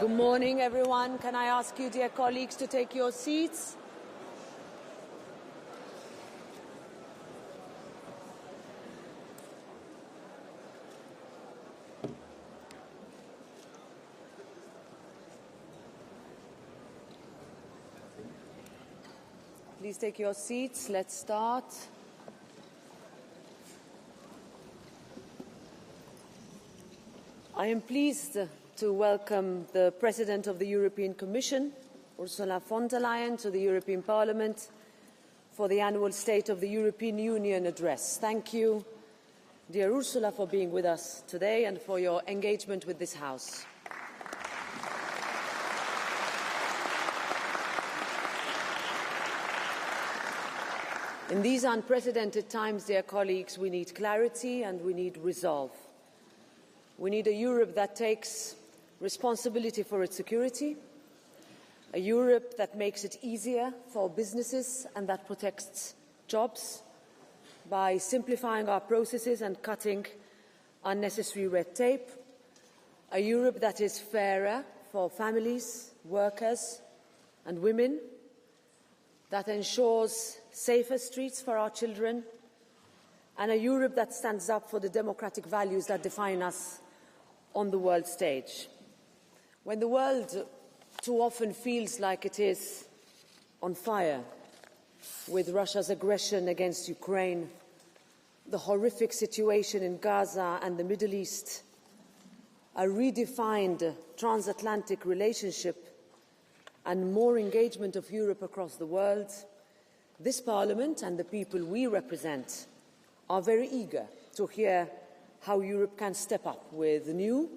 Good morning, everyone. Can I ask you, dear colleagues, to take your seats? Please take your seats. Let's start. I am pleased to welcome the President of the European Commission, Ursula von der Leyen, to the European Parliament for the annual State of the European Union address. Thank you, dear Ursula, for being with us today and for your engagement with this House. In these unprecedented times, dear colleagues, we need clarity and we need resolve. We need a Europe that takes responsibility for its security, a Europe that makes it easier for businesses and that protects jobs by simplifying our processes and cutting unnecessary red tape, a Europe that is fairer for families, workers and women, that ensures safer streets for our children, and a Europe that stands up for the democratic values that define us on the world stage. When the world too often feels like it is on fire with Russia's aggression against Ukraine, the horrific situation in Gaza and the Middle East, a redefined transatlantic relationship and more engagement of Europe across the world, this Parliament and the people we represent are very eager to hear how Europe can step up with new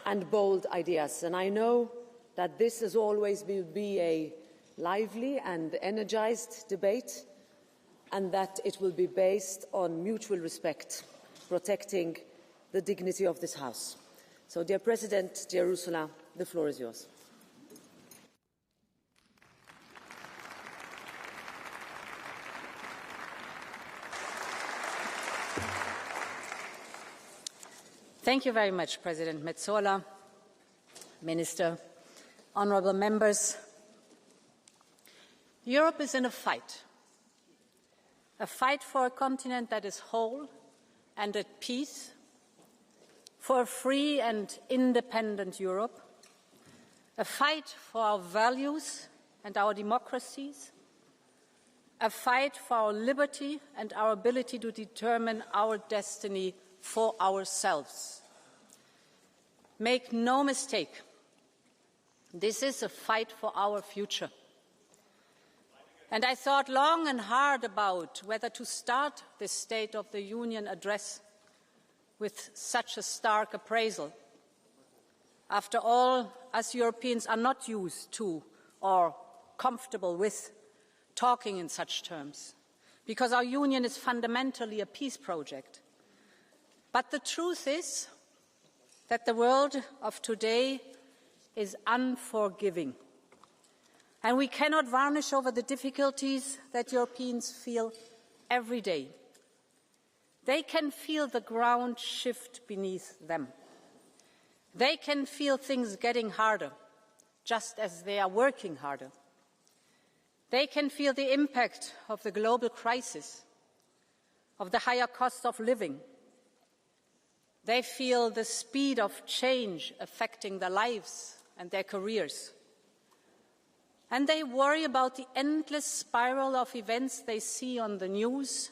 and bold ideas. And I know that this, as always, will be a lively and energised debate, and that it will be based on mutual respect, protecting the dignity of this House. So, dear President, dear Ursula, the floor is yours. Thank you very much, President Metsola, Minister, honourable members. Europe is in a fight for a continent that is whole and at peace, for a free and independent Europe, a fight for our values and our democracies, a fight for our liberty and our ability to determine our destiny for ourselves. Make no mistake, this is a fight for our future. And I thought long and hard about whether to start this State of the Union address with such a stark appraisal. After all, us Europeans are not used to or comfortable with talking in such terms, because our union is fundamentally a peace project. But the truth is that the world of today is unforgiving, and we cannot varnish over the difficulties that Europeans feel every day. They can feel the ground shift beneath them. They can feel things getting harder, just as they are working harder. They can feel the impact of the global crisis, of the higher cost of living. They feel the speed of change affecting their lives and their careers. And they worry about the endless spiral of events they see on the news,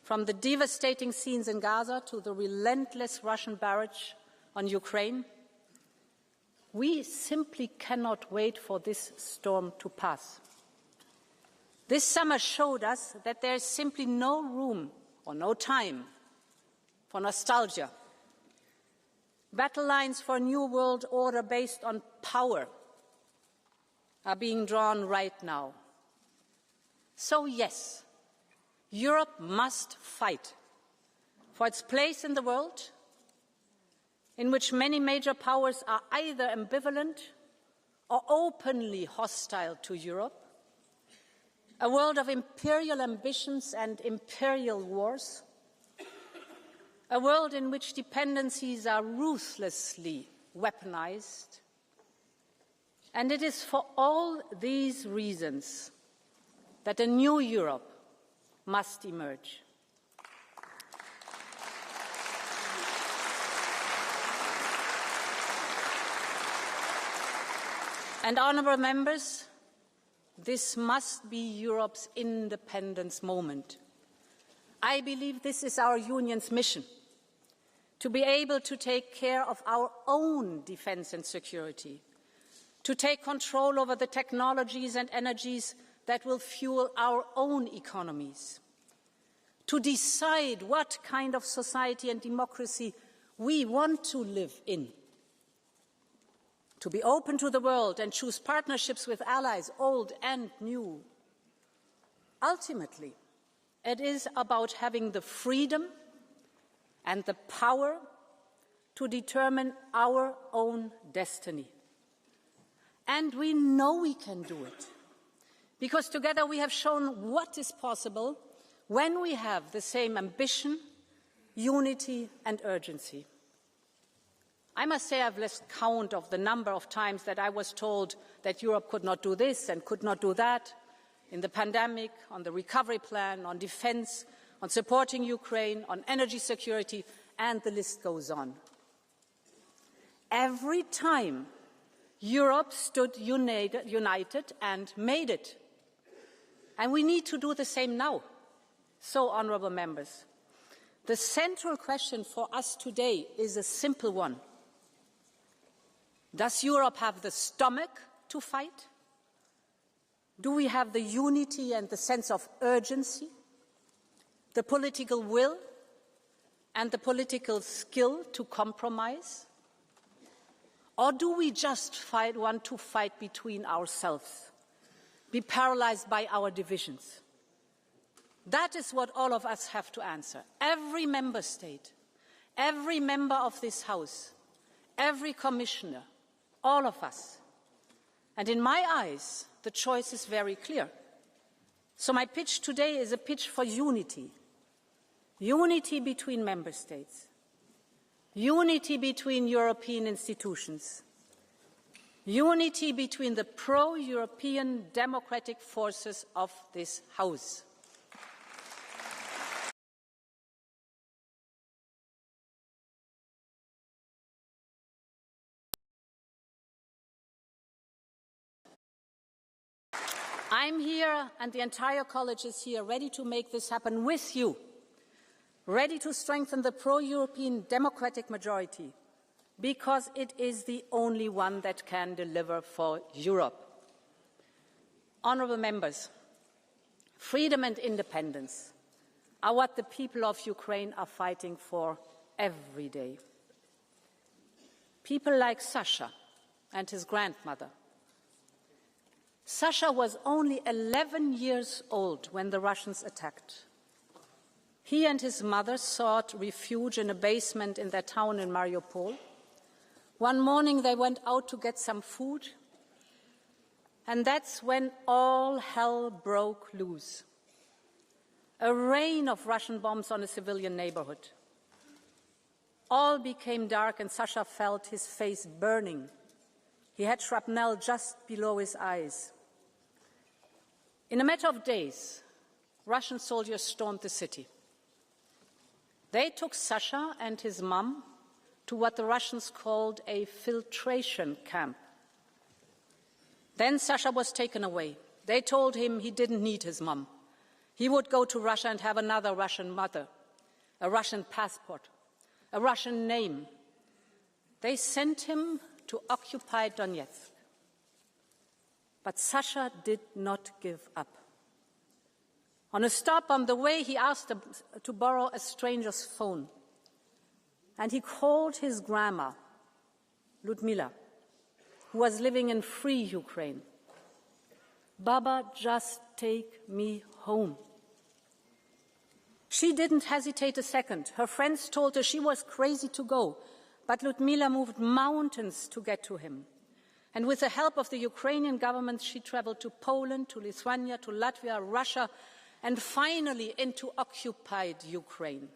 from the devastating scenes in Gaza to the relentless Russian barrage on Ukraine. We simply cannot wait for this storm to pass. This summer showed us that there is simply no room or no time for nostalgia. Battle lines for a new world order based on power are being drawn right now. So yes, Europe must fight for its place in the world, in which many major powers are either ambivalent or openly hostile to Europe, a world of imperial ambitions and imperial wars, a world in which dependencies are ruthlessly weaponized, And it is for all these reasons that a new Europe must emerge. And honourable members, this must be Europe's independence moment. I believe this is our Union's mission, to be able to take care of our own defence and security, to take control over the technologies and energies that will fuel our own economies, to decide what kind of society and democracy we want to live in, to be open to the world and choose partnerships with allies, old and new. Ultimately, it is about having the freedom and the power to determine our own destiny. And we know we can do it, because together we have shown what is possible when we have the same ambition, unity and urgency. I must say I've lost count of the number of times that I was told that Europe could not do this and could not do that, in the pandemic, on the recovery plan, on defence, on supporting Ukraine, on energy security, and the list goes on. Every time, Europe stood united and made it. And we need to do the same now. So, honourable members, the central question for us today is a simple one. Does Europe have the stomach to fight? Do we have the unity and the sense of urgency, the political will and the political skill to compromise? Or do we just want to fight between ourselves, be paralysed by our divisions? That is what all of us have to answer. Every member state, every member of this House, every commissioner, all of us. And in my eyes, the choice is very clear. So my pitch today is a pitch for unity. Unity between member states. Unity between European institutions. Unity between the pro-European democratic forces of this House. I'm here, and the entire college is here, ready to make this happen with you, ready to strengthen the pro-European democratic majority, because it is the only one that can deliver for Europe. Honourable members, freedom and independence are what the people of Ukraine are fighting for every day. People like Sasha and his grandmother. Sasha was only 11 years old when the Russians attacked. He and his mother sought refuge in a basement in their town in Mariupol. One morning they went out to get some food, and that's when all hell broke loose. A rain of Russian bombs on a civilian neighborhood. All became dark and Sasha felt his face burning. He had shrapnel just below his eyes. In a matter of days, Russian soldiers stormed the city. They took Sasha and his mum to what the Russians called a filtration camp. Then Sasha was taken away. They told him he didn't need his mum. He would go to Russia and have another Russian mother, a Russian passport, a Russian name. They sent him to occupied Donetsk. But Sasha did not give up. On a stop on the way, he asked to borrow a stranger's phone. And he called his grandma, Ludmila, who was living in free Ukraine. Baba, just take me home. She didn't hesitate a second. Her friends told her she was crazy to go, but Ludmila moved mountains to get to him. And with the help of the Ukrainian government, she traveled to Poland, to Lithuania, to Latvia, Russia, and finally into occupied Ukraine.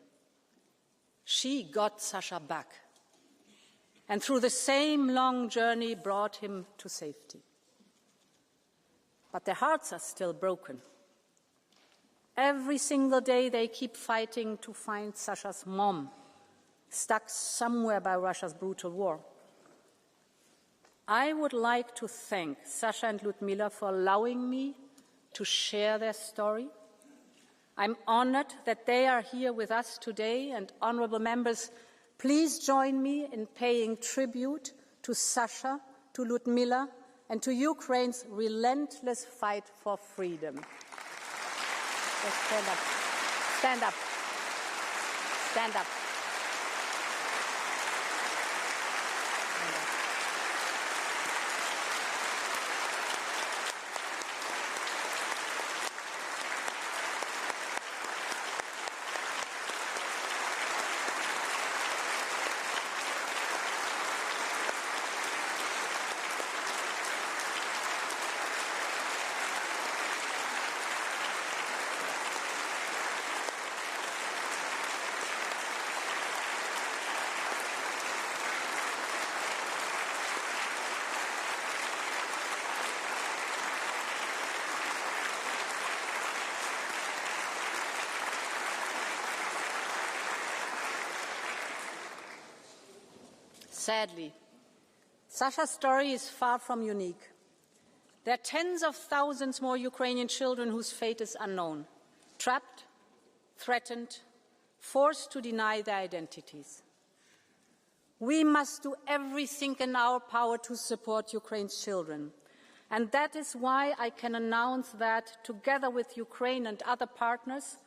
She got Sasha back, and through the same long journey brought him to safety. but their hearts are still broken. Every single day they keep fighting to find Sasha's mom, stuck somewhere by Russia's brutal war. I would like to thank Sasha and Lyudmila for allowing me to share their story. I'm honored that they are here with us today, and honorable members, please join me in paying tribute to Sasha, to Lyudmila, and to Ukraine's relentless fight for freedom. Let's stand up. Stand up. Stand up. Sadly, Sasha's story is far from unique. There are tens of thousands more Ukrainian children whose fate is unknown, trapped, threatened, forced to deny their identities. We must do everything in our power to support Ukraine's children. And that is why I can announce that, together with Ukraine and other partners,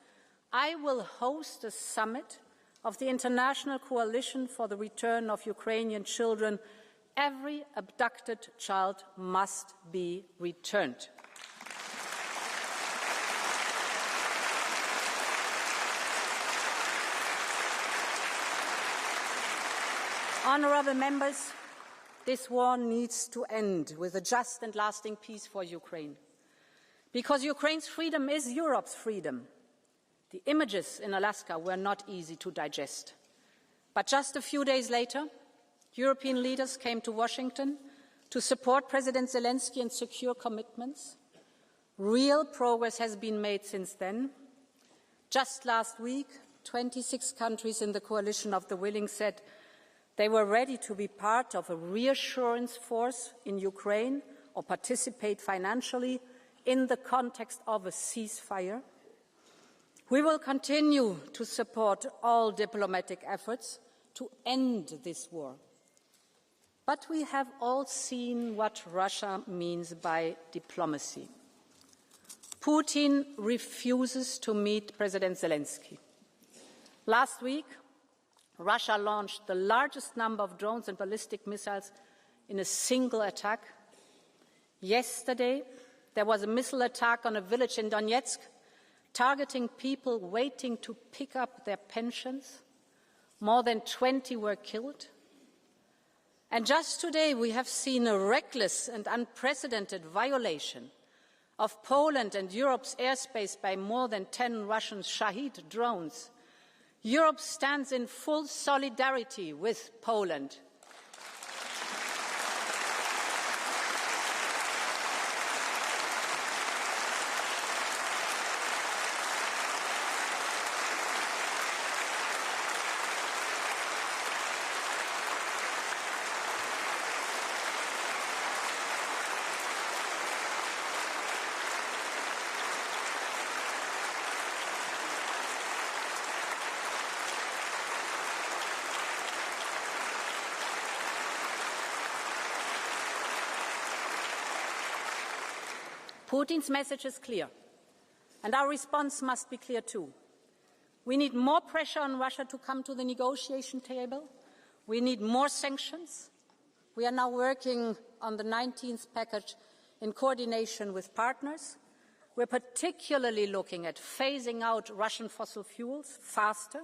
I will host a summit of the International Coalition for the Return of Ukrainian Children. Every abducted child must be returned. Honourable members, this war needs to end with a just and lasting peace for Ukraine. Because Ukraine's freedom is Europe's freedom. The images in Alaska were not easy to digest. But just a few days later, European leaders came to Washington to support President Zelensky and secure commitments. Real progress has been made since then. Just last week, 26 countries in the coalition of the willing said they were ready to be part of a reassurance force in Ukraine or participate financially in the context of a ceasefire. We will continue to support all diplomatic efforts to end this war. But we have all seen what Russia means by diplomacy. Putin refuses to meet President Zelensky. Last week, Russia launched the largest number of drones and ballistic missiles in a single attack. Yesterday, there was a missile attack on a village in Donetsk, targeting people waiting to pick up their pensions. More than 20 were killed. And just today we have seen a reckless and unprecedented violation of Poland and Europe's airspace by more than 10 Russian Shahid drones. Europe stands in full solidarity with Poland. Putin's message is clear, and our response must be clear too. We need more pressure on Russia to come to the negotiation table. We need more sanctions. We are now working on the 19th package in coordination with partners. We're particularly looking at phasing out Russian fossil fuels faster.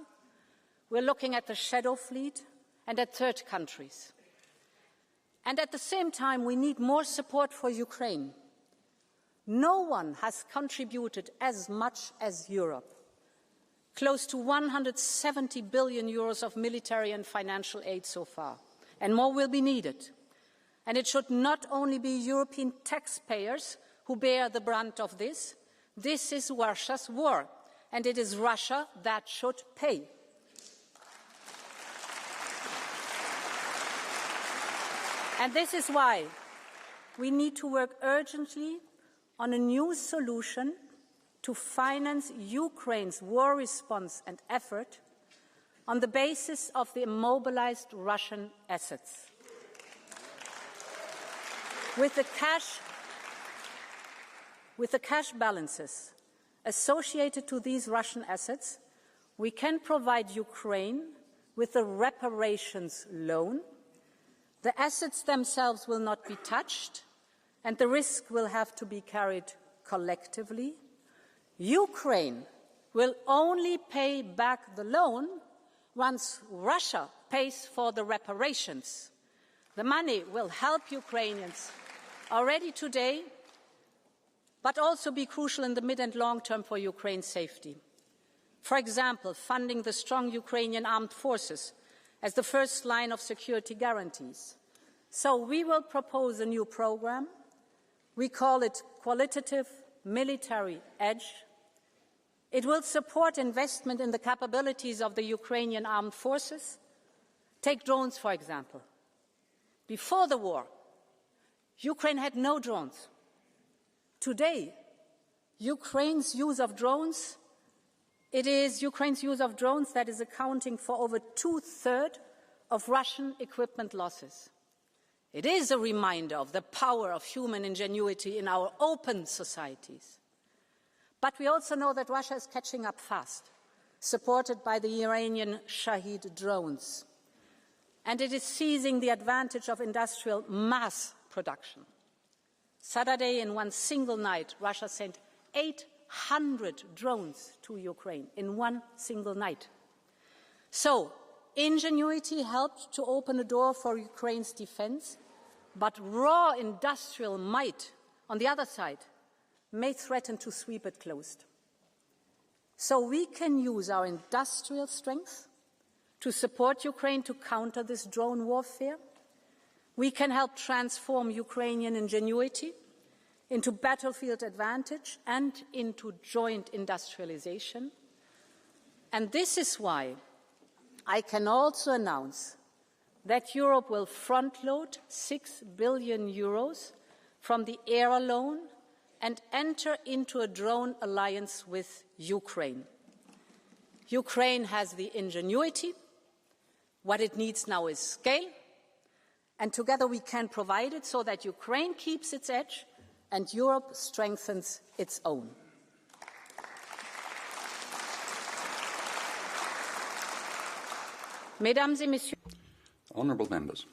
We're looking at the shadow fleet and at third countries. And at the same time, we need more support for Ukraine. No one has contributed as much as Europe. Close to 170 billion euros of military and financial aid so far, and more will be needed. And it should not only be European taxpayers who bear the brunt of this. This is Russia's war, and it is Russia that should pay. And this is why we need to work urgently on a new solution to finance Ukraine's war response and effort on the basis of the immobilized Russian assets. With the cash balances associated to these Russian assets, we can provide Ukraine with a reparations loan. The assets themselves will not be touched, and the risk will have to be carried collectively. Ukraine will only pay back the loan once Russia pays for the reparations. The money will help Ukrainians already today, but also be crucial in the mid and long term for Ukraine's safety. For example, funding the strong Ukrainian armed forces as the first line of security guarantees. So we will propose a new program. We call it Qualitative Military Edge. It will support investment in the capabilities of the Ukrainian armed forces. Take drones, for example. Before the war, Ukraine had no drones. Today, Ukraine's use of drones, it is Ukraine's use of drones that is accounting for over 2/3 of Russian equipment losses. It is a reminder of the power of human ingenuity in our open societies. But we also know that Russia is catching up fast, supported by the Iranian Shahid drones. And it is seizing the advantage of industrial mass production. Saturday, in one single night, Russia sent 800 drones to Ukraine in one single night. So, ingenuity helped to open a door for Ukraine's defense, but raw industrial might, on the other side, may threaten to sweep it closed. So we can use our industrial strength to support Ukraine to counter this drone warfare. We can help transform Ukrainian ingenuity into battlefield advantage and into joint industrialization. And this is why I can also announce that Europe will front-load 6 billion euros from the ERA loan and enter into a drone alliance with Ukraine. Ukraine has the ingenuity. What it needs now is scale. And together we can provide it so that Ukraine keeps its edge and Europe strengthens its own. Mesdames et Messieurs, Honourable members,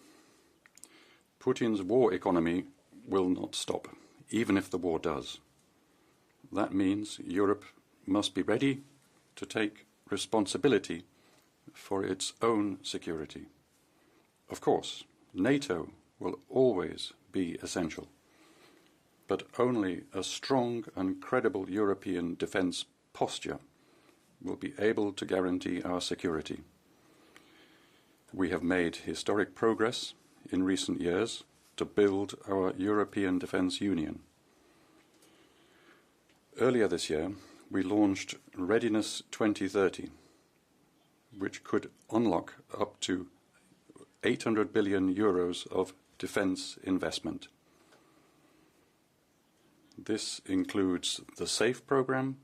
Putin's war economy will not stop, even if the war does. That means Europe must be ready to take responsibility for its own security. Of course, NATO will always be essential, but only a strong and credible European defence posture will be able to guarantee our security. We have made historic progress in recent years to build our European Defence Union. Earlier this year, we launched Readiness 2030, which could unlock up to 800 billion euros of defence investment. This includes the SAFE programme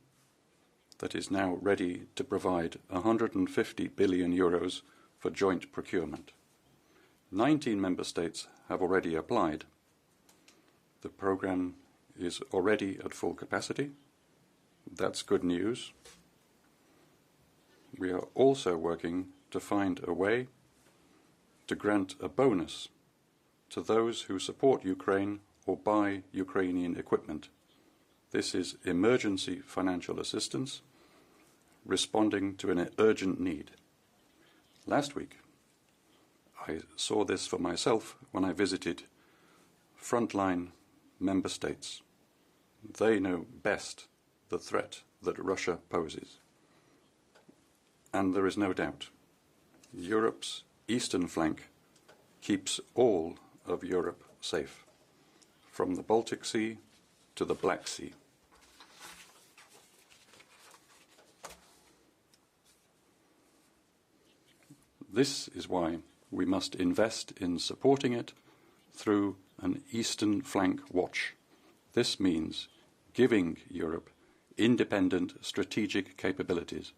that is now ready to provide 150 billion euros for joint procurement. 19 member states have already applied. The programme is already at full capacity. That's good news. We are also working to find a way to grant a bonus to those who support Ukraine or buy Ukrainian equipment. This is emergency financial assistance responding to an urgent need. Last week, I saw this for myself when I visited frontline member states. They know best the threat that Russia poses. And there is no doubt, Europe's eastern flank keeps all of Europe safe, from the Baltic Sea to the Black Sea. This is why we must invest in supporting it through an Eastern Flank Watch. This means giving Europe independent strategic capabilities.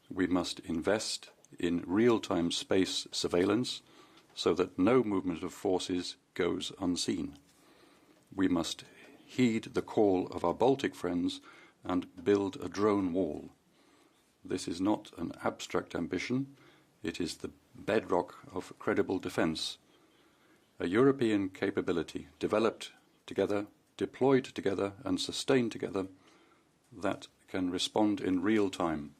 We must invest in real-time space surveillance so that no movement of forces goes unseen. We must heed the call of our Baltic friends and build a drone wall. This is not an abstract ambition. It is the bedrock of credible defence. A European capability developed together, deployed together and sustained together that can respond in real time.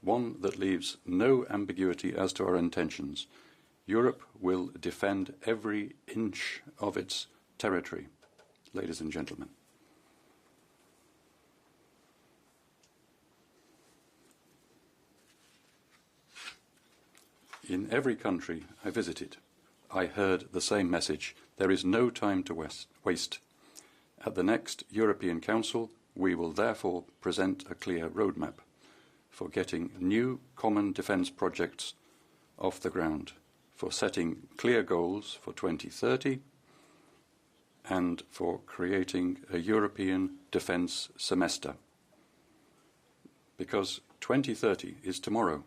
One that leaves no ambiguity as to our intentions. Europe will defend every inch of its territory, ladies and gentlemen. In every country I visited, I heard the same message. There is no time to waste. At the next European Council, we will therefore present a clear roadmap for getting new common defence projects off the ground, for setting clear goals for 2030, and for creating a European defence semester. Because 2030 is tomorrow,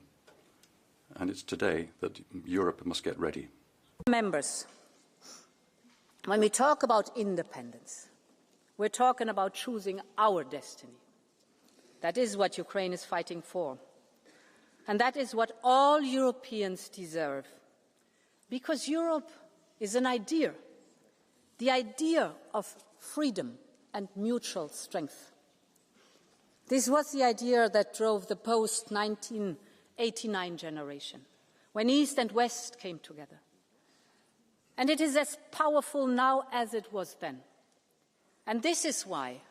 and it's today that Europe must get ready. Members, when we talk about independence, we're talking about choosing our destiny. That is what Ukraine is fighting for. And that is what all Europeans deserve. Because Europe is an idea, the idea of freedom and mutual strength. This was the idea that drove the post-1989 generation, when East and West came together. And it is as powerful now as it was then. And this is why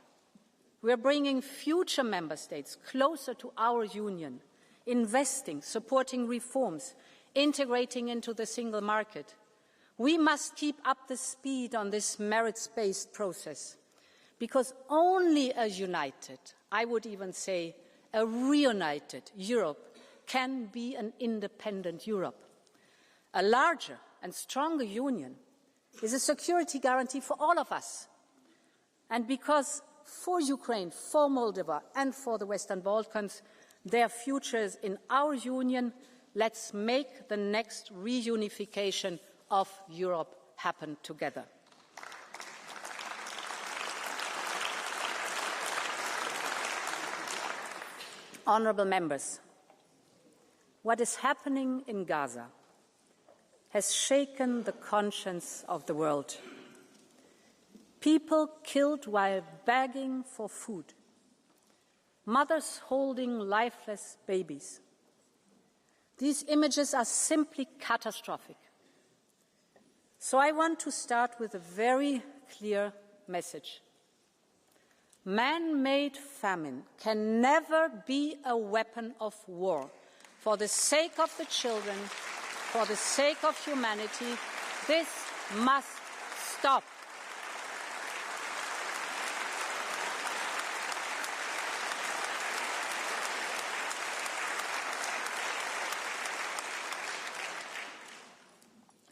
we are bringing future member states closer to our union, investing, supporting reforms, integrating into the single market. We must keep up the speed on this merits-based process, because only a united, I would even say a reunited Europe can be an independent Europe. A larger and stronger union is a security guarantee for all of us. And because for Ukraine, for Moldova and for the Western Balkans, their futures in our union, let's make the next reunification of Europe happen together. Honourable members, what is happening in Gaza has shaken the conscience of the world. People killed while begging for food. Mothers holding lifeless babies. These images are simply catastrophic. So I want to start with a very clear message. Man-made famine can never be a weapon of war. For the sake of the children, for the sake of humanity, this must stop.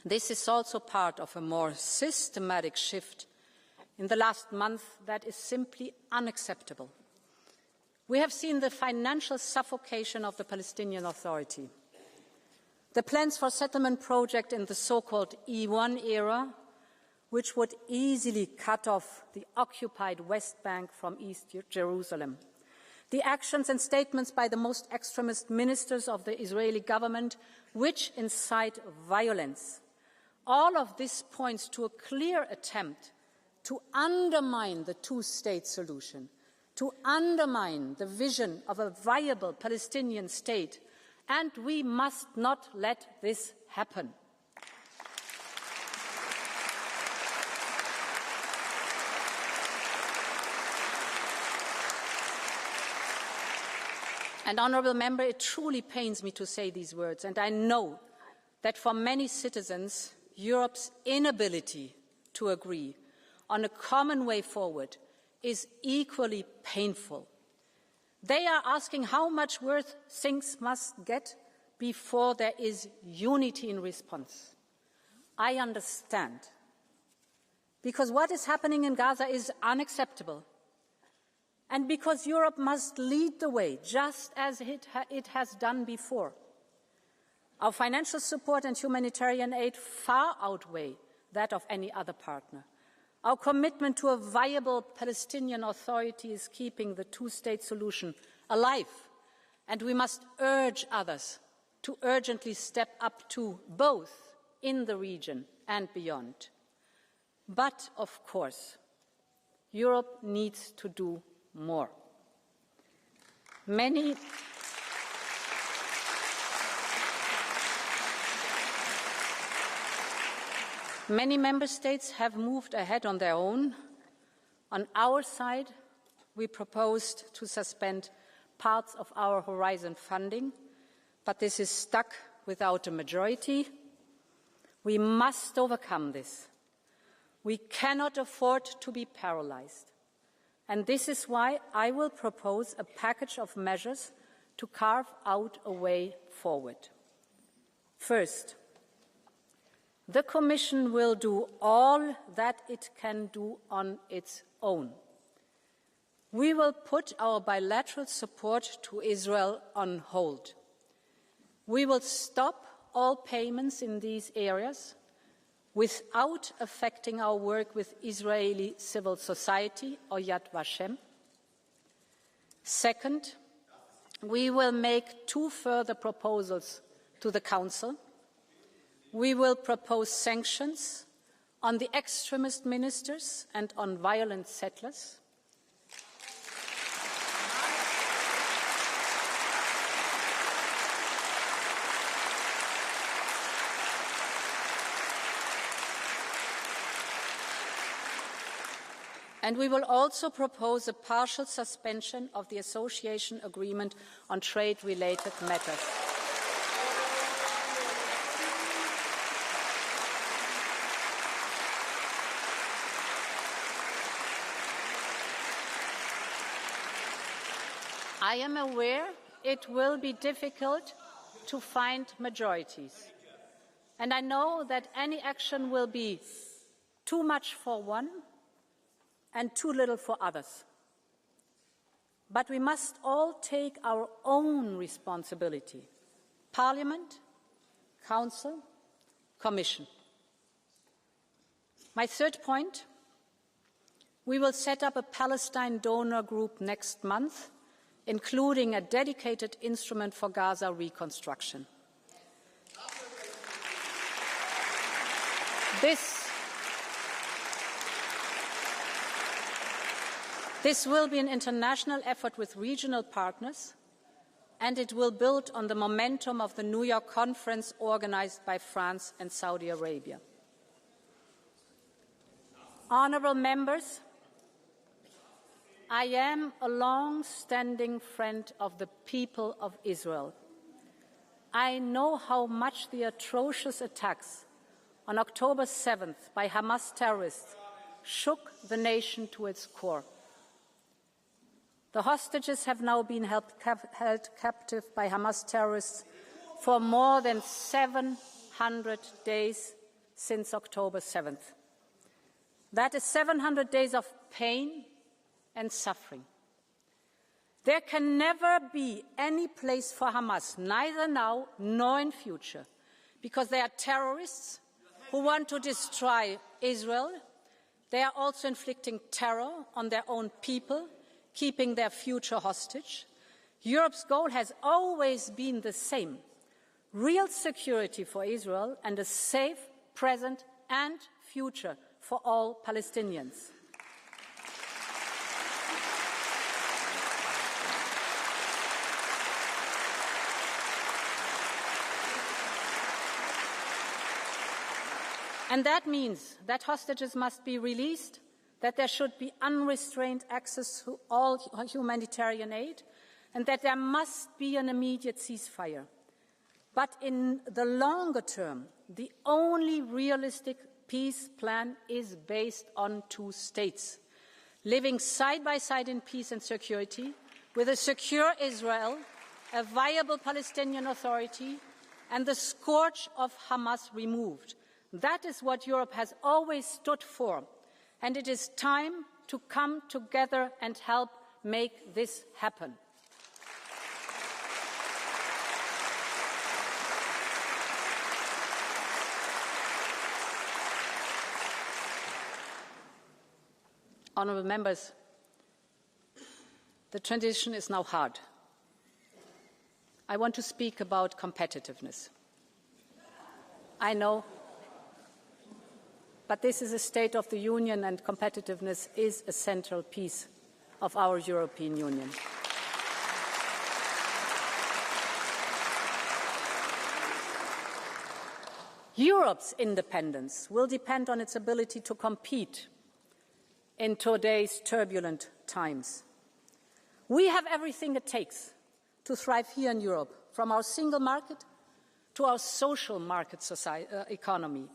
This is also part of a more systematic shift in the last month that is simply unacceptable. We have seen the financial suffocation of the Palestinian Authority, the plans for settlement project in the so-called E1 era, which would easily cut off the occupied West Bank from East Jerusalem, the actions and statements by the most extremist ministers of the Israeli government, which incite violence. All of this points to a clear attempt to undermine the two-state solution, to undermine the vision of a viable Palestinian state, and we must not let this happen. And, honourable member, it truly pains me to say these words, and I know that for many citizens, Europe's inability to agree on a common way forward is equally painful. They are asking how much worse things must get before there is unity in response. I understand, because what is happening in Gaza is unacceptable, and because Europe must lead the way, just as it has done before. Our financial support and humanitarian aid far outweigh that of any other partner. Our commitment to a viable Palestinian Authority is keeping the two-state solution alive, and we must urge others to urgently step up too, both in the region and beyond. But, of course, Europe needs to do more. Many member states have moved ahead on their own. On our side, we proposed to suspend parts of our Horizon funding, but this is stuck without a majority. We must overcome this. We cannot afford to be paralyzed. And this is why I will propose a package of measures to carve out a way forward. First, the Commission will do all that it can do on its own. We will put our bilateral support to Israel on hold. We will stop all payments in these areas without affecting our work with Israeli civil society or Yad Vashem. Second, we will make 2 further proposals to the Council. We will propose sanctions on the extremist ministers and on violent settlers. And we will also propose a partial suspension of the association agreement on trade-related matters. I am aware it will be difficult to find majorities, and I know that any action will be too much for one and too little for others. But we must all take our own responsibility: Parliament, Council, Commission. My third point: we will set up a Palestine donor group next month, including a dedicated instrument for Gaza reconstruction. This will be an international effort with regional partners, and it will build on the momentum of the New York conference organised by France and Saudi Arabia. Honourable members, I am a long-standing friend of the people of Israel. I know how much the atrocious attacks on October 7th by Hamas terrorists shook the nation to its core. The hostages have now been held captive by Hamas terrorists for more than 700 days since October 7th. That is 700 days of pain and suffering. There can never be any place for Hamas, neither now nor in future, because they are terrorists who want to destroy Israel. They are also inflicting terror on their own people, keeping their future hostage. Europe's goal has always been the same: real security for Israel and a safe present and future for all Palestinians. And that means that hostages must be released, that there should be unrestrained access to all humanitarian aid, and that there must be an immediate ceasefire. But in the longer term, the only realistic peace plan is based on 2 states. living side by side in peace and security, with a secure Israel, a viable Palestinian Authority, and the scourge of Hamas removed. That is what Europe has always stood for, and it is time to come together and help make this happen. Honourable members, the transition is now hard. I want to speak about competitiveness. I know, but this is a State of the Union, and competitiveness is a central piece of our European Union. Europe's independence will depend on its ability to compete in today's turbulent times. We have everything it takes to thrive here in Europe, from our single market to our social market economy.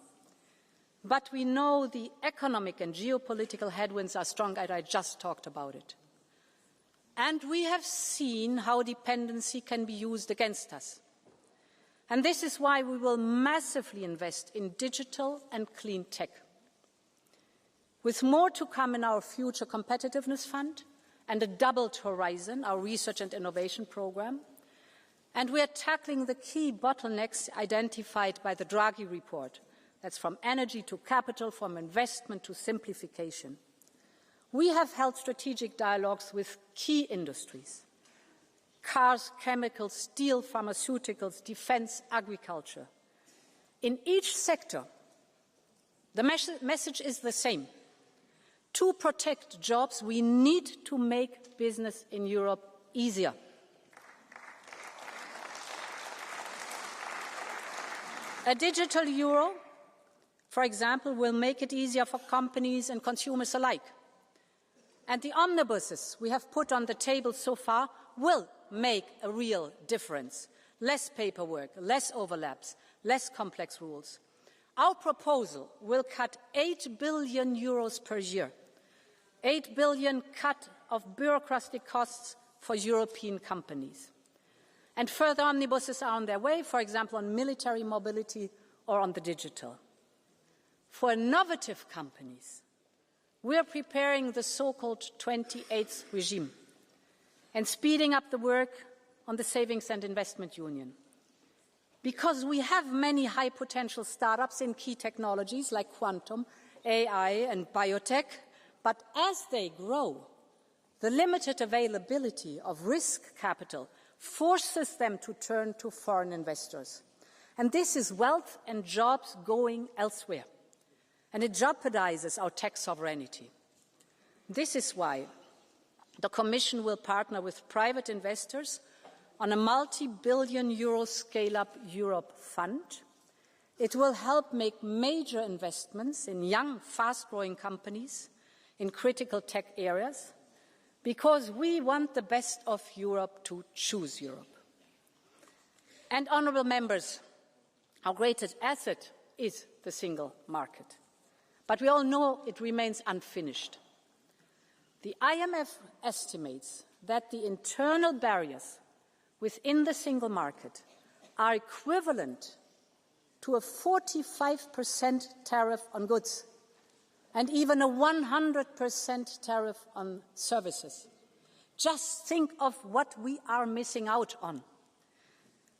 But we know the economic and geopolitical headwinds are strong, and I just talked about it. And we have seen how dependency can be used against us. And this is why we will massively invest in digital and clean tech. With more to come in our future competitiveness fund and a doubled horizon, our research and innovation programme, and we are tackling the key bottlenecks identified by the Draghi report. That's from energy to capital, from investment to simplification. We have held strategic dialogues with key industries: cars, chemicals, steel, pharmaceuticals, defence, agriculture. In each sector, the message is the same. To protect jobs, we need to make business in Europe easier. A digital euro, for example, will make it easier for companies and consumers alike. And the omnibuses we have put on the table so far will make a real difference. Less paperwork, less overlaps, less complex rules. Our proposal will cut 8 billion euros per year. 8 billion cut of bureaucratic costs for European companies. And further omnibuses are on their way, for example, on military mobility or on the digital. For innovative companies, we are preparing the so-called 28th regime and speeding up the work on the Savings and Investment Union. Because we have many high-potential startups in key technologies like quantum, AI and biotech, but as they grow, the limited availability of risk capital forces them to turn to foreign investors. And this is wealth and jobs going elsewhere. And it jeopardizes our tech sovereignty. This is why the Commission will partner with private investors on a multi-billion euro Scale-up Europe fund. It will help make major investments in young, fast-growing companies in critical tech areas, because we want the best of Europe to choose Europe. And, honourable members, our greatest asset is the single market. But we all know it remains unfinished. The IMF estimates that the internal barriers within the single market are equivalent to a 45% tariff on goods and even a 100% tariff on services. Just think of what we are missing out on.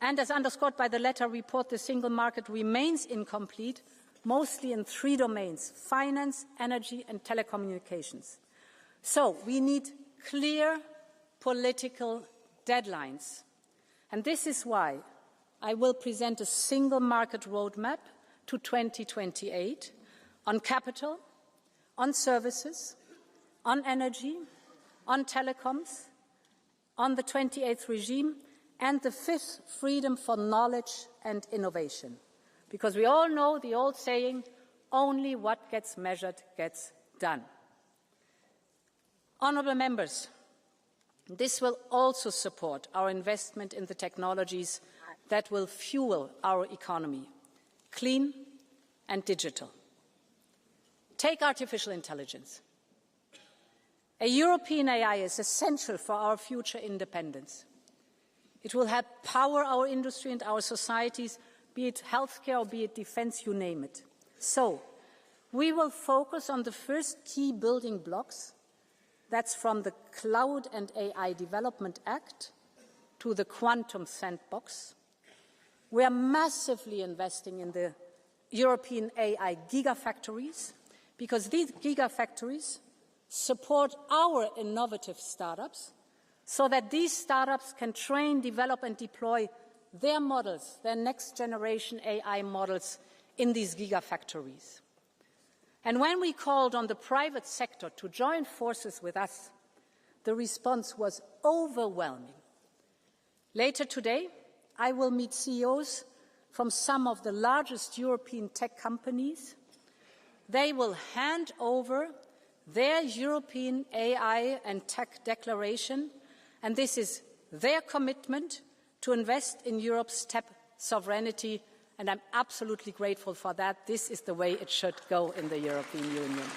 And as underscored by the latter report, the single market remains incomplete, mostly in 3 domains: finance, energy and telecommunications. So we need clear political deadlines. And this is why I will present a single market roadmap to 2028 on capital, on services, on energy, on telecoms, on the 28th regime, and the 5th, freedom for knowledge and innovation. Because we all know the old saying, only what gets measured gets done. Honourable members, this will also support our investment in the technologies that will fuel our economy, clean and digital. Take artificial intelligence. A European AI is essential for our future independence. It will help power our industry and our societies, be it healthcare or be it defence, you name it. So, we will focus on the first key building blocks. That's from the Cloud and AI Development Act to the Quantum Sandbox. We are massively investing in the European AI gigafactories because these gigafactories support our innovative startups so that these startups can train, develop and deploy their models, their next generation AI models in these gigafactories. And when we called on the private sector to join forces with us, the response was overwhelming. Later today, I will meet CEOs from some of the largest European tech companies. They will hand over their European AI and tech declaration, and this is their commitment to invest in Europe's tech sovereignty, and I'm absolutely grateful for that. This is the way it should go in the European Union.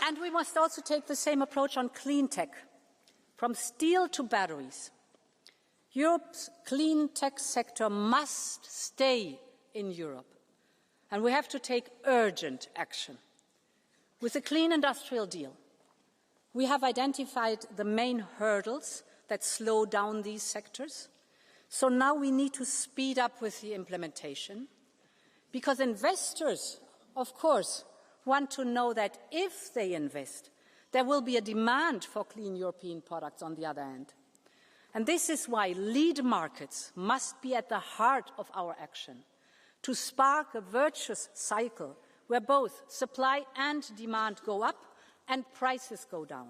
And we must also take the same approach on clean tech, from steel to batteries. Europe's clean tech sector must stay in Europe, and we have to take urgent action. With the Clean Industrial Deal, we have identified the main hurdles that slow down these sectors. So now we need to speed up with the implementation, because investors, of course, want to know that if they invest, there will be a demand for clean European products on the other hand. And this is why lead markets must be at the heart of our action, to spark a virtuous cycle where both supply and demand go up and prices go down.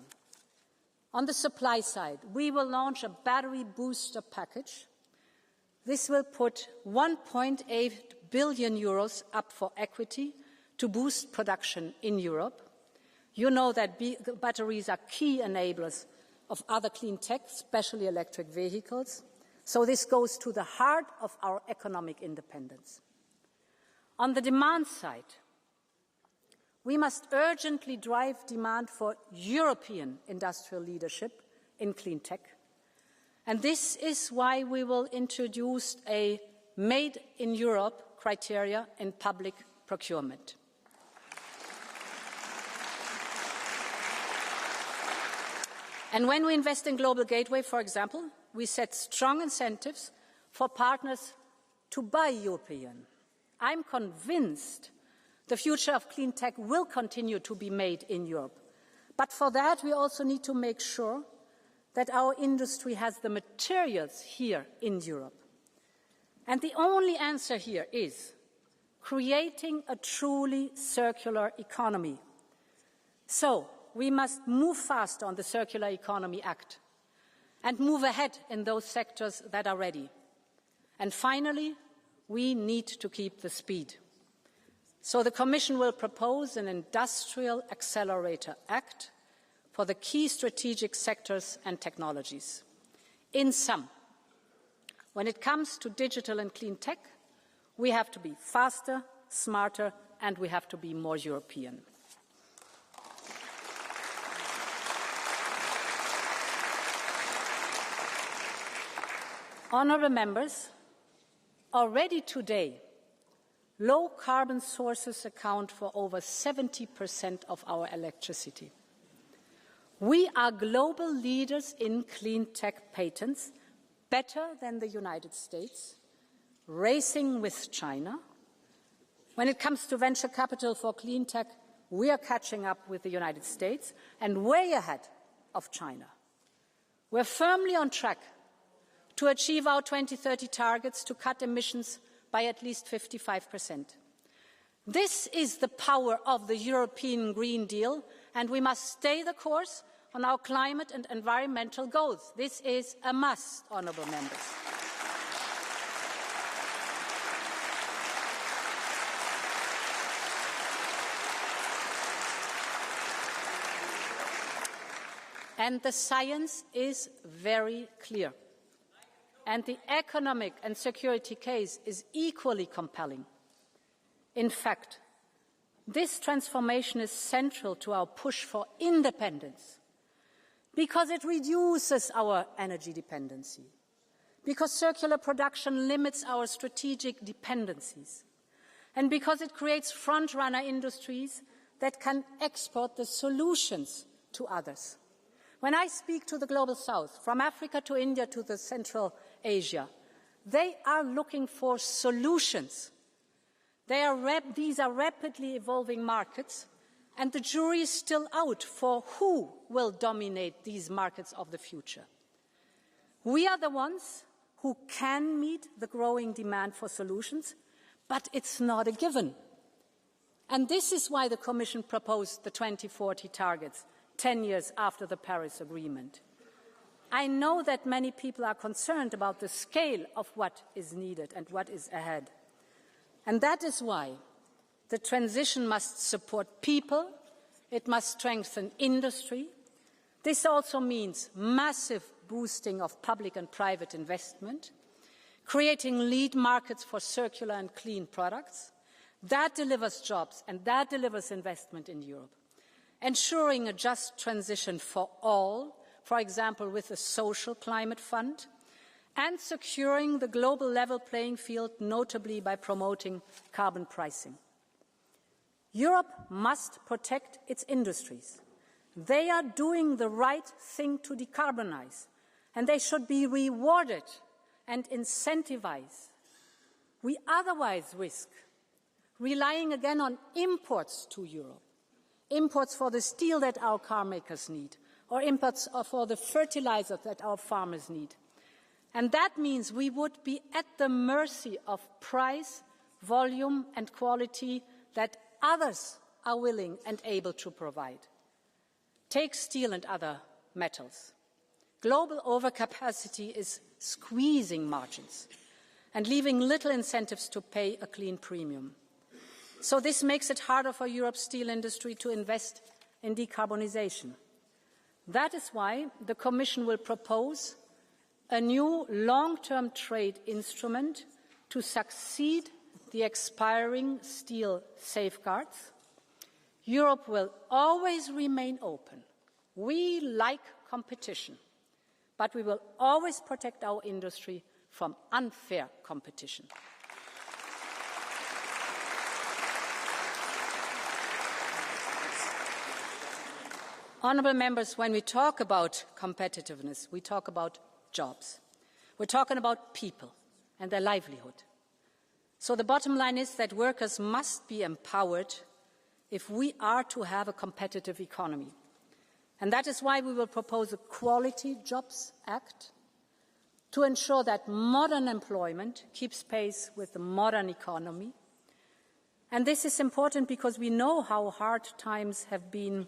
On the supply side, we will launch a battery booster package. This will put 1.8 billion euros up for equity to boost production in Europe. You know that batteries are key enablers of other clean tech, especially electric vehicles. So this goes to the heart of our economic independence. On the demand side, we must urgently drive demand for European industrial leadership in clean tech. And this is why we will introduce a Made in Europe criteria in public procurement. And when we invest in Global Gateway, for example, we set strong incentives for partners to buy European. I'm convinced the future of clean tech will continue to be made in Europe. But for that, we also need to make sure that our industry has the materials here in Europe. And the only answer here is creating a truly circular economy. So, we must move fast on the Circular Economy Act and move ahead in those sectors that are ready. And finally, we need to keep the speed. So the Commission will propose an Industrial Accelerator Act for the key strategic sectors and technologies. In sum, when it comes to digital and clean tech, we have to be faster, smarter, and we have to be more European. Honourable members, already today, low-carbon sources account for over 70% of our electricity. We are global leaders in clean tech patents, better than the United States, racing with China. When it comes to venture capital for clean tech, we are catching up with the United States and way ahead of China. We're firmly on track to achieve our 2030 targets to cut emissions by at least 55%. This is the power of the European Green Deal, and we must stay the course on our climate and environmental goals. This is a must, honourable members. And the science is very clear. And the economic and security case is equally compelling. In fact, This transformation is central to our push for independence because it reduces our energy dependency, because circular production limits our strategic dependencies, and because it creates front-runner industries that can export the solutions to others. When I speak to the Global South, from Africa to India to the Central Asia, they are looking for solutions. These are rapidly evolving markets, and the jury is still out for who will dominate these markets of the future. We are the ones who can meet the growing demand for solutions, but it's not a given. And this is why the Commission proposed the 2040 targets, 10 years after the Paris Agreement. I know that many people are concerned about the scale of what is needed and what is ahead. And that is why the transition must support people, it must strengthen industry. This also means massive boosting of public and private investment, creating lead markets for circular and clean products. That delivers jobs and that delivers investment in Europe. Ensuring a just transition for all, for example, with a social climate fund, and securing the global level playing field, notably by promoting carbon pricing. Europe must protect its industries. They are doing the right thing to decarbonize, and they should be rewarded and incentivized. We otherwise risk relying again on imports to Europe, imports for the steel that our car makers need, or imports for the fertilizer that our farmers need. And that means we would be at the mercy of price, volume and quality that others are willing and able to provide. Take steel and other metals. Global overcapacity is squeezing margins and leaving little incentives to pay a clean premium. So this makes it harder for Europe's steel industry to invest in decarbonization. That is why the Commission will propose a new long-term trade instrument to succeed the expiring steel safeguards. Europe will always remain open. We like competition, but we will always protect our industry from unfair competition. Honourable members, when we talk about competitiveness, we talk about jobs. We're talking about people and their livelihood. So the bottom line is that workers must be empowered if we are to have a competitive economy. And that is why we will propose a Quality Jobs Act to ensure that modern employment keeps pace with the modern economy. And this is important because we know how hard times have been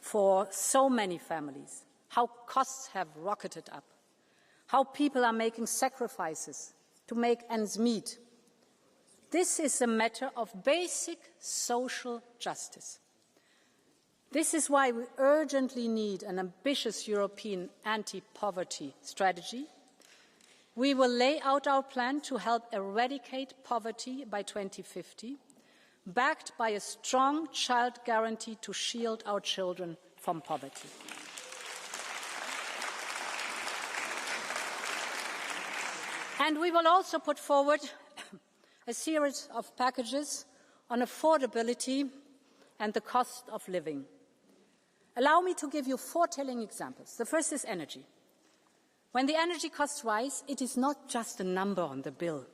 for so many families, how costs have rocketed up, how people are making sacrifices to make ends meet. This is a matter of basic social justice. This is why we urgently need an ambitious European anti-poverty strategy. We will lay out our plan to help eradicate poverty by 2050, backed by a strong child guarantee to shield our children from poverty. And we will also put forward a series of packages on affordability and the cost of living. Allow me to give you 4 telling examples. The first is energy. When the energy costs rise, it is not just a number on the bill.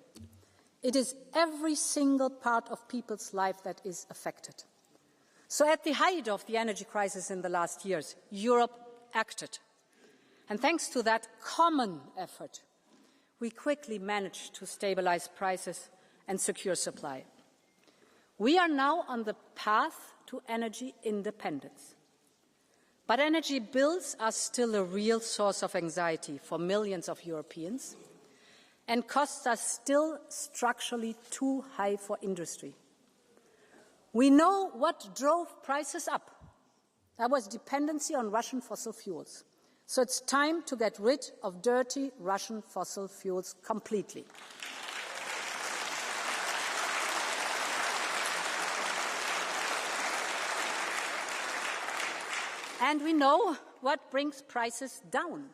It is every single part of people's life that is affected. So at the height of the energy crisis in the last years, Europe acted. And thanks to that common effort, we quickly managed to stabilize prices and secure supply. We are now on the path to energy independence. But energy bills are still a real source of anxiety for millions of Europeans, and costs are still structurally too high for industry. We know what drove prices up. That was dependency on Russian fossil fuels. So it's time to get rid of dirty Russian fossil fuels completely. And we know what brings prices down,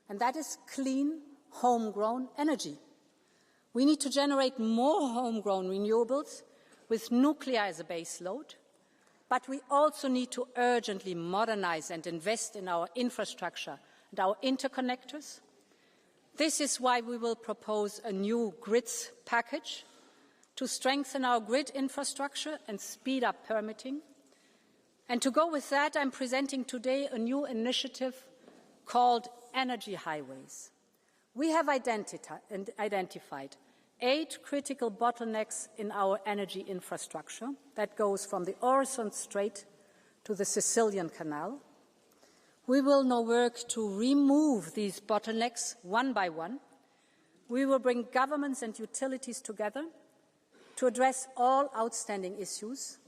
and that is clean, homegrown energy. We need to generate more homegrown renewables with nuclear as a base load, but we also need to urgently modernize and invest in our infrastructure and our interconnectors. This is why we will propose a new grids package to strengthen our grid infrastructure and speed up permitting. And to go with that, I'm presenting today a new initiative called Energy Highways. We have identified 8 critical bottlenecks in our energy infrastructure that goes from the Øresund Strait to the Sicilian Canal. We will now work to remove these bottlenecks one by one. We will bring governments and utilities together to address all outstanding issues,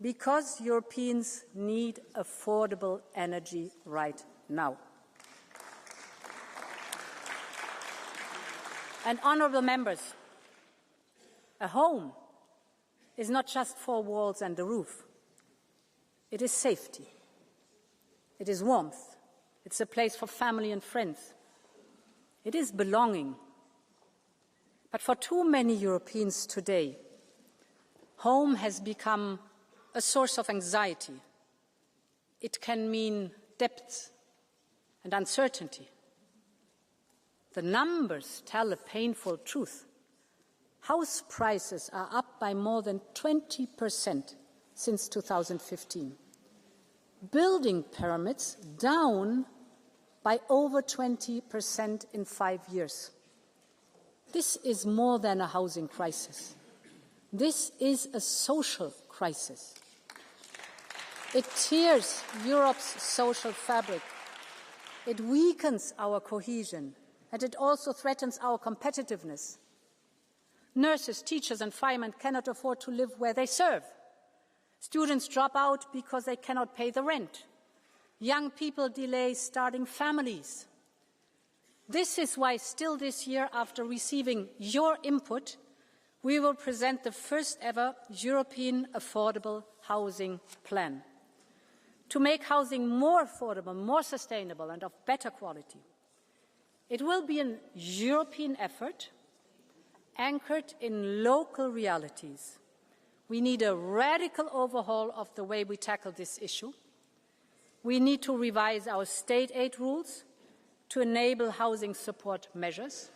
because Europeans need affordable energy right now. And honourable members, a home is not just 4 walls and a roof. It is safety. It is warmth. It's a place for family and friends. It is belonging. But for too many Europeans today, home has become a source of anxiety. It can mean debts and uncertainty. The numbers tell a painful truth. House prices are up by more than 20% since 2015. Building permits down by over 20% in 5 years. This is more than a housing crisis. This is a social crisis. It tears Europe's social fabric. It weakens our cohesion, and it also threatens our competitiveness. Nurses, teachers and firemen cannot afford to live where they serve. Students drop out because they cannot pay the rent. Young people delay starting families. This is why still this year, after receiving your input, we will present the first ever European affordable housing plan to make housing more affordable, more sustainable and of better quality. It will be a European effort anchored in local realities. We need a radical overhaul of the way we tackle this issue. We need to revise our state aid rules to enable housing support measures.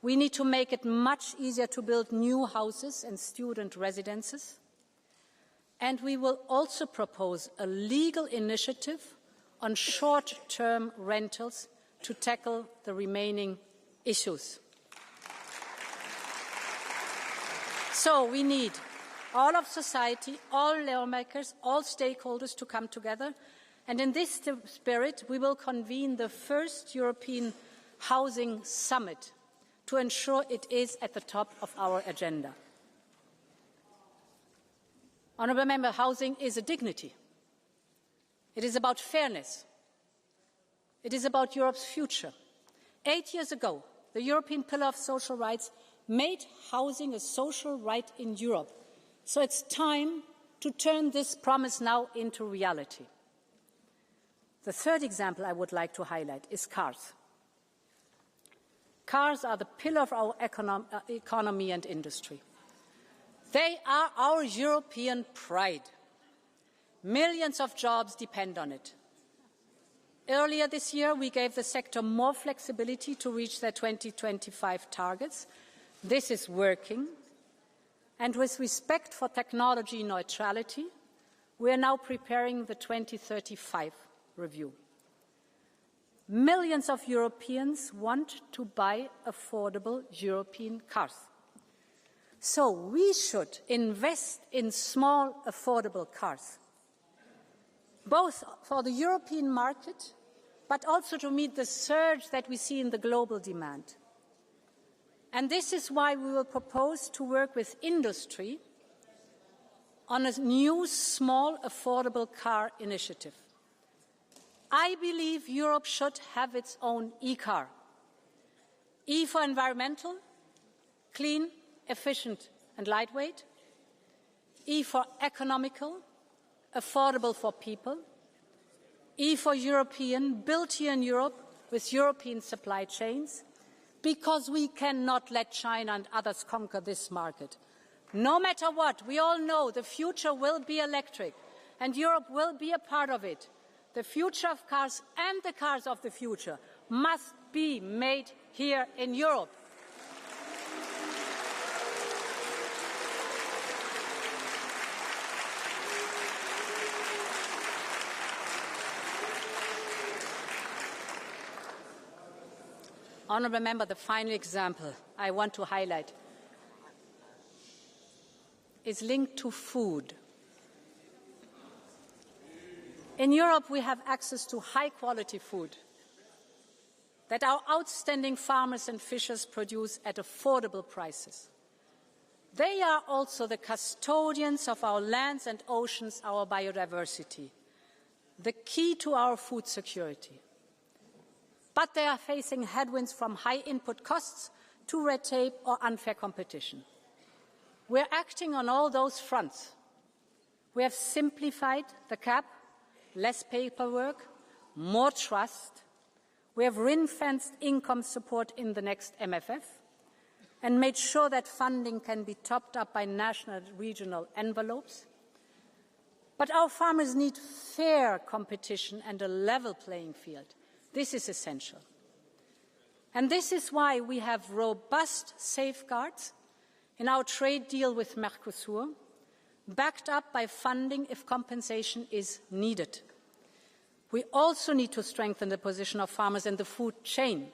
We need to make it much easier to build new houses and student residences. And we will also propose a legal initiative on short-term rentals to tackle the remaining issues. So we need all of society, all lawmakers, all stakeholders to come together. And in this spirit, we will convene the first European Housing Summit to ensure it is at the top of our agenda. Honourable Member, housing is a dignity. It is about fairness. It is about Europe's future. 8 years ago, the European Pillar of Social Rights made housing a social right in Europe. So it's time to turn this promise now into reality. The third example I would like to highlight is cars. Cars are the pillar of our economy and industry. They are our European pride. Millions of jobs depend on it. Earlier this year, we gave the sector more flexibility to reach their 2025 targets. This is working. And with respect for technology neutrality, we are now preparing the 2035 review. Millions of Europeans want to buy affordable European cars. So we should invest in small, affordable cars, both for the European market, but also to meet the surge that we see in the global demand. And this is why we will propose to work with industry on a new, small, affordable car initiative. I believe Europe should have its own e-car. E for environmental, clean, efficient and lightweight. E for economical, affordable for people. E for European, built here in Europe with European supply chains, because we cannot let China and others conquer this market. No matter what, we all know the future will be electric, and Europe will be a part of it. The future of cars and the cars of the future must be made here in Europe. Honourable Member, the final example I want to highlight is linked to food. In Europe, we have access to high-quality food that our outstanding farmers and fishers produce at affordable prices. They are also the custodians of our lands and oceans, our biodiversity, the key to our food security. But they are facing headwinds from high input costs to red tape or unfair competition. We're acting on all those fronts. We have simplified the CAP, less paperwork, more trust. We have ring-fenced income support in the next MFF and made sure that funding can be topped up by national and regional envelopes. But our farmers need fair competition and a level playing field. This is essential. And this is why we have robust safeguards in our trade deal with Mercosur, backed up by funding if compensation is needed. We also need to strengthen the position of farmers in the food chain.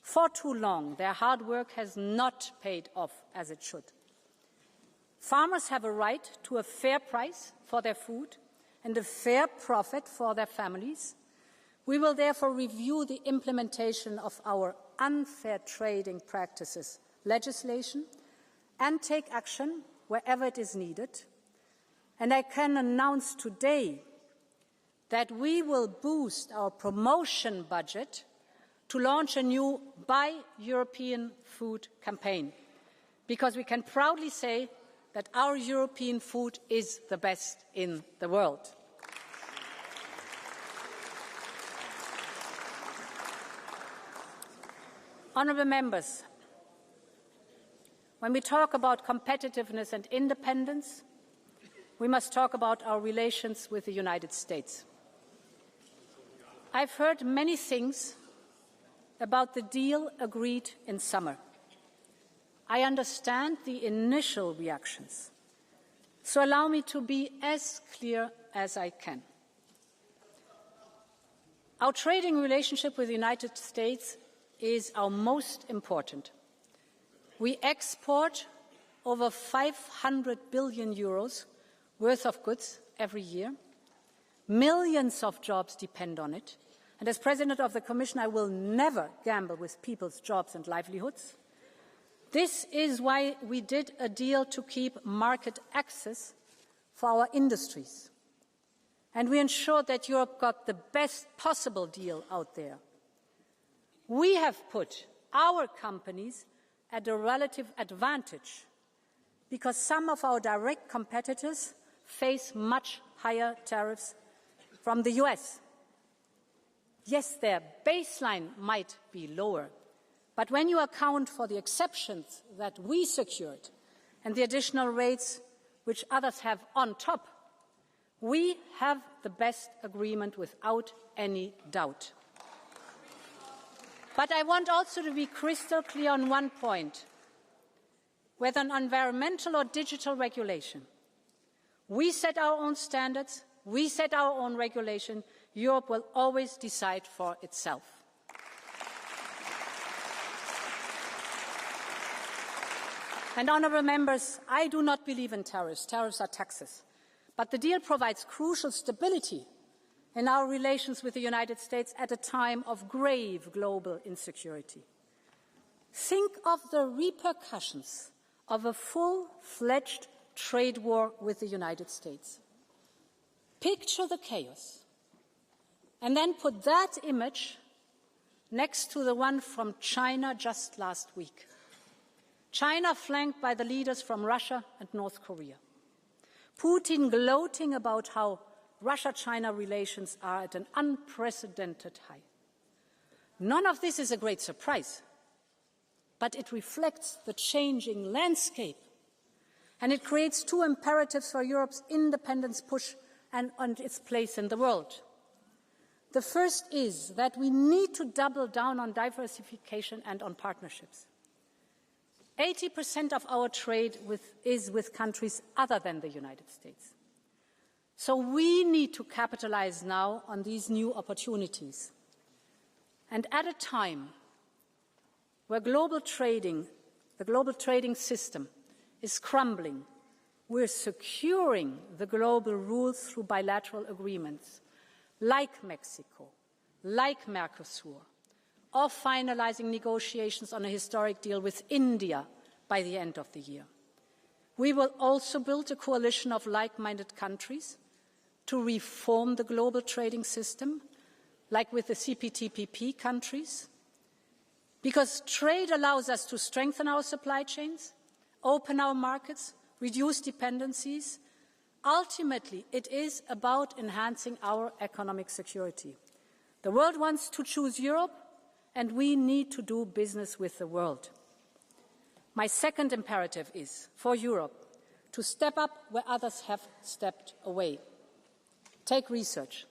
For too long, their hard work has not paid off as it should. Farmers have a right to a fair price for their food and a fair profit for their families. We will therefore review the implementation of our unfair trading practices legislation and take action wherever it is needed. And I can announce today that we will boost our promotion budget to launch a new Buy European Food campaign, because we can proudly say that our European food is the best in the world. Honourable Members, when we talk about competitiveness and independence, we must talk about our relations with the United States. I've heard many things about the deal agreed in summer. I understand the initial reactions, so allow me to be as clear as I can. Our trading relationship with the United States is our most important. We export over 500 billion euros worth of goods every year. Millions of jobs depend on it. And as President of the Commission, I will never gamble with people's jobs and livelihoods. This is why we did a deal to keep market access for our industries. And we ensured that Europe got the best possible deal out there. We have put our companies at a relative advantage because some of our direct competitors face much higher tariffs from the US. Yes, their baseline might be lower, but when you account for the exceptions that we secured and the additional rates which others have on top, we have the best agreement without any doubt. But I want also to be crystal clear on one point. Whether on environmental or digital regulation, we set our own standards, we set our own regulation. Europe will always decide for itself. And honourable members, I do not believe in tariffs. Tariffs are taxes. But the deal provides crucial stability in our relations with the United States at a time of grave global insecurity. Think of the repercussions of a full-fledged trade war with the United States. Picture the chaos, and then put that image next to the one from China just last week. China flanked by the leaders from Russia and North Korea. Putin gloating about how Russia-China relations are at an unprecedented high. None of this is a great surprise, but it reflects the changing landscape, and it creates two imperatives for Europe's independence push and its place in the world. The first is that we need to double down on diversification and on partnerships. 80% of our trade is with countries other than the United States. So we need to capitalize now on these new opportunities. And at a time where the global trading system is crumbling, we're securing the global rules through bilateral agreements like Mexico, like Mercosur, or finalizing negotiations on a historic deal with India by the end of the year. We will also build a coalition of like-minded countries to reform the global trading system, like with the CPTPP countries, because trade allows us to strengthen our supply chains, open our markets, reduce dependencies. Ultimately, it is about enhancing our economic security. The world wants to choose Europe, and we need to do business with the world. My second imperative is for Europe to step up where others have stepped away. Take research.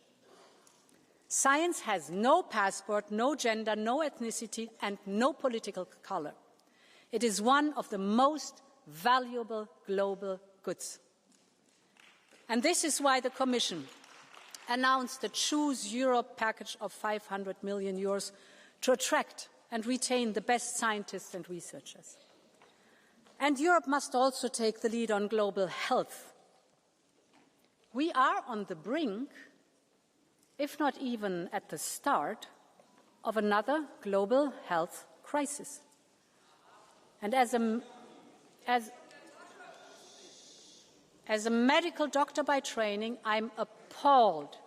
Science has no passport, no gender, no ethnicity, and no political color. It is one of the most valuable global goods. And this is why the Commission announced the Choose Europe package of €500 million to attract and retain the best scientists and researchers. And Europe must also take the lead on global health. We are on the brink, if not even at the start, of another global health crisis. And as a medical doctor by training, I'm appalled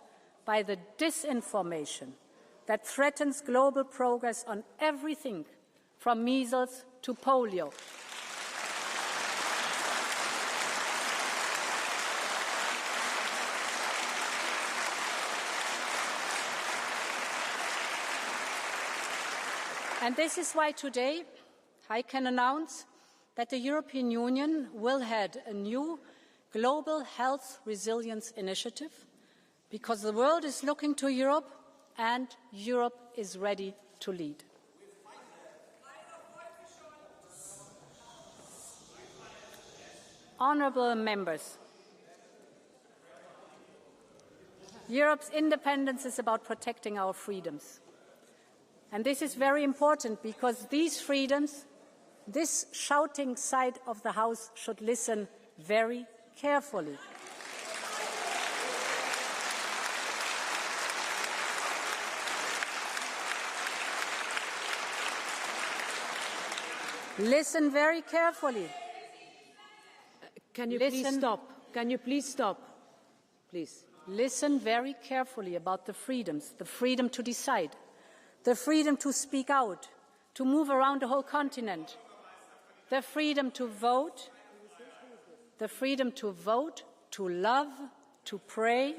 by the disinformation that threatens global progress on everything from measles to polio. And this is why today I can announce that the European Union will head a new global health resilience initiative, because the world is looking to Europe and Europe is ready to lead. Honourable members, Europe's independence is about protecting our freedoms. And this is very important, because these freedoms, this shouting side of the House should listen very carefully. Listen very carefully. Can you please stop? Can you please stop? Please. Listen very carefully about the freedoms, the freedom to decide, the freedom to speak out, to move around the whole continent, the freedom to vote, to love, to pray,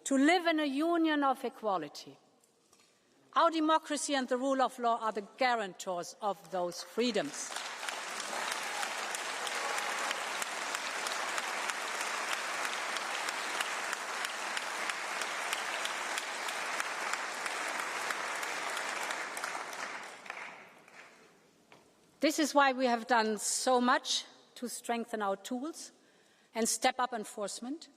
to live in a union of equality. Our democracy and the rule of law are the guarantors of those freedoms. This is why we have done so much to strengthen our tools and step up enforcement.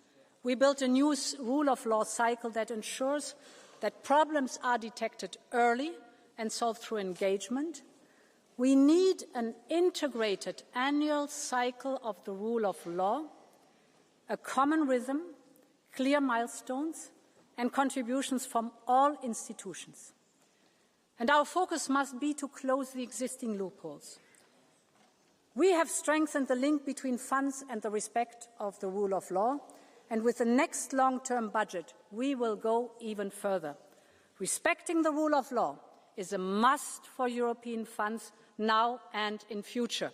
We built a new rule of law cycle that ensures that problems are detected early and solved through engagement. We need an integrated annual cycle of the rule of law, a common rhythm, clear milestones, and contributions from all institutions. And our focus must be to close the existing loopholes. We have strengthened the link between funds and the respect of the rule of law, and with the next long-term budget, we will go even further. Respecting the rule of law is a must for European funds now and in future.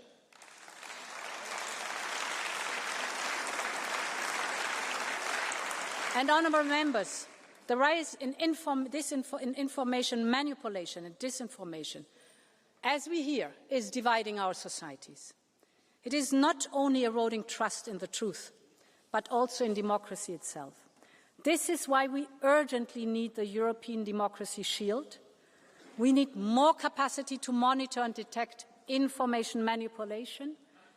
And honourable members, the rise in information manipulation and disinformation, as we hear, is dividing our societies. It is not only eroding trust in the truth, but also in democracy itself. This is why we urgently need the European Democracy Shield. We need more capacity to monitor and detect information manipulation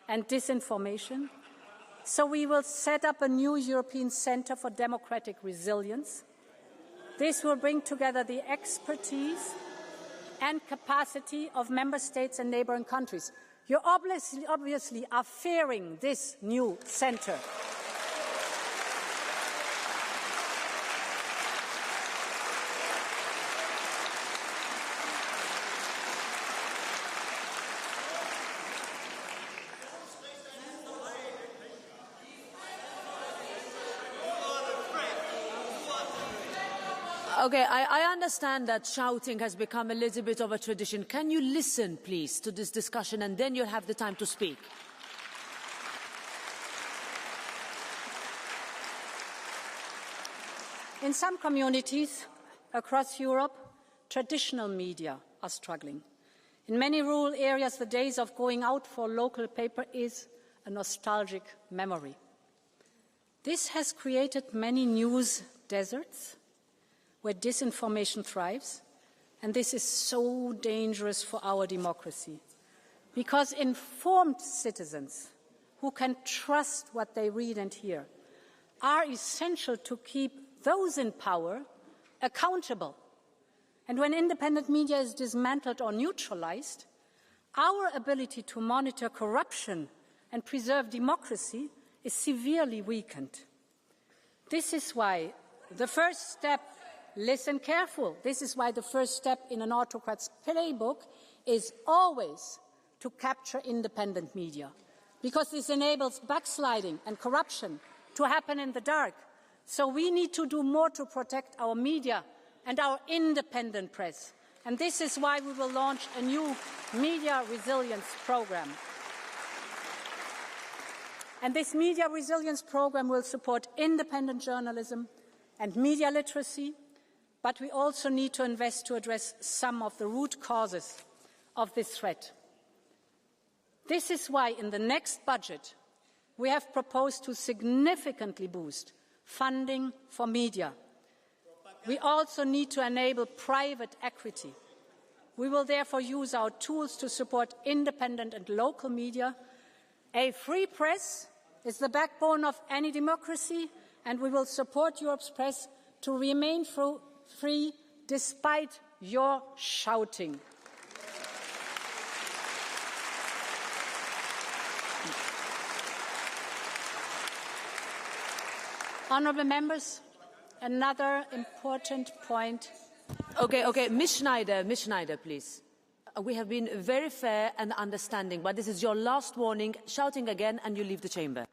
and disinformation. So we will set up a new European Centre for Democratic Resilience. This will bring together the expertise and capacity of member states and neighbouring countries. You obviously are fearing this new centre. Okay, I understand that shouting has become a little bit of a tradition. Can you listen, please, to this discussion, and then you'll have the time to speak? In some communities across Europe, traditional media are struggling. In many rural areas, the days of going out for local paper is a nostalgic memory. This has created many news deserts where disinformation thrives, and this is so dangerous for our democracy, because informed citizens who can trust what they read and hear are essential to keep those in power accountable. And when independent media is dismantled or neutralized, our ability to monitor corruption and preserve democracy is severely weakened. This is why the first step Listen careful. This is why the first step in an autocrat's playbook is always to capture independent media, because this enables backsliding and corruption to happen in the dark. So we need to do more to protect our media and our independent press. And this is why we will launch a new media resilience programme. And this media resilience programme will support independent journalism and media literacy, but we also need to invest to address some of the root causes of this threat. This is why in the next budget we have proposed to significantly boost funding for media. We also need to enable private equity. We will therefore use our tools to support independent and local media. A free press is the backbone of any democracy, and we will support Europe's press to remain free despite your shouting. Honourable members, another important point. Okay, Ms. Schneider, please. We have been very fair and understanding, but this is your last warning. Shouting again and you leave the chamber.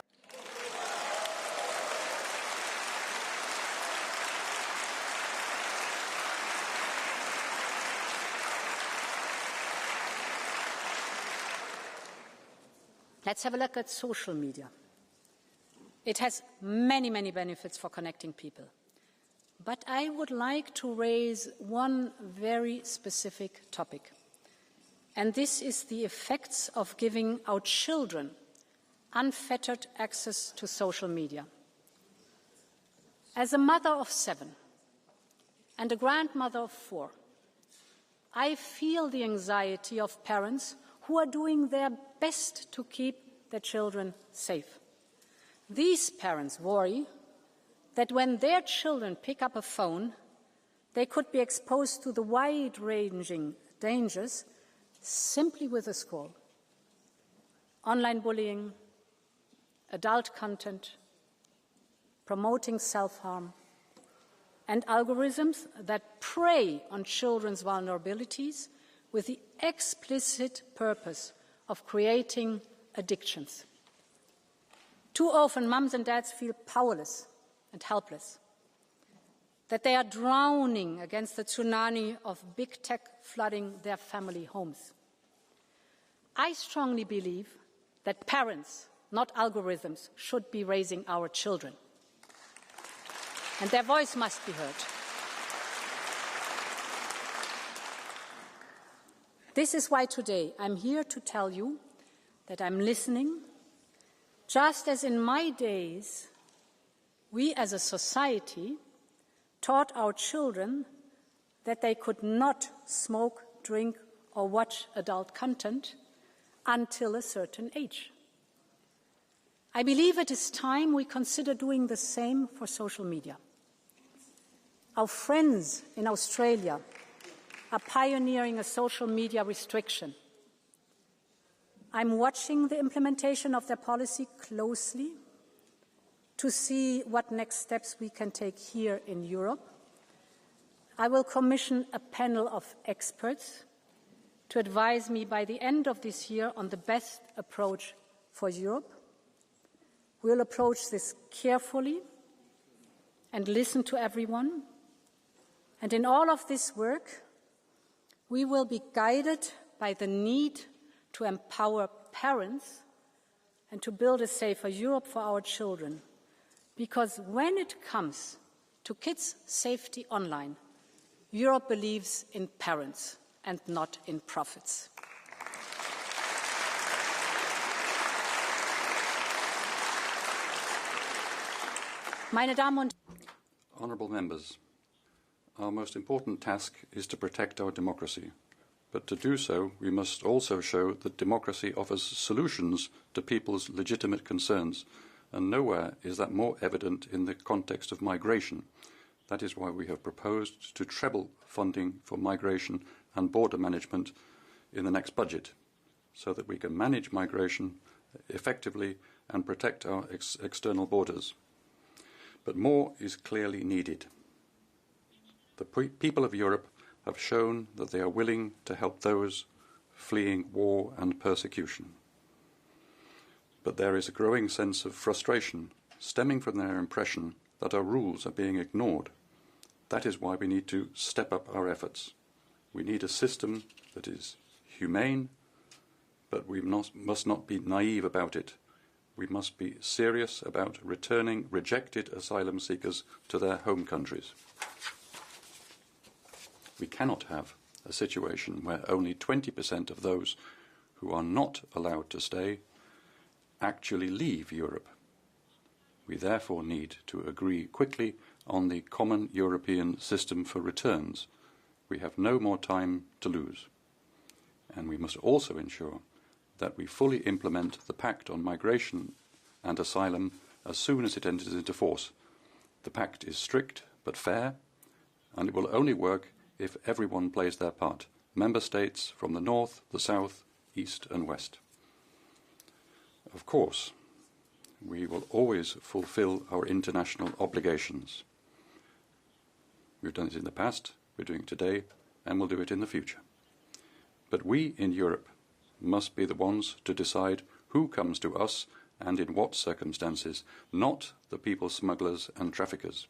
Let's have a look at social media. It has many, many benefits for connecting people. But I would like to raise one very specific topic. And this is the effects of giving our children unfettered access to social media. As a mother of 7 and a grandmother of 4, I feel the anxiety of parents who are doing their best to keep their children safe. These parents worry that when their children pick up a phone, they could be exposed to the wide-ranging dangers simply with a scroll. Online bullying, adult content, promoting self-harm, and algorithms that prey on children's vulnerabilities with the explicit purpose of creating addictions. Too often, mums and dads feel powerless and helpless, that they are drowning against the tsunami of big tech flooding their family homes. I strongly believe that parents, not algorithms, should be raising our children. and their voice must be heard. This is why today I'm here to tell you that I'm listening, just as in my days we as a society taught our children that they could not smoke, drink or watch adult content until a certain age. I believe it is time we consider doing the same for social media. Our friends in Australia are pioneering a social media restriction. I'm watching the implementation of their policy closely to see what next steps we can take here in Europe. I will commission a panel of experts to advise me by the end of this year on the best approach for Europe. We'll approach this carefully and listen to everyone. And in all of this work, we will be guided by the need to empower parents and to build a safer Europe for our children. Because when it comes to kids' safety online, Europe believes in parents and not in profits. Meine Damen und Honourable members, our most important task is to protect our democracy. But to do so, we must also show that democracy offers solutions to people's legitimate concerns, and nowhere is that more evident in the context of migration. That is why we have proposed to treble funding for migration and border management in the next budget, so that we can manage migration effectively and protect our external borders. But more is clearly needed. The people of Europe have shown that they are willing to help those fleeing war and persecution. But there is a growing sense of frustration stemming from their impression that our rules are being ignored. That is why we need to step up our efforts. We need a system that is humane, but we must not be naive about it. We must be serious about returning rejected asylum seekers to their home countries. We cannot have a situation where only 20% of those who are not allowed to stay actually leave Europe. We therefore need to agree quickly on the common European system for returns. We have no more time to lose. And we must also ensure that we fully implement the Pact on Migration and Asylum as soon as it enters into force. The Pact is strict but fair, and it will only work if everyone plays their part, member states from the north, the south, east and west. Of course, we will always fulfil our international obligations. We've done it in the past, we're doing it today, and we'll do it in the future. But we in Europe must be the ones to decide who comes to us and in what circumstances, not the people smugglers and traffickers.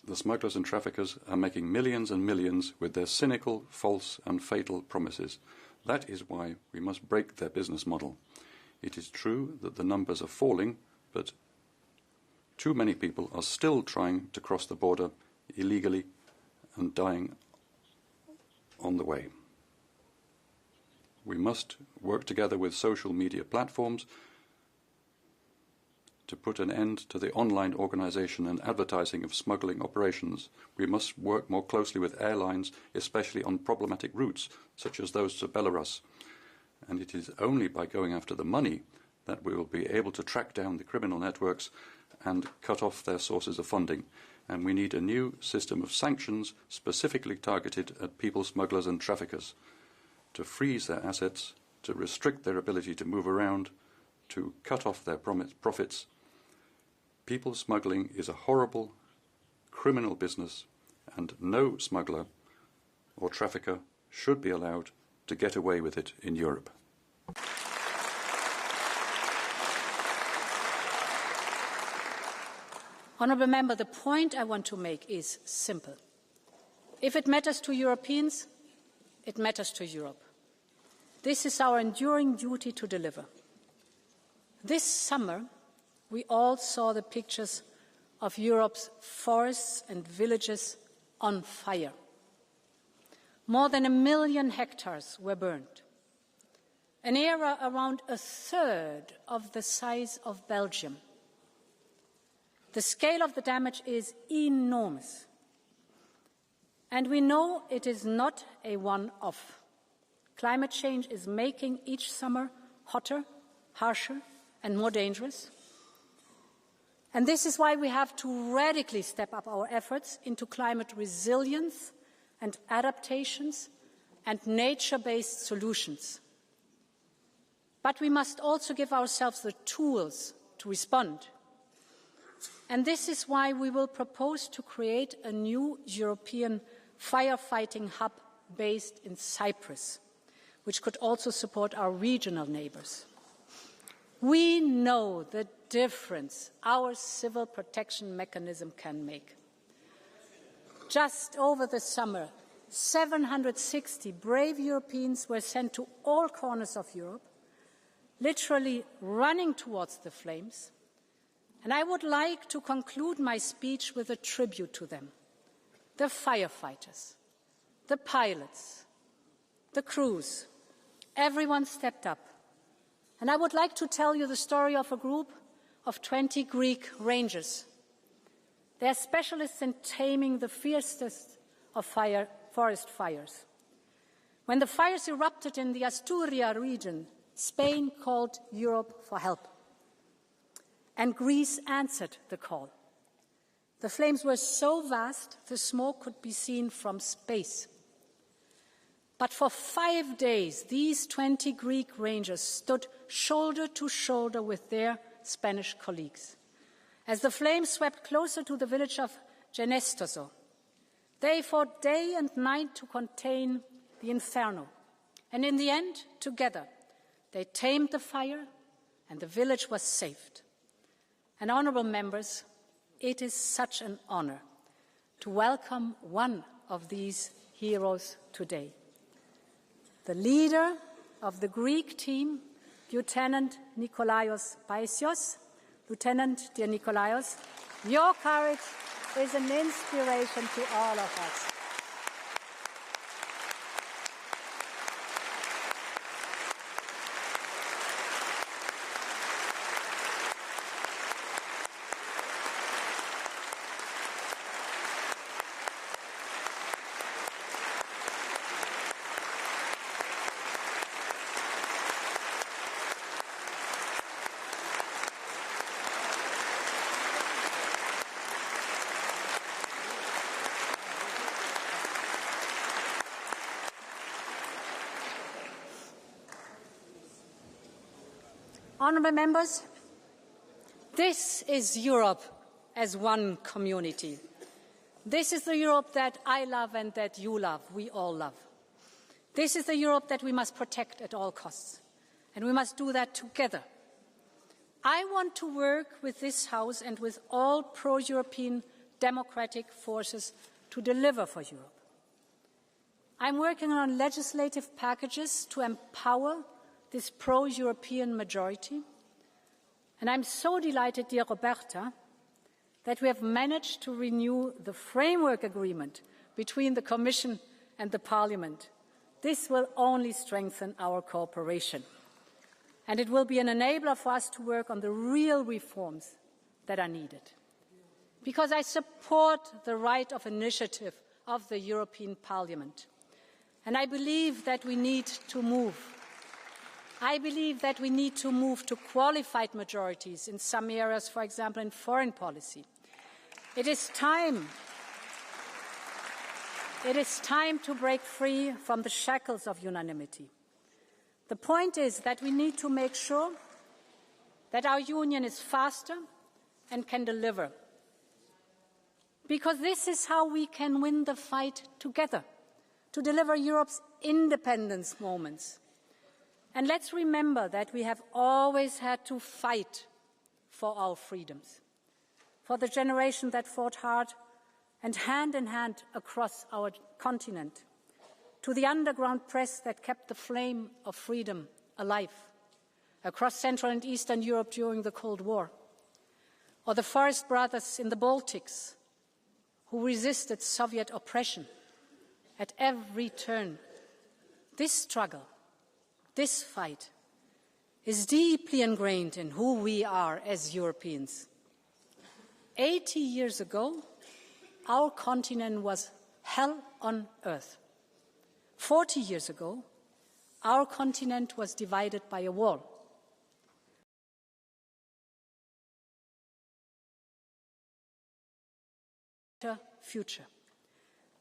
The smugglers and traffickers are making millions and millions with their cynical, false and fatal promises. That is why we must break their business model. It is true that the numbers are falling, but too many people are still trying to cross the border illegally and dying on the way. We must work together with social media platforms to put an end to the online organisation and advertising of smuggling operations. We must work more closely with airlines, especially on problematic routes, such as those to Belarus. And it is only by going after the money that we will be able to track down the criminal networks and cut off their sources of funding. And we need a new system of sanctions specifically targeted at people smugglers and traffickers, to freeze their assets, to restrict their ability to move around, to cut off their profits. People smuggling is a horrible, criminal business, and no smuggler or trafficker should be allowed to get away with it in Europe. Honourable Member, the point I want to make is simple. If it matters to Europeans, it matters to Europe. This is our enduring duty to deliver. This summer, we all saw the pictures of Europe's forests and villages on fire. More than 1 million hectares were burned. An area around a third of the size of Belgium. The scale of the damage is enormous. And we know it is not a one-off. Climate change is making each summer hotter, harsher, and more dangerous. And this is why we have to radically step up our efforts into climate resilience and adaptations and nature-based solutions. But we must also give ourselves the tools to respond. And this is why we will propose to create a new European firefighting hub based in Cyprus, which could also support our regional neighbours. We know the difference our civil protection mechanism can make. Just over the summer, 760 brave Europeans were sent to all corners of Europe, literally running towards the flames. And I would like to conclude my speech with a tribute to them. The firefighters, the pilots, the crews, everyone stepped up. And I would like to tell you the story of a group of 20 Greek rangers. They are specialists in taming the fiercest of forest fires. When the fires erupted in the Asturias region, Spain called Europe for help. And Greece answered the call. The flames were so vast, the smoke could be seen from space. But for 5 days, these 20 Greek rangers stood shoulder to shoulder with their Spanish colleagues. As the flames swept closer to the village of Genestoso, they fought day and night to contain the inferno. And in the end, together, they tamed the fire and the village was saved. And honourable members, it is such an honour to welcome one of these heroes today. The leader of the Greek team, Lieutenant Nikolaios Paisios. Lieutenant, dear Nikolaios, your courage is an inspiration to all of us. Honourable members, this is Europe as one community. This is the Europe that I love and that you love, we all love. This is the Europe that we must protect at all costs, and we must do that together. I want to work with this House and with all pro-European democratic forces to deliver for Europe. I'm working on legislative packages to empower this pro-European majority. And I'm so delighted, dear Roberta, that we have managed to renew the framework agreement between the Commission and the Parliament. This will only strengthen our cooperation. And it will be an enabler for us to work on the real reforms that are needed. Because I support the right of initiative of the European Parliament. And I believe that we need to move. I believe that we need to move to qualified majorities in some areas, for example, in foreign policy. It is time to break free from the shackles of unanimity. The point is that we need to make sure that our union is faster and can deliver. Because this is how we can win the fight together, to deliver Europe's independence moments. And let's remember that we have always had to fight for our freedoms, for the generation that fought hard and hand in hand across our continent, to the underground press that kept the flame of freedom alive, across Central and Eastern Europe during the Cold War, or the forest brothers in the Baltics who resisted Soviet oppression at every turn. This struggle, this fight, is deeply ingrained in who we are as Europeans. 80 years ago, our continent was hell on earth. 40 years ago, our continent was divided by a wall. Future,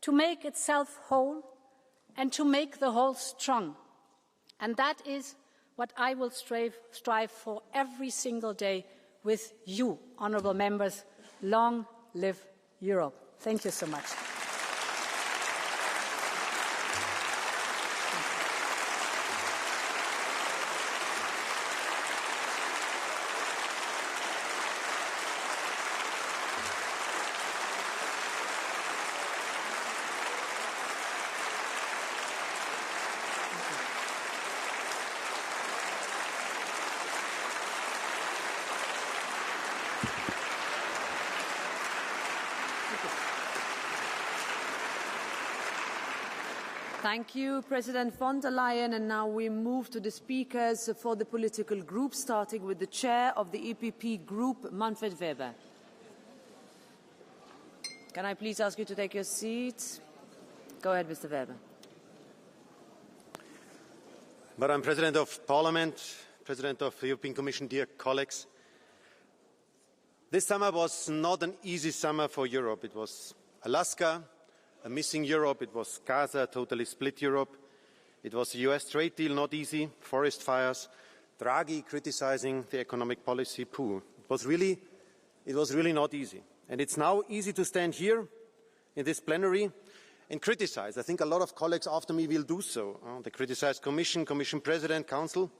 to make itself whole and to make the whole strong. And that is what I will strive for every single day with you, honourable members. Long live Europe. Thank you so much. Thank you, President von der Leyen. And now we move to the speakers for the political groups, starting with the chair of the EPP group, Manfred Weber. Can I please ask you to take your seats? Go ahead, Mr. Weber. Madam President of Parliament, President of the European Commission, dear colleagues, this summer was not an easy summer for Europe. It was Alaska, a missing Europe. It was Gaza, a totally split Europe. It was the US trade deal, not easy, forest fires, Draghi criticizing the economic policy pool. It was really not easy. And it's now easy to stand here in this plenary and criticize. I think a lot of colleagues after me will do so. They criticize Commission, Commission President, Council.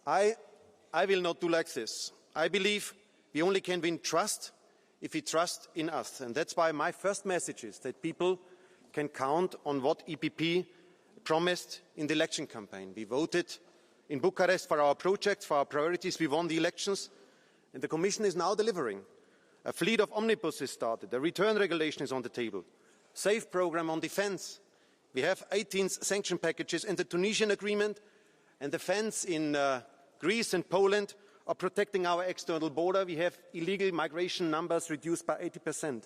I will not do like this. I believe we only can win trust if we trust in us. And that's why my first message is that people can count on what EPP promised in the election campaign. We voted in Bucharest for our projects, for our priorities. We won the elections. And the Commission is now delivering. A fleet of omnibuses started. A return regulation is on the table. SAFE programme on defence. We have 18 sanction packages and the Tunisian agreement. And the fence in Greece and Poland are protecting our external border. We have illegal migration numbers reduced by 80%.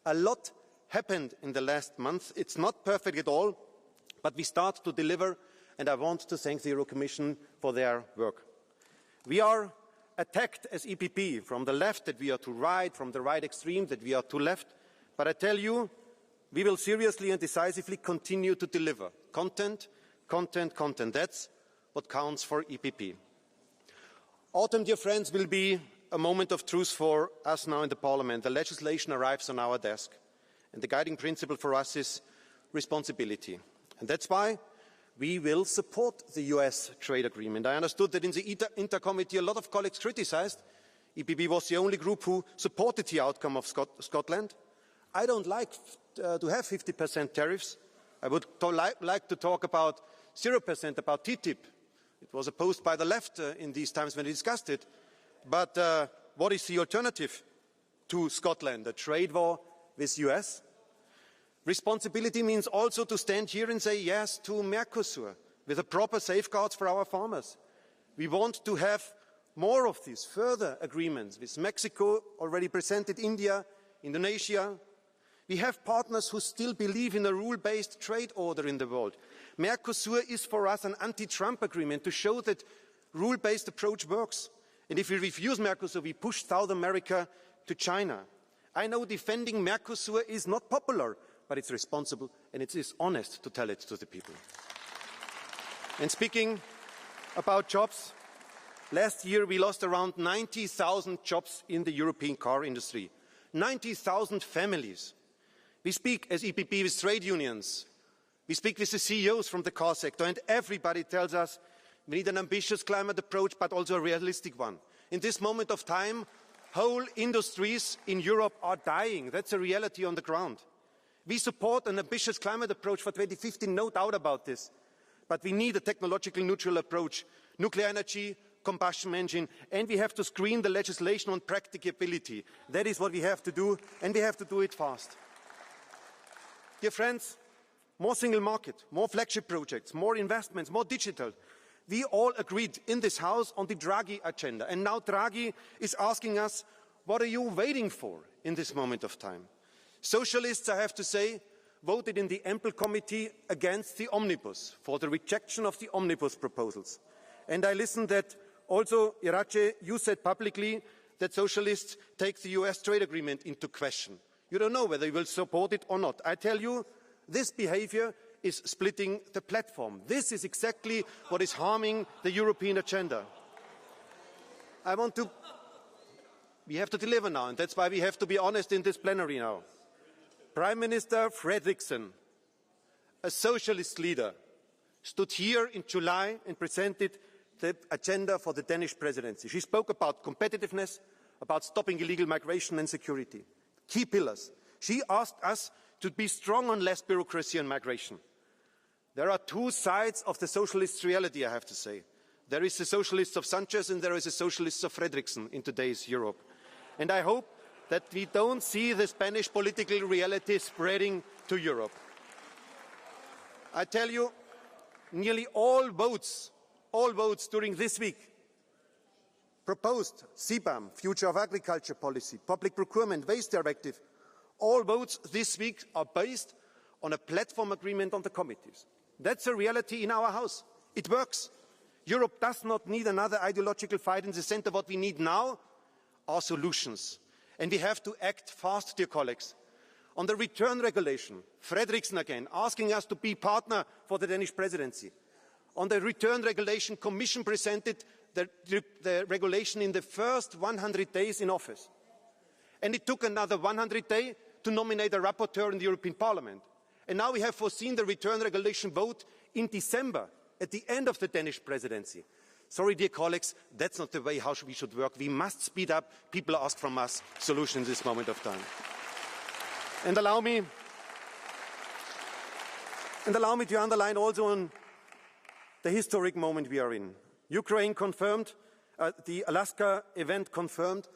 A lot happened in the last month. It's not perfect at all, but we start to deliver, and I want to thank the Euro Commission for their work. We are attacked as EPP from the left that we are too right, from the right extreme that we are too left, but I tell you, we will seriously and decisively continue to deliver. Content, content, content. That's what counts for EPP. Autumn, dear friends, will be a moment of truth for us now in the Parliament. The legislation arrives on our desk, and the guiding principle for us is responsibility. And that's why we will support the US trade agreement. I understood that in the Inter Committee a lot of colleagues criticised. EPP was the only group who supported the outcome of Scotland. I don't like to have 50% tariffs. I would like to talk about 0%, about TTIP. It was opposed by the left in these times when we discussed it. But what is the alternative to Scotland? A trade war with the US? Responsibility means also to stand here and say yes to Mercosur with a proper safeguards for our farmers. We want to have more of these further agreements with Mexico, already presented, India, Indonesia. We have partners who still believe in a rule-based trade order in the world. Mercosur is for us an anti-Trump agreement to show that rule-based approach works. And if we refuse Mercosur, we push South America to China. I know defending Mercosur is not popular, but it's responsible and it is honest to tell it to the people. And speaking about jobs, last year we lost around 90,000 jobs in the European car industry. 90,000 families. We speak as EPP with trade unions. We speak with the CEOs from the car sector, and everybody tells us we need an ambitious climate approach, but also a realistic one. In this moment of time, whole industries in Europe are dying. That's a reality on the ground. We support an ambitious climate approach for 2050, no doubt about this. But we need a technologically neutral approach nuclear energy, combustion engine, and we have to screen the legislation on practicability. That is what we have to do, and we have to do it fast. Dear friends, more single market, more flagship projects, more investments, more digital. We all agreed in this House on the Draghi agenda, and now Draghi is asking us, what are you waiting for in this moment of time? Socialists, I have to say, voted in the Ample Committee against the omnibus, for the rejection of the omnibus proposals. And I listened that also, Irache, you said publicly that socialists take the US trade agreement into question. You don't know whether you will support it or not. I tell you, this behavior is splitting the platform. This is exactly what is harming the European agenda. We have to deliver now, and that's why we have to be honest in this plenary now. Prime Minister Fredriksson, a socialist leader, stood here in July and presented the agenda for the Danish presidency. She spoke about competitiveness, about stopping illegal migration and security. Key pillars. She asked us to be strong on less bureaucracy and migration. There are two sides of the socialist reality, I have to say. There is the socialists of Sanchez and there is the socialists of Fredriksson in today's Europe. And I hope that we don't see the Spanish political reality spreading to Europe. I tell you, nearly all votes during this week proposed CBAM, Future of Agriculture Policy, Public Procurement, Waste Directive, all votes this week are based on a platform agreement on the committees. That's a reality in our House. It works. Europe does not need another ideological fight in the centre. What we need now are solutions. And we have to act fast, dear colleagues. On the return regulation, Fredriksson again, asking us to be partner for the Danish presidency. On the return regulation, Commission presented the regulation in the first 100 days in office. And it took another 100 days to nominate a rapporteur in the European Parliament. And now we have foreseen the return regulation vote in December, at the end of the Danish presidency. Sorry, dear colleagues, that's not the way how we should work. We must speed up. People ask from us solutions in this moment of time. And allow me to underline also on the historic moment we are in. Ukraine confirmed, the Alaska event confirmed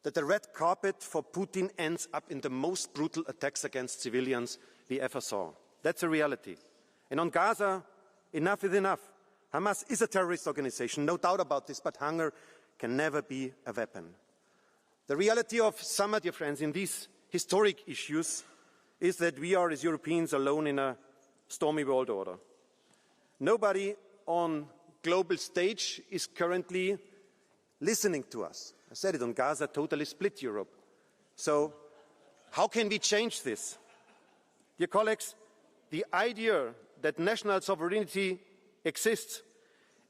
that the red carpet for Putin ends up in the most brutal attacks against civilians we ever saw. That's a reality. And on Gaza, enough is enough. Hamas is a terrorist organization, no doubt about this, but hunger can never be a weapon. The reality of summer, dear friends, in these historic issues is that we are, as Europeans, alone in a stormy world order. Nobody on global stage is currently listening to us. I said it, on Gaza, totally split Europe. So how can we change this? Dear colleagues, the idea that national sovereignty exists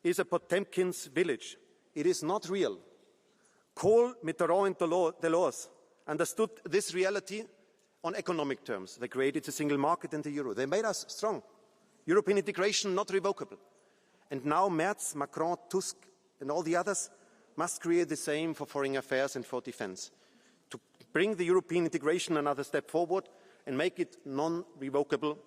is a Potemkin's village. It is not real. Kohl, Mitterrand and Delors understood this reality on economic terms. They created the single market and the euro. They made us strong. European integration not revocable. And now Merz, Macron, Tusk and all the others must create the same for foreign affairs and for defence, to bring the European integration another step forward and make it non-revocable,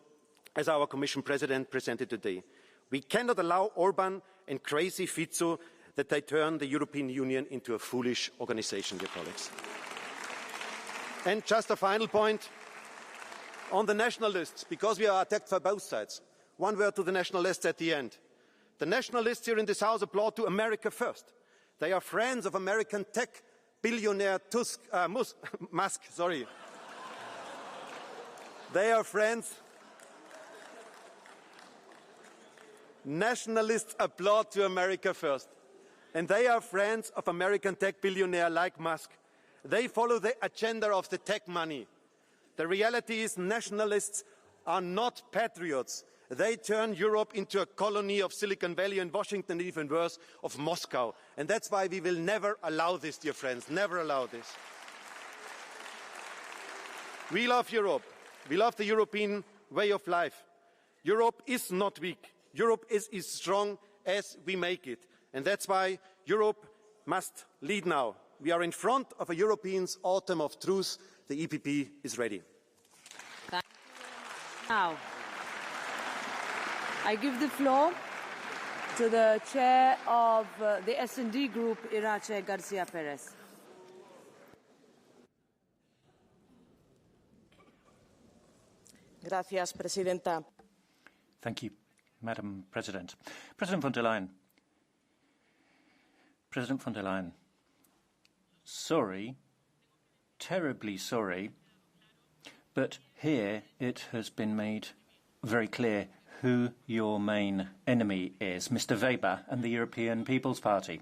as our Commission President presented today. We cannot allow Orban and crazy Fico that they turn the European Union into a foolish organisation, dear colleagues. And just a final point on the nationalists, because we are attacked from both sides. One word to the nationalists at the end. The nationalists here in this House applaud to America first. They are friends of American tech billionaire Musk. Sorry. They are friends. Nationalists applaud to America first. And they are friends of American tech billionaire like Musk. They follow the agenda of the tech money. The reality is nationalists are not patriots. They turn Europe into a colony of Silicon Valley and Washington, even worse, of Moscow. And that's why we will never allow this, dear friends, never allow this. We love Europe. We love the European way of life. Europe is not weak. Europe is as strong as we make it. And that's why Europe must lead now. We are in front of a Europeans' autumn of truth. The EPP is ready. Now, I give the floor to the chair of the S&D Group, Irache Garcia Perez. Gracias, Presidenta. Thank you, Madam President. President von der Leyen. President von der Leyen, sorry, terribly sorry, but here it has been made very clear who your main enemy is, Mr. Weber and the European People's Party.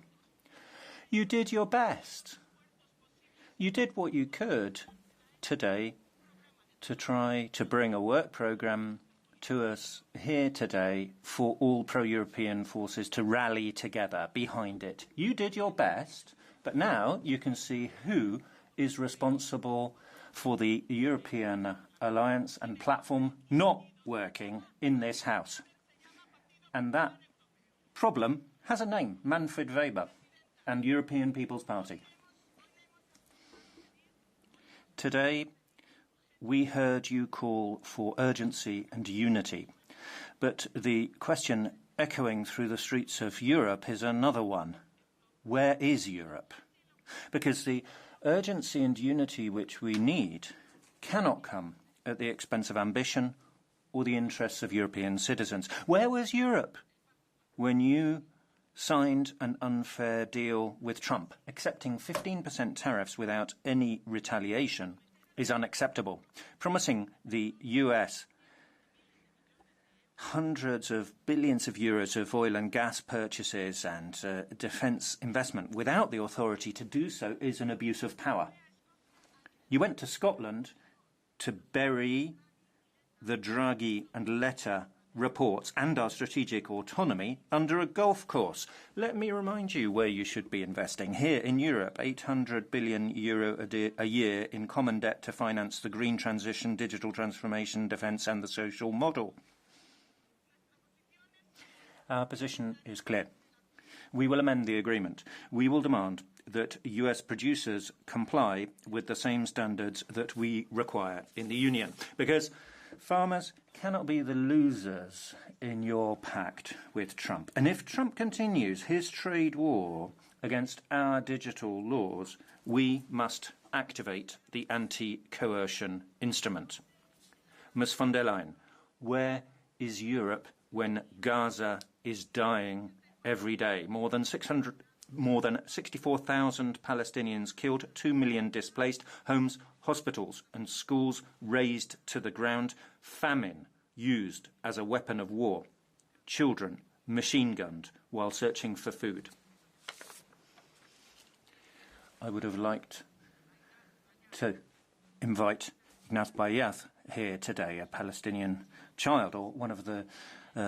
You did your best. You did what you could today to try to bring a work programme to us here today for all pro-European forces to rally together behind it. You did your best, but now you can see who is responsible for the European alliance and platform not working in this House. And that problem has a name, Manfred Weber and European People's Party. Today, we heard you call for urgency and unity, but the question echoing through the streets of Europe is another one. Where is Europe? Because the urgency and unity which we need cannot come at the expense of ambition or the interests of European citizens. Where was Europe when you signed an unfair deal with Trump? Accepting 15% tariffs without any retaliation is unacceptable. Promising the US hundreds of billions of euros of oil and gas purchases and defence investment without the authority to do so is an abuse of power. You went to Scotland to bury the Draghi and Letta reports and our strategic autonomy under a golf course. Let me remind you where you should be investing. Here in Europe, €800 billion a year in common debt to finance the green transition, digital transformation, defence and the social model. Our position is clear. We will amend the agreement. We will demand that US producers comply with the same standards that we require in the Union, because farmers cannot be the losers in your pact with Trump. And if Trump continues his trade war against our digital laws, we must activate the anti-coercion instrument. Ms von der Leyen, where is Europe when Gaza is dying every day? More than 64,000 Palestinians killed, 2 million displaced, homes, hospitals and schools razed to the ground, famine used as a weapon of war, children machine-gunned while searching for food. I would have liked to invite Ignaz Bayath here today, a Palestinian child, or one of the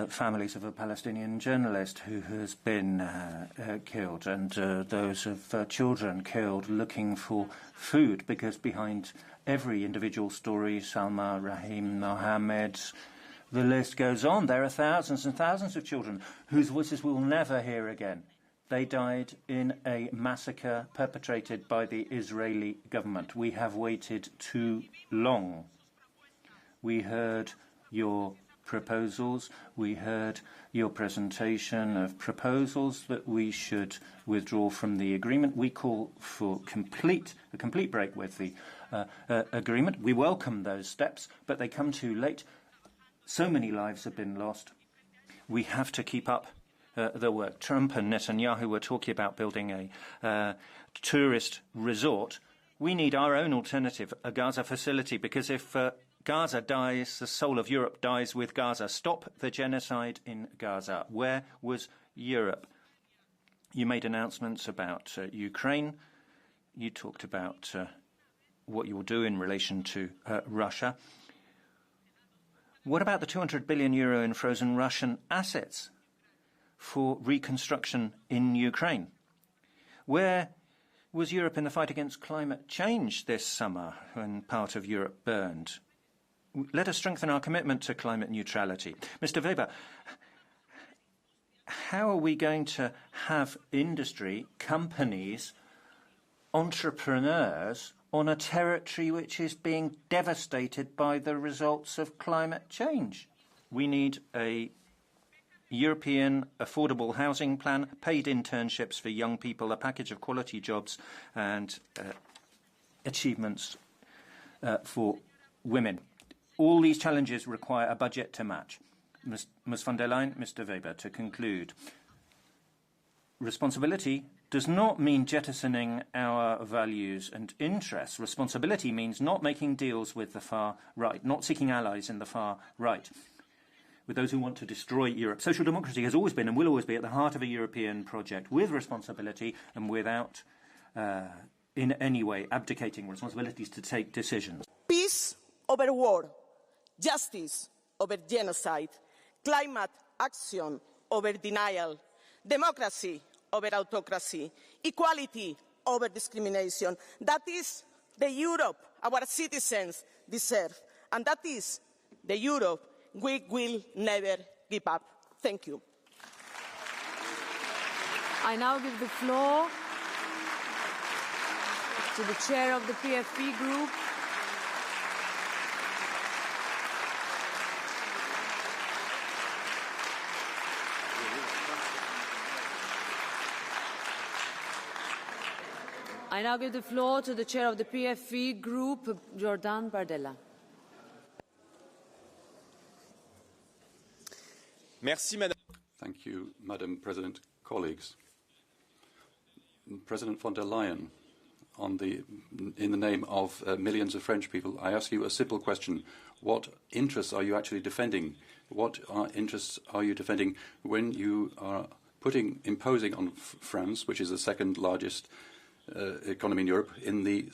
families of a Palestinian journalist who has been killed, and those of children killed looking for food, because behind every individual story, Salma, Rahim, Mohammed, the list goes on. There are thousands and thousands of children whose voices we'll never hear again. They died in a massacre perpetrated by the Israeli government. We have waited too long. We heard your proposals. We heard your presentation of proposals that we should withdraw from the agreement. We call for a complete break with the agreement. We welcome those steps, but they come too late. So many lives have been lost. We have to keep up the work. Trump and Netanyahu were talking about building a tourist resort. We need our own alternative, a Gaza facility, because if Gaza dies, the soul of Europe dies with Gaza. Stop the genocide in Gaza. Where was Europe? You made announcements about Ukraine. You talked about what you will do in relation to Russia. What about the €200 billion in frozen Russian assets for reconstruction in Ukraine? Where was Europe in the fight against climate change this summer when part of Europe burned? Let us strengthen our commitment to climate neutrality. Mr. Weber, how are we going to have industry, companies, entrepreneurs on a territory which is being devastated by the results of climate change? We need a European affordable housing plan, paid internships for young people, a package of quality jobs and achievements for women. All these challenges require a budget to match. Ms von der Leyen, Mr Weber, to conclude. Responsibility does not mean jettisoning our values and interests. Responsibility means not making deals with the far right, not seeking allies in the far right, with those who want to destroy Europe. Social democracy has always been and will always be at the heart of a European project, with responsibility and without in any way abdicating responsibilities to take decisions. Peace over war, justice over genocide, climate action over denial, democracy over autocracy, equality over discrimination. That is the Europe our citizens deserve, and that is the Europe we will never give up. Thank you. I now give the floor to the chair of the PFP group, Jordan Bardella. Merci, Madame. Thank you, Madam President. Colleagues, President von der Leyen, in the name of millions of French people, I ask you a simple question. What interests are you actually defending? What interests are you defending when you are imposing on France, which is the second largest economy in Europe, in the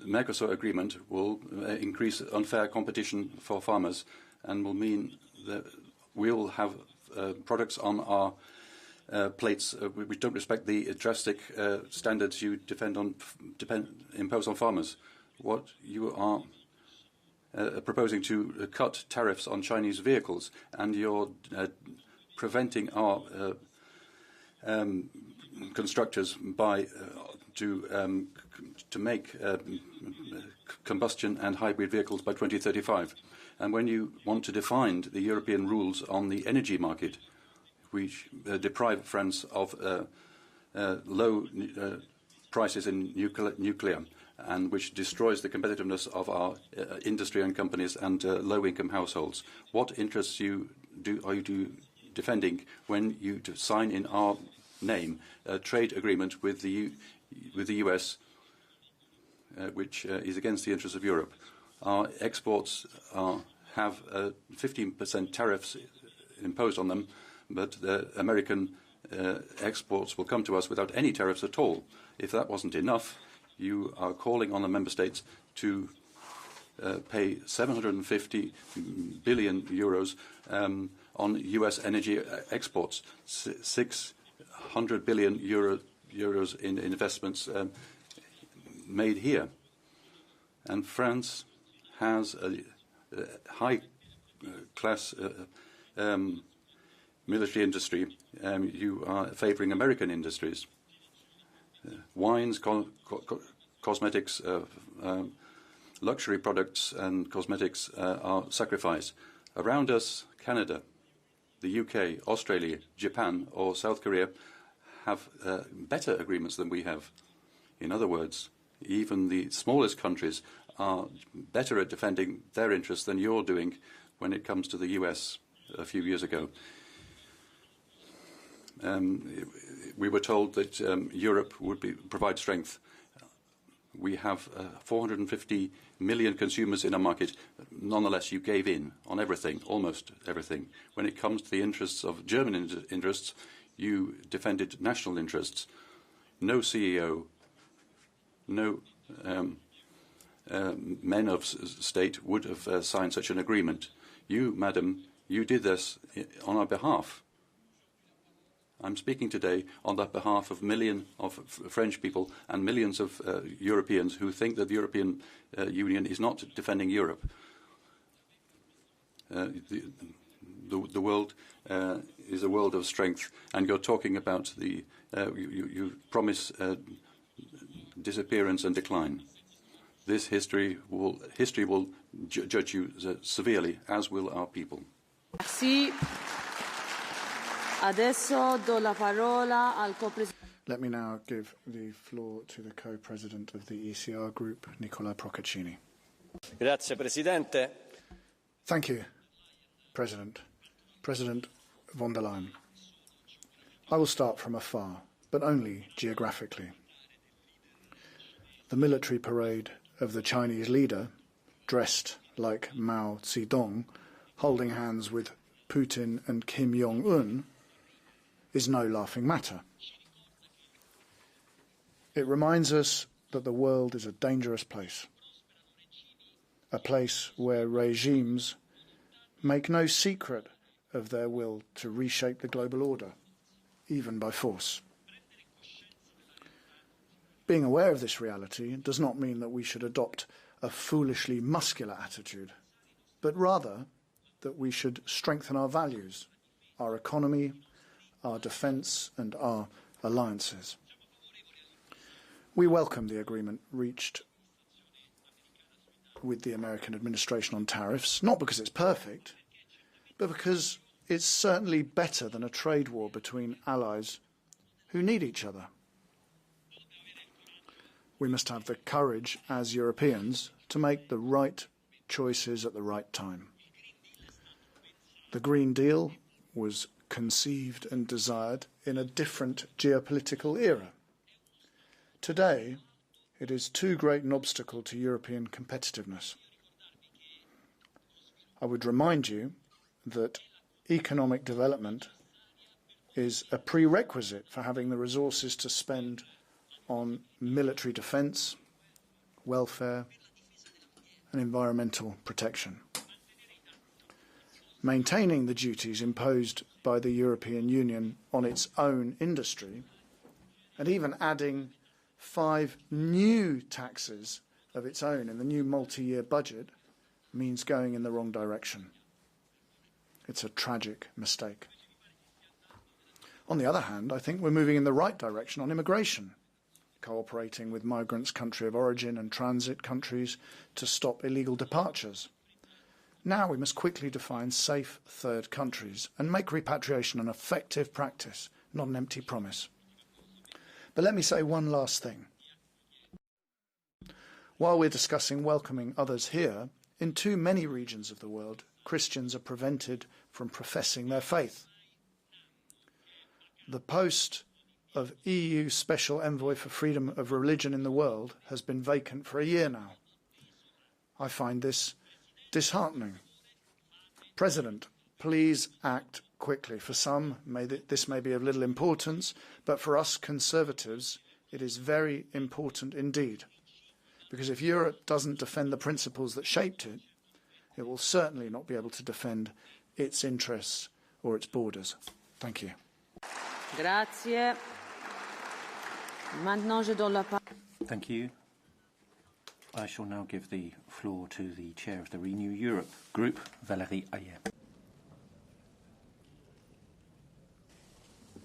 Mercosur agreement will increase unfair competition for farmers and will mean that we will have products on our plates which don't respect the drastic standards you impose on farmers. What you are proposing to cut tariffs on Chinese vehicles, and you're preventing our constructors to make combustion and hybrid vehicles by 2035. And when you want to define the European rules on the energy market, which deprive France of low prices in nuclear, and which destroys the competitiveness of our industry and companies and low-income households, what interests are you defending when you sign in our name a trade agreement with the US, which is against the interests of Europe? Our exports have 15% tariffs imposed on them, but the American exports will come to us without any tariffs at all. If that wasn't enough, you are calling on the member states to pay 750 billion euros on US energy exports, 600 billion euros in investments made here. And France has a high-class military industry. You are favouring American industries. Wines, cosmetics, luxury products and cosmetics are sacrificed. Around us, Canada, the UK, Australia, Japan or South Korea have better agreements than we have. In other words, even the smallest countries are better at defending their interests than you're doing when it comes to the US a few years ago. We were told that Europe would provide strength. We have 450 million consumers in our market. Nonetheless, you gave in on everything, almost everything. When it comes to the interests of German interests, you defended national interests. No CEO, no men of state would have signed such an agreement. You, madam, you did this on our behalf. I'm speaking today on the behalf of millions of French people and millions of Europeans who think that the European Union is not defending Europe. The world is a world of strength, and you're talking about you promise disappearance and decline. This history will judge you severely, as will our people. Merci. Adesso do la parola al Let me now give the floor to the co-president of the ECR group, Nicola Procaccini. Grazie, Presidente. Thank you, President. President von der Leyen. I will start from afar, but only geographically. The military parade of the Chinese leader, dressed like Mao Zedong, holding hands with Putin and Kim Jong-un, is no laughing matter. It reminds us that the world is a dangerous place, a place where regimes make no secret of their will to reshape the global order, even by force. Being aware of this reality does not mean that we should adopt a foolishly muscular attitude, but rather that we should strengthen our values, our economy, our defence and our alliances. We welcome the agreement reached with the American administration on tariffs, not because it's perfect, but because it's certainly better than a trade war between allies who need each other. We must have the courage as Europeans to make the right choices at the right time. The Green Deal was conceived and desired in a different geopolitical era. Today, it is too great an obstacle to European competitiveness. I would remind you that economic development is a prerequisite for having the resources to spend on military defence, welfare and environmental protection. Maintaining the duties imposed by the European Union on its own industry, and even adding 5 new taxes of its own in the new multi-year budget, means going in the wrong direction. It's a tragic mistake. On the other hand, I think we're moving in the right direction on immigration, cooperating with migrants' country of origin and transit countries to stop illegal departures. Now we must quickly define safe third countries and make repatriation an effective practice, not an empty promise. But let me say one last thing. While we're discussing welcoming others here, in too many regions of the world, Christians are prevented from professing their faith. The post of EU Special Envoy for Freedom of Religion in the world has been vacant for a year now. I find this disheartening. President, please act quickly. For some, this may be of little importance, but for us Conservatives, it is very important indeed. Because if Europe doesn't defend the principles that shaped it, it will certainly not be able to defend its interests or its borders. Thank you. Grazie. Maintenant, je donne la parole. Thank you. I shall now give the floor to the chair of the Renew Europe group, Valérie Ayer.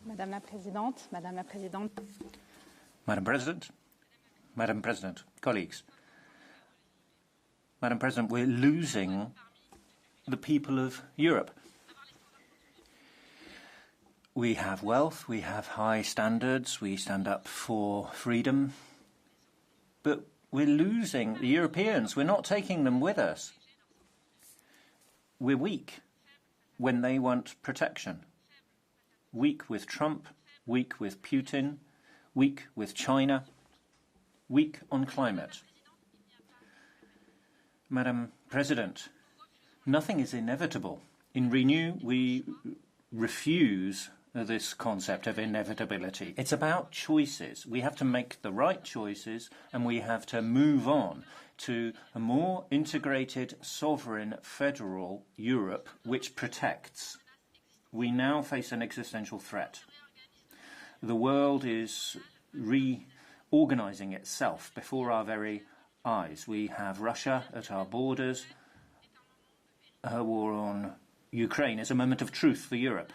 Madame la Présidente, Madame la Présidente. Madam President, colleagues. Madam President, we're losing the people of Europe. We have wealth, we have high standards, we stand up for freedom, but we're losing the Europeans. We're not taking them with us. We're weak when they want protection. Weak with Trump, weak with Putin, weak with China, weak on climate. Madam President, nothing is inevitable. In Renew, we refuse this concept of inevitability. It's about choices. We have to make the right choices and we have to move on to a more integrated, sovereign, federal Europe which protects. We now face an existential threat. The world is reorganizing itself before our very eyes. We have Russia at our borders. Her war on Ukraine is a moment of truth for Europe.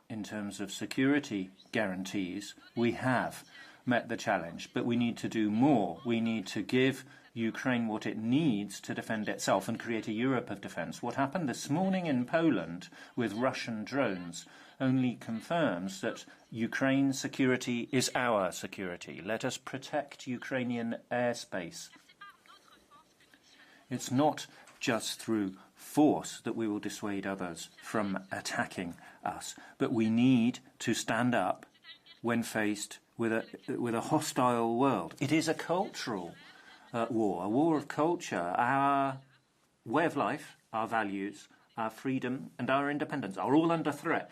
In terms of security guarantees, we have met the challenge, but we need to do more. We need to give Ukraine what it needs to defend itself and create a Europe of defence. What happened this morning in Poland with Russian drones only confirms that Ukraine's security is our security. Let us protect Ukrainian airspace. It's not just through force that we will dissuade others from attacking us, but we need to stand up when faced with a hostile world. It is a cultural war, a war of culture. Our way of life, our values, our freedom and our independence are all under threat.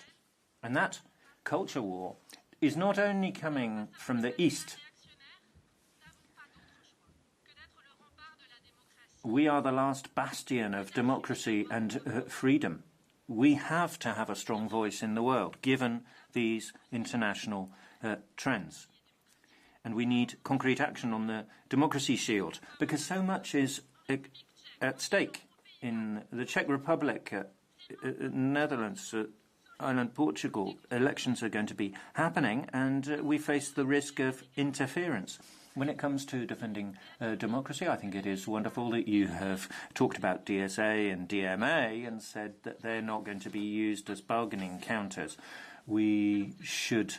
And that culture war is not only coming from the East. We are the last bastion of democracy and freedom. We have to have a strong voice in the world, given these international trends. And we need concrete action on the democracy shield, because so much is at stake in the Czech Republic, Netherlands, Ireland, Portugal. Elections are going to be happening, and we face the risk of interference. When it comes to defending democracy, I think it is wonderful that you have talked about DSA and DMA and said that they're not going to be used as bargaining counters. We should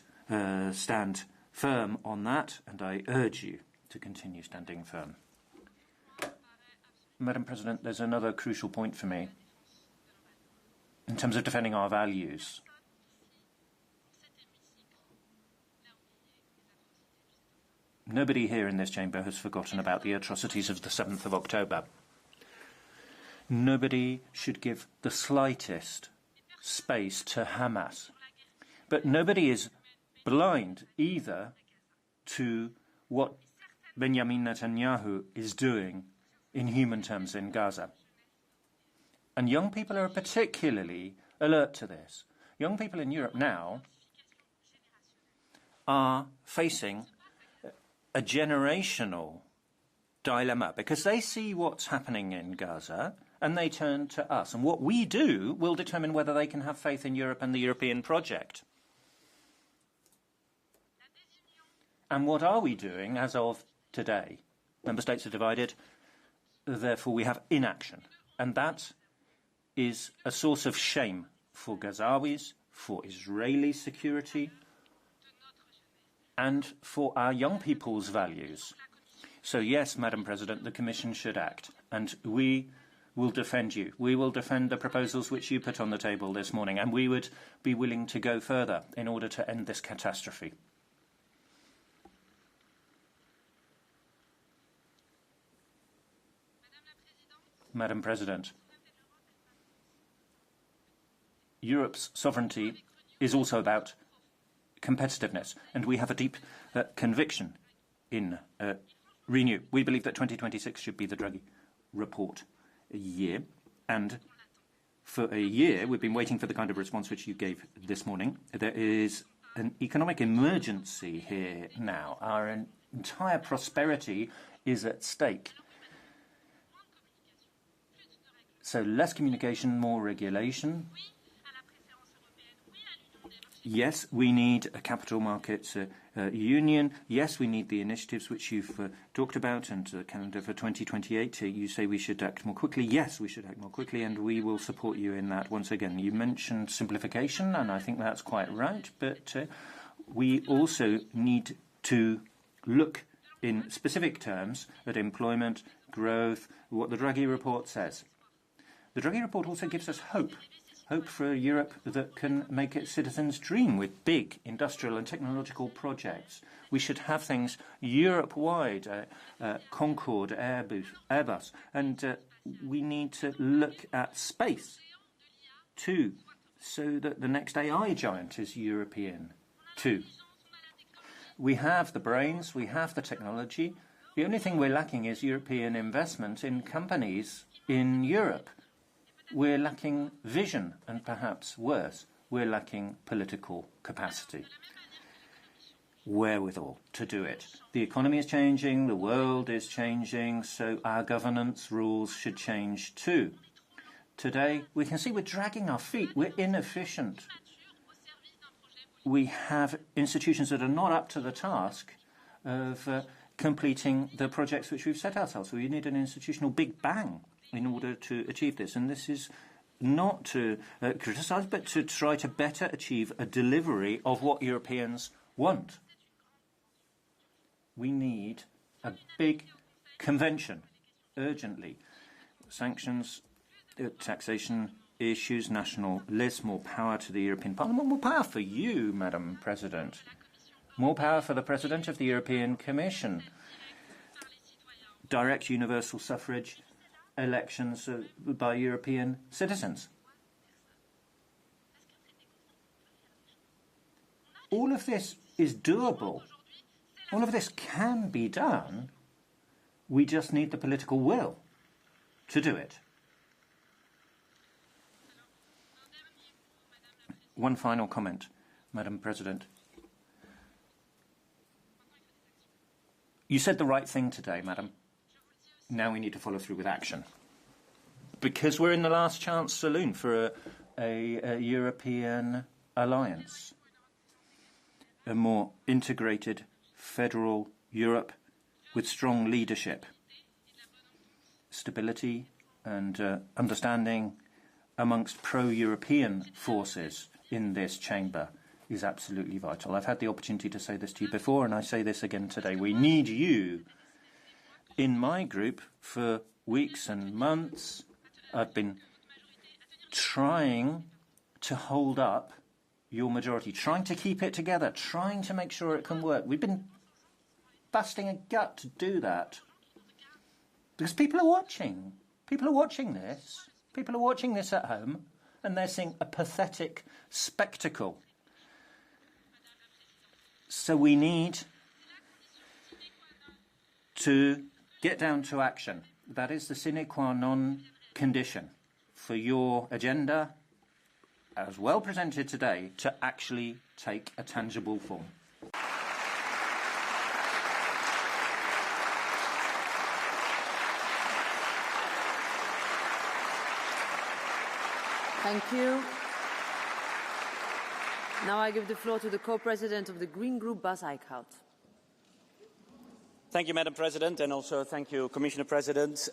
stand firm on that, and I urge you to continue standing firm. Madam President, there's another crucial point for me in terms of defending our values. Nobody here in this chamber has forgotten about the atrocities of the 7th of October. Nobody should give the slightest space to Hamas. But nobody is blind either to what Benjamin Netanyahu is doing in human terms in Gaza. And young people are particularly alert to this. Young people in Europe now are facing a generational dilemma because they see what's happening in Gaza and they turn to us. And what we do will determine whether they can have faith in Europe and the European project. And what are we doing as of today? Member states are divided, therefore we have inaction. And that is a source of shame for Gazawis, for Israeli security, and for our young people's values. So yes, Madam President, the Commission should act, and we will defend you. We will defend the proposals which you put on the table this morning, and we would be willing to go further in order to end this catastrophe. Madam President, Europe's sovereignty is also about competitiveness, and we have a deep conviction in Renew. We believe that 2026 should be the Draghi report year, and for a year we've been waiting for the kind of response which you gave this morning. There is an economic emergency here now. Our entire prosperity is at stake. So less communication, more regulation. Yes, we need a capital markets union. Yes, we need the initiatives which you've talked about and the calendar for 2028. You say we should act more quickly. Yes, we should act more quickly, and we will support you in that once again. You mentioned simplification, and I think that's quite right, but we also need to look in specific terms at employment, growth, what the Draghi report says. The Draghi report also gives us hope for a Europe that can make its citizens dream with big industrial and technological projects. We should have things Europe-wide, Concorde, Airbus, and we need to look at space too, so that the next AI giant is European too. We have the brains, we have the technology. The only thing we're lacking is European investment in companies in Europe. We're lacking vision, and perhaps worse, we're lacking political capacity, wherewithal to do it. The economy is changing, the world is changing, so our governance rules should change too. Today, we can see we're dragging our feet, we're inefficient. We have institutions that are not up to the task of completing the projects which we've set ourselves. So we need an institutional big bang in order to achieve this. And this is not to criticise, but to try to better achieve a delivery of what Europeans want. We need a big convention, urgently. Sanctions, taxation issues, national lists, more power to the European Parliament, more power for you, Madam President, more power for the President of the European Commission, direct universal suffrage, elections by European citizens. All of this is doable. All of this can be done. We just need the political will to do it. One final comment, Madam President. You said the right thing today, Madam. Now we need to follow through with action. Because we're in the last chance saloon for a European alliance. A more integrated federal Europe with strong leadership, stability and understanding amongst pro-European forces in this chamber is absolutely vital. I've had the opportunity to say this to you before, and I say this again today. We need you in my group for weeks and months. I've been trying to hold up your majority, trying to keep it together, trying to make sure it can work. We've been busting a gut to do that. Because people are watching. People are watching this. People are watching this at home, and they're seeing a pathetic spectacle. So we need to get down to action. That is the sine qua non condition for your agenda, as well presented today, to actually take a tangible form. Thank you. Now I give the floor to the co-president of the Green Group, Bas Eickhout. Thank you, Madam President, and also thank you, Commissioner President.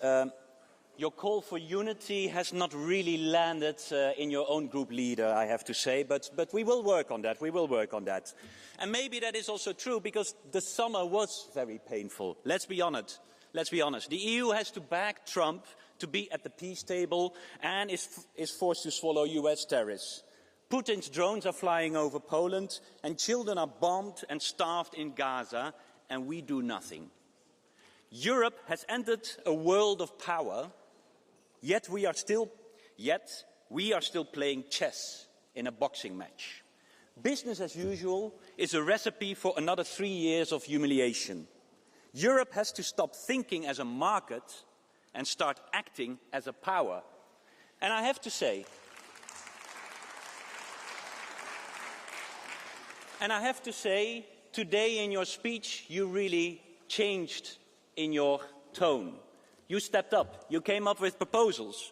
Your call for unity has not really landed in your own group leader, I have to say, but we will work on that. We will work on that. And maybe that is also true because the summer was very painful. Let's be honest. The EU has to back Trump to be at the peace table and is forced to swallow US tariffs. Putin's drones are flying over Poland and children are bombed and starved in Gaza, and we do nothing. Europe has entered a world of power, yet we are still playing chess in a boxing match. Business as usual is a recipe for another 3 years of humiliation. Europe has to stop thinking as a market and start acting as a power. And I have to say, today in your speech, you really changed in your tone. You stepped up. You came up with proposals.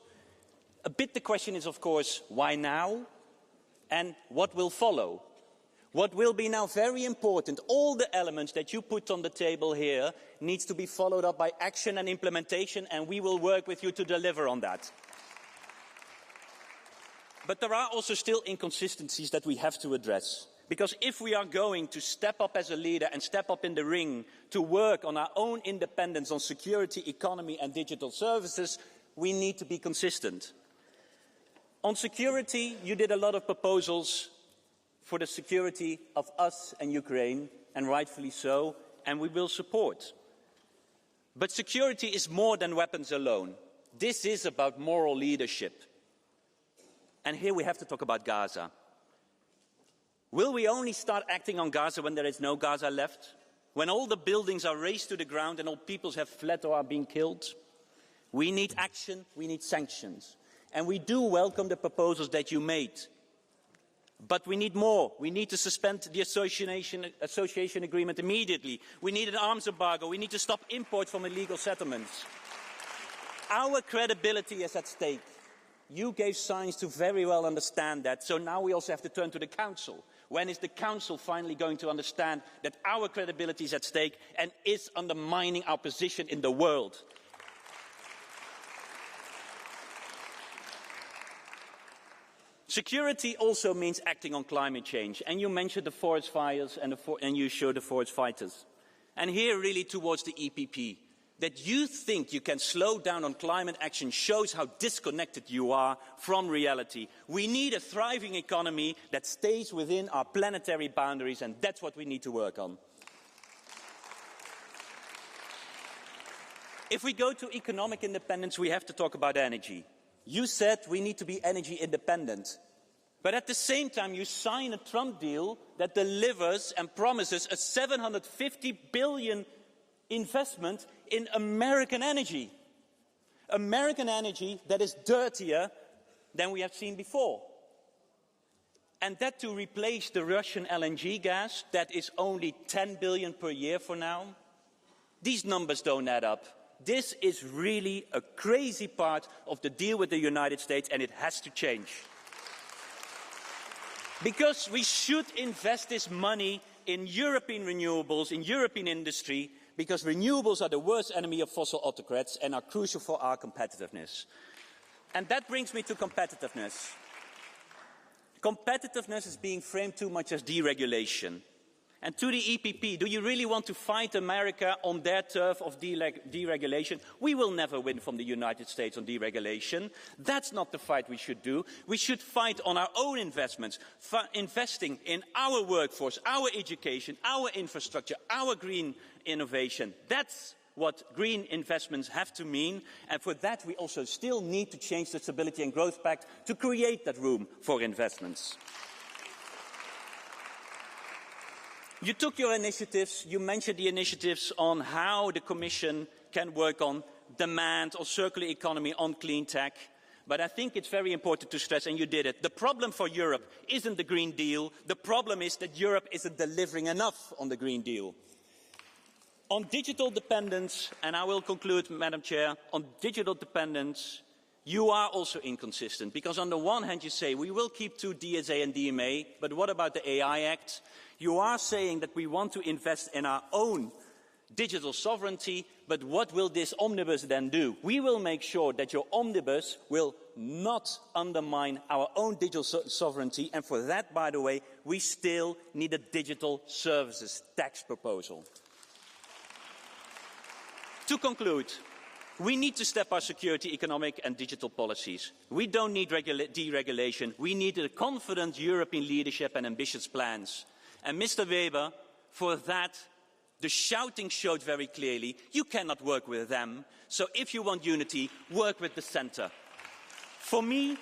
A bit the question is, of course, why now? And what will follow? What will be now very important, all the elements that you put on the table here needs to be followed up by action and implementation, and we will work with you to deliver on that. But there are also still inconsistencies that we have to address. Because if we are going to step up as a leader and step up in the ring to work on our own independence on security, economy and digital services, we need to be consistent. On security, you did a lot of proposals for the security of us and Ukraine, and rightfully so, and we will support. But security is more than weapons alone. This is about moral leadership. And here we have to talk about Gaza. Will we only start acting on Gaza when there is no Gaza left? When all the buildings are razed to the ground and all peoples have fled or are being killed? We need action, we need sanctions. And we do welcome the proposals that you made. But we need more. We need to suspend the association agreement immediately. We need an arms embargo. We need to stop import from illegal settlements. Our credibility is at stake. You gave signs to very well understand that, so now we also have to turn to the Council. When is the Council finally going to understand that our credibility is at stake and is undermining our position in the world? Security also means acting on climate change. And you mentioned the forest fires and you showed the forest fighters. And here really towards the EPP, that you think you can slow down on climate action shows how disconnected you are from reality. We need a thriving economy that stays within our planetary boundaries, and that's what we need to work on. If we go to economic independence, we have to talk about energy. You said we need to be energy independent. But at the same time, you sign a Trump deal that delivers and promises a $750 billion investment in American energy. American energy that is dirtier than we have seen before. And that to replace the Russian LNG gas, that is only 10 billion per year for now. These numbers don't add up. This is really a crazy part of the deal with the United States, and it has to change. Because we should invest this money in European renewables, in European industry, because renewables are the worst enemy of fossil autocrats and are crucial for our competitiveness. And that brings me to competitiveness. Competitiveness is being framed too much as deregulation. And to the EPP, do you really want to fight America on their turf of deregulation? We will never win from the United States on deregulation. That's not the fight we should do. We should fight on our own investments, investing in our workforce, our education, our infrastructure, our green innovation. That's what green investments have to mean. And for that, we also still need to change the Stability and Growth Pact to create that room for investments. You took your initiatives, you mentioned the initiatives on how the Commission can work on demand, on circular economy, on clean tech. But I think it's very important to stress, and you did it, the problem for Europe isn't the Green Deal. The problem is that Europe isn't delivering enough on the Green Deal. On digital dependence, and I will conclude, Madam Chair, on digital dependence, you are also inconsistent. Because on the one hand you say we will keep to DSA and DMA, but what about the AI Act? You are saying that we want to invest in our own digital sovereignty, but what will this omnibus then do? We will make sure that your omnibus will not undermine our own digital sovereignty, and for that, by the way, we still need a digital services tax proposal. To conclude, we need to step our security, economic and digital policies. We don't need deregulation. We need a confident European leadership and ambitious plans. And Mr. Weber, for that, the shouting showed very clearly, you cannot work with them. So if you want unity, work with the centre. For me,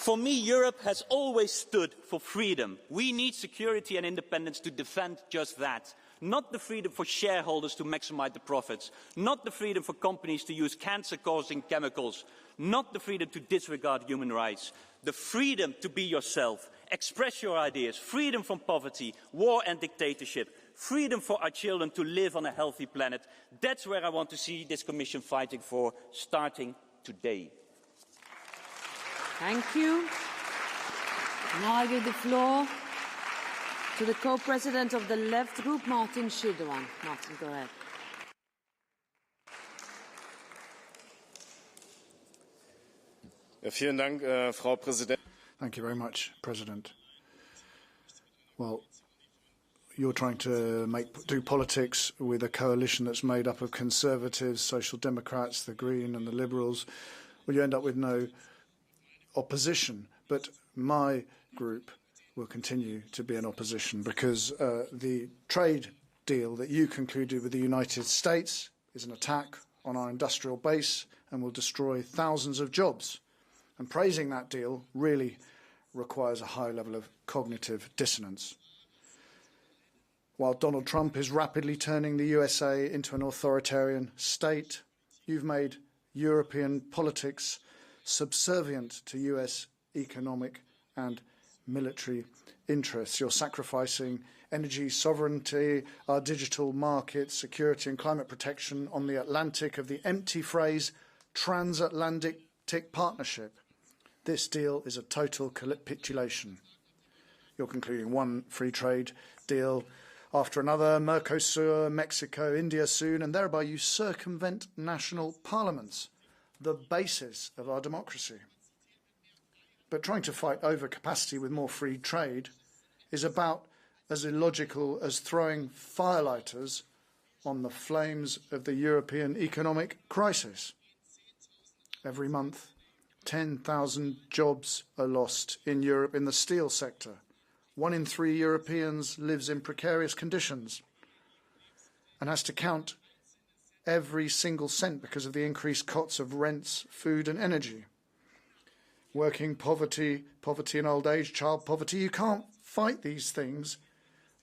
Europe has always stood for freedom. We need security and independence to defend just that. Not the freedom for shareholders to maximize the profits. Not the freedom for companies to use cancer-causing chemicals. Not the freedom to disregard human rights. The freedom to be yourself, express your ideas, freedom from poverty, war and dictatorship, freedom for our children to live on a healthy planet. That's where I want to see this Commission fighting for, starting today. Thank you. Now I give the floor to the co-president of the Left Group, Martin Schiedewan. Martin, go ahead. Vielen Dank, Frau Präsidentin. Thank you very much, President. Well, you're trying to do politics with a coalition that's made up of Conservatives, Social Democrats, the Green and the Liberals. Well, you end up with no opposition. But my group will continue to be in opposition because the trade deal that you concluded with the United States is an attack on our industrial base and will destroy thousands of jobs. And praising that deal really requires a high level of cognitive dissonance. While Donald Trump is rapidly turning the USA into an authoritarian state, you've made European politics subservient to US economic and military interests. You're sacrificing energy sovereignty, our digital markets, security and climate protection on the Atlantic of the empty phrase transatlantic partnership. This deal is a total capitulation. You're concluding one free trade deal after another, Mercosur, Mexico, India soon, and thereby you circumvent national parliaments, the basis of our democracy. But trying to fight overcapacity with more free trade is about as illogical as throwing firelighters on the flames of the European economic crisis. Every month, 10,000 jobs are lost in Europe in the steel sector. 1 in 3 Europeans lives in precarious conditions and has to count every single cent because of the increased costs of rents, food and energy. Working poverty, poverty in old age, child poverty. You can't fight these things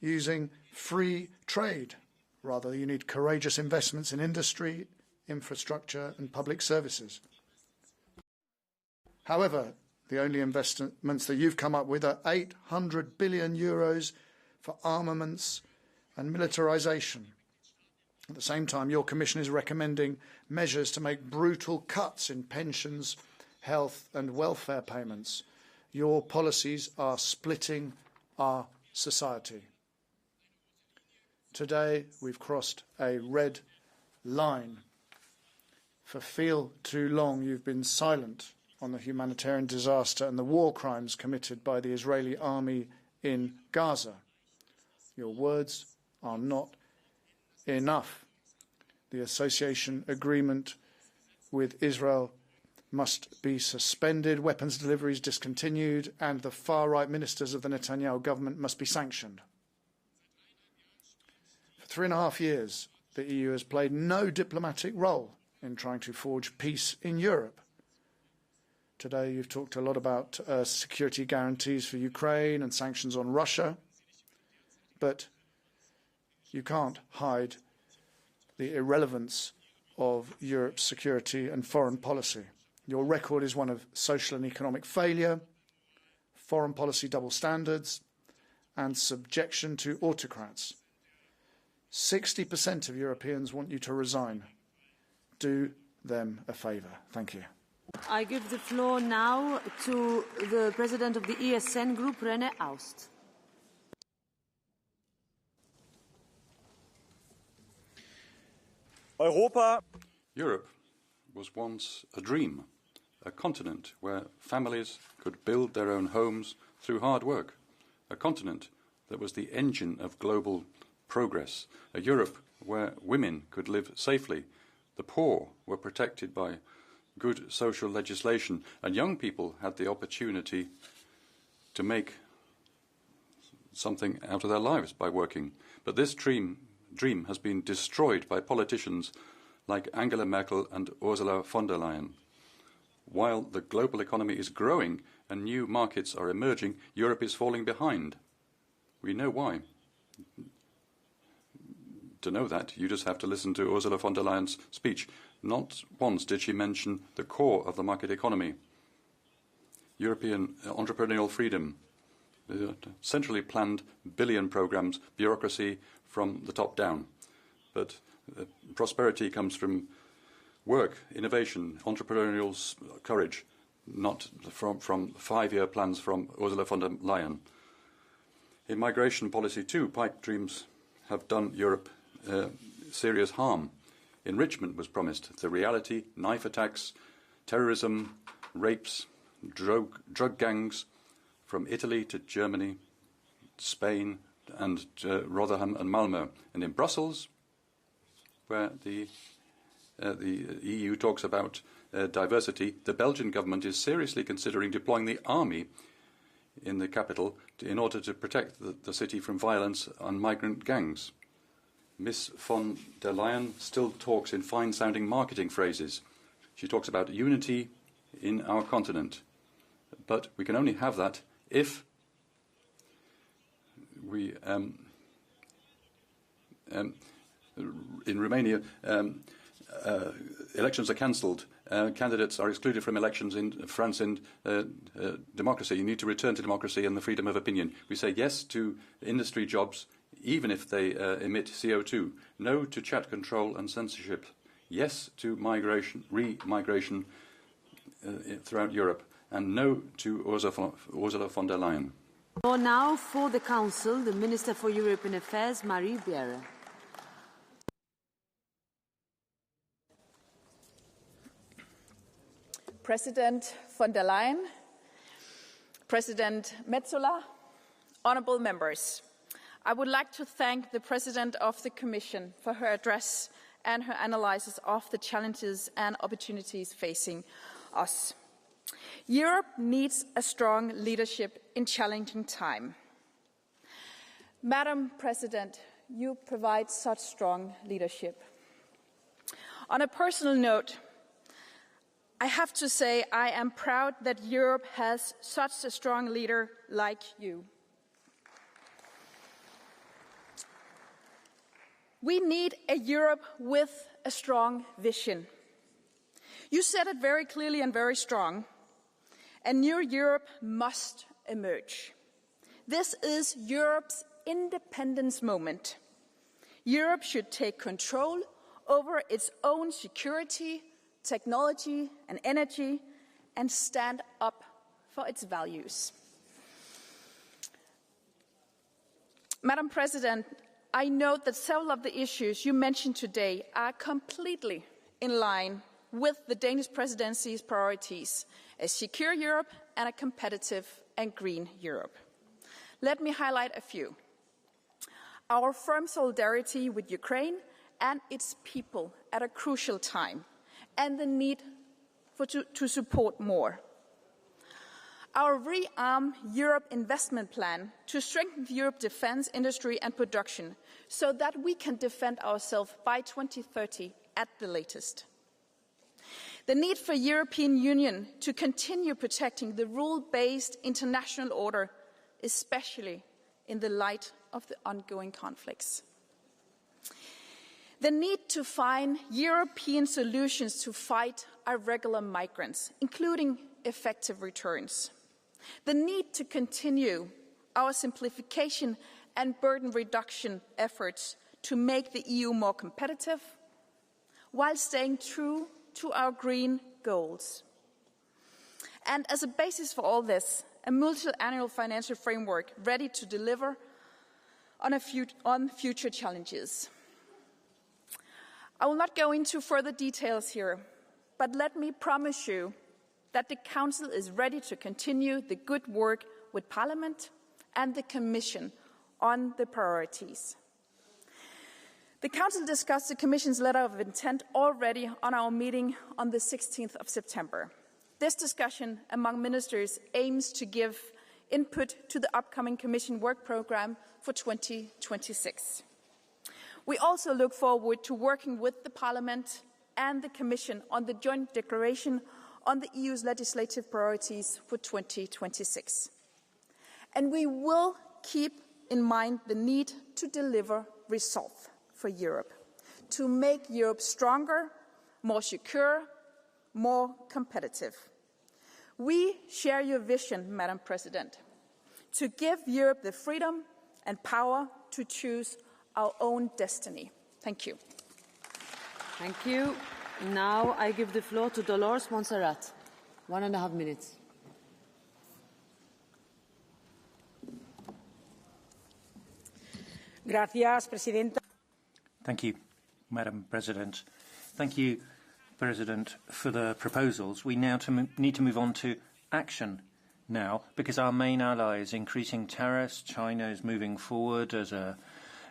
using free trade. Rather, you need courageous investments in industry, infrastructure and public services. However, the only investments that you've come up with are 800 billion euros for armaments and militarisation. At the same time, your Commission is recommending measures to make brutal cuts in pensions, health and welfare payments. Your policies are splitting our society. Today, we've crossed a red line. For far too long, you've been silent on the humanitarian disaster and the war crimes committed by the Israeli army in Gaza. Your words are not enough. The association agreement with Israel must be suspended, weapons deliveries discontinued, and the far-right ministers of the Netanyahu government must be sanctioned. For 3.5 years, the EU has played no diplomatic role in trying to forge peace in Europe. Today, you've talked a lot about security guarantees for Ukraine and sanctions on Russia, but you can't hide the irrelevance of Europe's security and foreign policy. Your record is one of social and economic failure, foreign policy double standards, and subjection to autocrats. 60% of Europeans want you to resign. Do them a favour. Thank you. I give the floor now to the President of the ESN Group, René Aust. Europe was once a dream, a continent where families could build their own homes through hard work, a continent that was the engine of global progress, a Europe where women could live safely, the poor were protected by good social legislation, and young people had the opportunity to make something out of their lives by working. But this dream has been destroyed by politicians like Angela Merkel and Ursula von der Leyen. While the global economy is growing and new markets are emerging, Europe is falling behind. We know why. To know that, you just have to listen to Ursula von der Leyen's speech. Not once did she mention the core of the market economy, European entrepreneurial freedom, centrally planned billion programs, bureaucracy from the top down. But prosperity comes from work, innovation, entrepreneurial courage, not from 5-year plans from Ursula von der Leyen. In migration policy too, pipe dreams have done Europe serious harm. Enrichment was promised. The reality, knife attacks, terrorism, rapes, drug gangs from Italy to Germany, Spain and Rotherham and Malmö. And in Brussels, where the EU talks about diversity, the Belgian government is seriously considering deploying the army in the capital in order to protect the city from violence and migrant gangs. Miss von der Leyen still talks in fine-sounding marketing phrases. She talks about unity in our continent. But we can only have that if we, in Romania, elections are cancelled. Candidates are excluded from elections in France and democracy. You need to return to democracy and the freedom of opinion. We say yes to industry jobs, even if they emit CO2. No to chat control and censorship. Yes to migration, re-migration throughout Europe. and no to Ursula von der Leyen. Now for the Council, the Minister for European Affairs, Marie Bjerre. President von der Leyen, President Metsola, honourable members, I would like to thank the President of the Commission for her address and her analysis of the challenges and opportunities facing us. Europe needs a strong leadership in challenging time. Madam President, you provide such strong leadership. On a personal note, I have to say I am proud that Europe has such a strong leader like you. We need a Europe with a strong vision. You said it very clearly and very strong. A new Europe must emerge. This is Europe's independence moment. Europe should take control over its own security, technology and energy, and stand up for its values. Madam President, I note that several of the issues you mentioned today are completely in line with the Danish presidency's priorities, a secure Europe and a competitive and green Europe. Let me highlight a few. Our firm solidarity with Ukraine and its people at a crucial time, and the need to support more. Our Rearm Europe investment plan to strengthen the Europe defence industry and production so that we can defend ourselves by 2030 at the latest. The need for European Union to continue protecting the rule-based international order, especially in the light of the ongoing conflicts. The need to find European solutions to fight irregular migrants, including effective returns. The need to continue our simplification and burden reduction efforts to make the EU more competitive, while staying true to our green goals. And as a basis for all this, a multi-annual financial framework ready to deliver on future challenges. I will not go into further details here, but let me promise you that the Council is ready to continue the good work with Parliament and the Commission on the priorities. The Council discussed the Commission's letter of intent already on our meeting on the 16th of September. This discussion among ministers aims to give input to the upcoming Commission work programme for 2026. We also look forward to working with the Parliament and the Commission on the joint declaration on the EU's legislative priorities for 2026. And we will keep in mind the need to deliver results for Europe, to make Europe stronger, more secure, more competitive. We share your vision, Madam President, to give Europe the freedom and power to choose our own destiny. Thank you. Thank you. Now I give the floor to Dolores Montserrat. 1.5 minutes. Gracias, Presidenta. Thank you, Madam President. Thank you, President, for the proposals. We now need to move on to action now, because our main ally is increasing tariffs. China is moving forward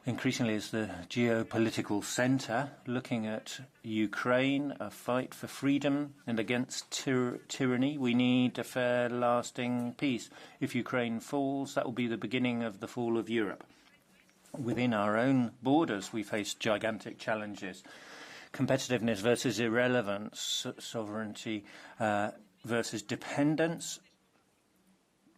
increasingly as the geopolitical centre, looking at Ukraine, a fight for freedom and against tyranny. We need a fair, lasting peace. If Ukraine falls, that will be the beginning of the fall of Europe. Within our own borders, we face gigantic challenges. Competitiveness versus irrelevance, sovereignty versus dependence,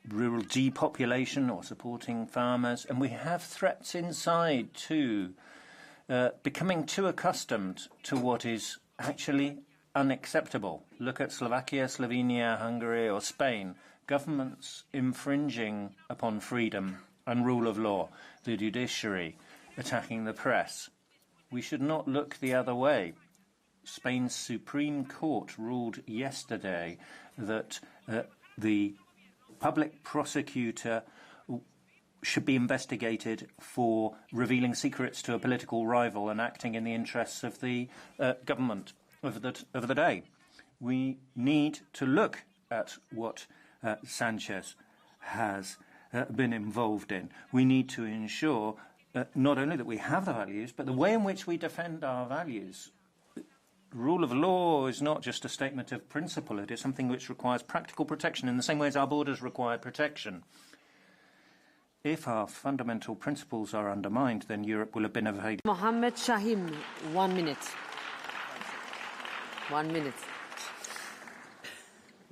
rural depopulation or supporting farmers. And we have threats inside too, becoming too accustomed to what is actually unacceptable. Look at Slovakia, Slovenia, Hungary or Spain. Governments infringing upon freedom and rule of law, the judiciary attacking the press. We should not look the other way. Spain's Supreme Court ruled yesterday that the public prosecutor should be investigated for revealing secrets to a political rival and acting in the interests of the government of the day. We need to look at what Sanchez has been involved in. We need to ensure not only that we have the values, but the way in which we defend our values. Rule of law is not just a statement of principle. It is something which requires practical protection in the same way as our borders require protection. If our fundamental principles are undermined, then Europe will have been evaded. Mohammed Shahim, 1 minute. 1 minute.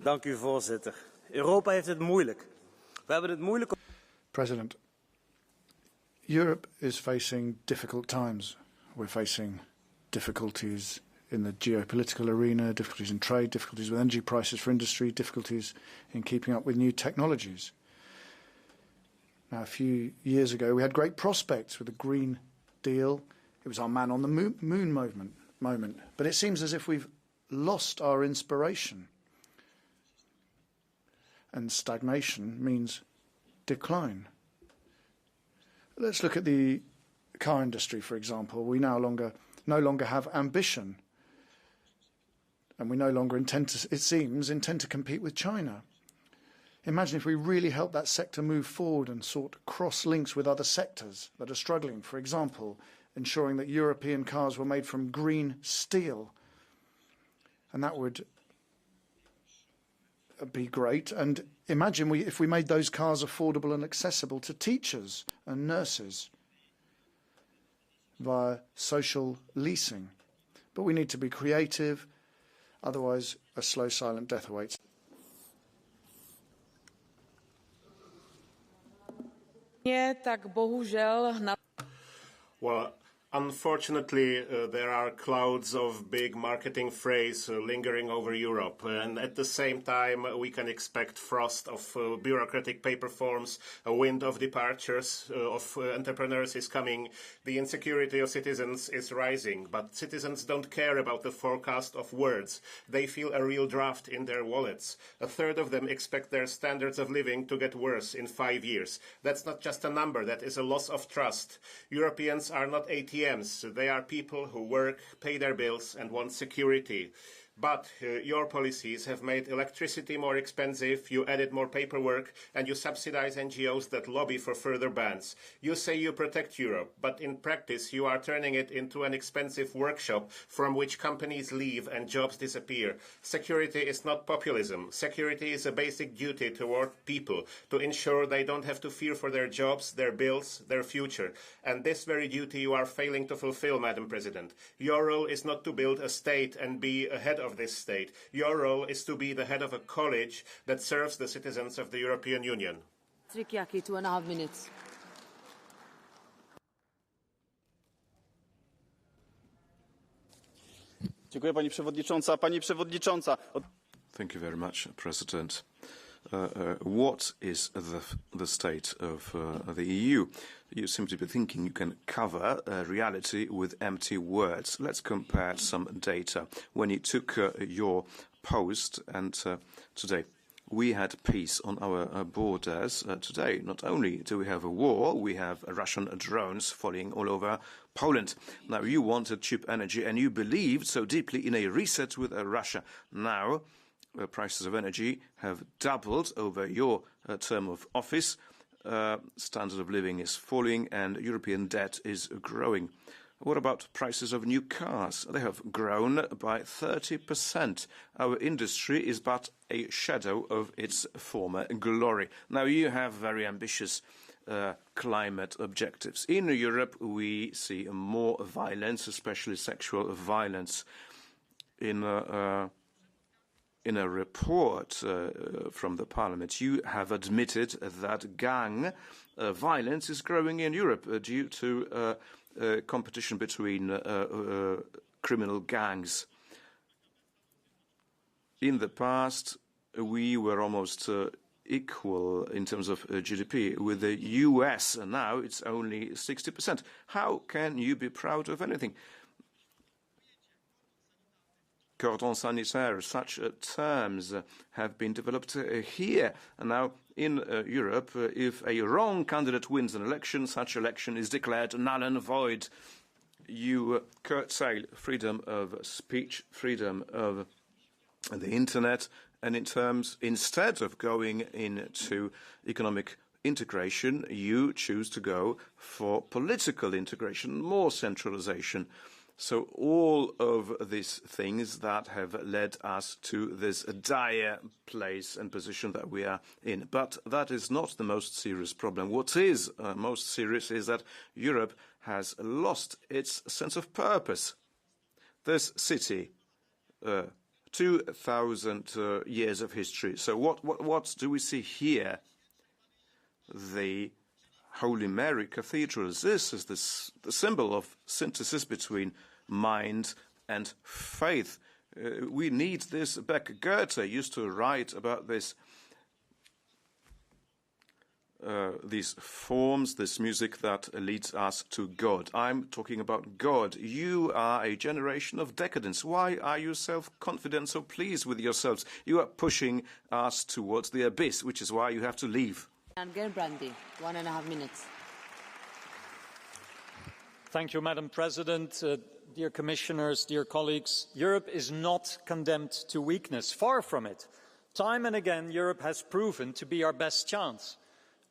Dank u, voorzitter. Europa heeft het moeilijk. We hebben het moeilijk. President, Europe is facing difficult times. We're facing difficulties in the geopolitical arena, difficulties in trade, difficulties with energy prices for industry, difficulties in keeping up with new technologies. Now, a few years ago, we had great prospects with the Green Deal. It was our man on the moon moment. But it seems as if we've lost our inspiration. And stagnation means decline. Let's look at the car industry, for example. We no longer have ambition. And we no longer intend to compete with China. Imagine if we really helped that sector move forward and sought cross-links with other sectors that are struggling. For example, ensuring that European cars were made from green steel. And that would be great. And imagine if we made those cars affordable and accessible to teachers and nurses via social leasing. But we need to be creative, otherwise a slow, silent death awaits. Well, unfortunately, there are clouds of big marketing phrase lingering over Europe. And at the same time, we can expect frost of bureaucratic paper forms, a wind of departures of entrepreneurs is coming. The insecurity of citizens is rising. But citizens don't care about the forecast of words. They feel a real draft in their wallets. A third of them expect their standards of living to get worse in 5 years. That's not just a number. That is a loss of trust. Europeans are not ATMs. They are people who work, pay their bills and want security. But your policies have made electricity more expensive, you added more paperwork, and you subsidize NGOs that lobby for further bans. You say you protect Europe, but in practice you are turning it into an expensive workshop from which companies leave and jobs disappear. Security is not populism. Security is a basic duty toward people, to ensure they don't have to fear for their jobs, their bills, their future. And this very duty you are failing to fulfill, Madam President. Your role is not to build a state and be ahead of this state. Your role is to be the head of a college that serves the citizens of the European Union. 2.5 minutes. Dziękuję, pani przewodnicząca. Pani przewodnicząca. Thank you very much, President. What is the state of the EU? You seem to be thinking you can cover reality with empty words. Let's compare some data. When you took your post and today, we had peace on our borders. Today, not only do we have a war, we have Russian drones falling all over Poland. Now, you wanted cheap energy and you believed so deeply in a reset with Russia. Now, prices of energy have doubled over your term of office. Standard of living is falling and European debt is growing. What about prices of new cars? They have grown by 30%. Our industry is but a shadow of its former glory. Now, you have very ambitious climate objectives. In Europe, we see more violence, especially sexual violence. In a report from the Parliament, you have admitted that gang violence is growing in Europe due to competition between criminal gangs. In the past, we were almost equal in terms of GDP with the US, and now it's only 60%. How can you be proud of anything? cordon sanitaire, such terms have been developed here. And now in Europe, if a wrong candidate wins an election, such election is declared null and void. You curtail freedom of speech, freedom of the internet, and instead of going into economic integration, you choose to go for political integration, more centralization. So all of these things that have led us to this dire place and position that we are in. But that is not the most serious problem. What is most serious is that Europe has lost its sense of purpose. This city, 2,000 years of history. So what do we see here? The Holy Mary Cathedral. This is the symbol of synthesis between mind and faith. We need this back. Goethe used to write about this. These forms, this music that leads us to God. I'm talking about God. You are a generation of decadence. Why are you self-confident, so pleased with yourselves? You are pushing us towards the abyss, which is why you have to leave. And Gerbrandi, 1.5 minutes. Thank you, Madam President. Dear Commissioners, dear colleagues, Europe is not condemned to weakness. Far from it. Time and again, Europe has proven to be our best chance.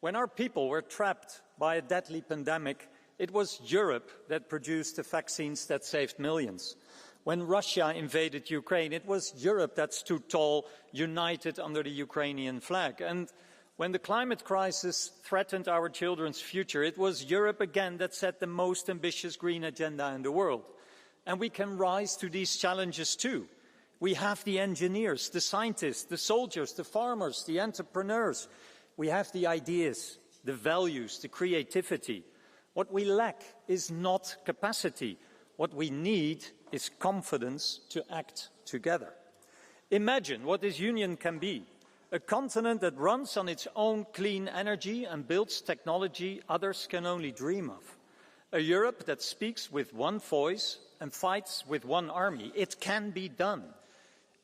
When our people were trapped by a deadly pandemic, it was Europe that produced the vaccines that saved millions. When Russia invaded Ukraine, it was Europe that stood tall, united under the Ukrainian flag. And when the climate crisis threatened our children's future, it was Europe again that set the most ambitious green agenda in the world. And we can rise to these challenges too. We have the engineers, the scientists, the soldiers, the farmers, the entrepreneurs. We have the ideas, the values, the creativity. What we lack is not capacity. What we need is confidence to act together. Imagine what this union can be. A continent that runs on its own clean energy and builds technology others can only dream of. A Europe that speaks with one voice and fights with one army. It can be done.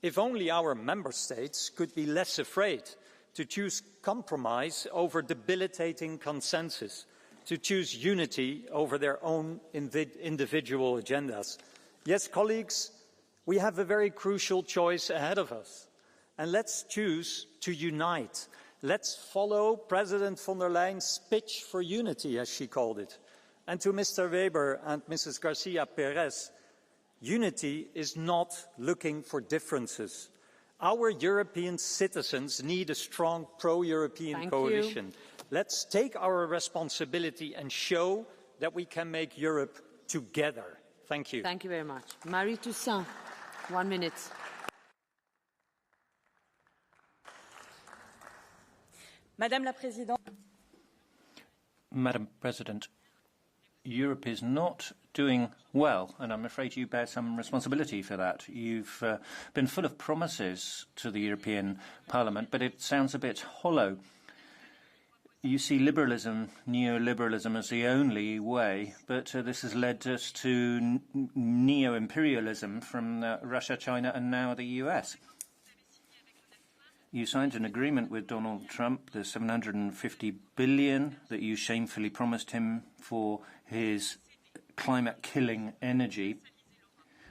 If only our member states could be less afraid to choose compromise over debilitating consensus, to choose unity over their own individual agendas. Yes, colleagues, we have a very crucial choice ahead of us. And let's choose to unite. Let's follow President von der Leyen's pitch for unity, as she called it. And to Mr. Weber and Mrs. Garcia Perez, unity is not looking for differences. Our European citizens need a strong pro-European coalition. Let's take our responsibility and show that we can make Europe together. Thank you. Thank you very much. Marie Toussaint, 1 minute. Madame President, Europe is not doing well, and I'm afraid you bear some responsibility for that. You've been full of promises to the European Parliament, but it sounds a bit hollow. You see liberalism, neoliberalism as the only way, but this has led us to neo-imperialism from Russia, China, and now the US. You signed an agreement with Donald Trump, the $750 billion that you shamefully promised him for his climate-killing energy.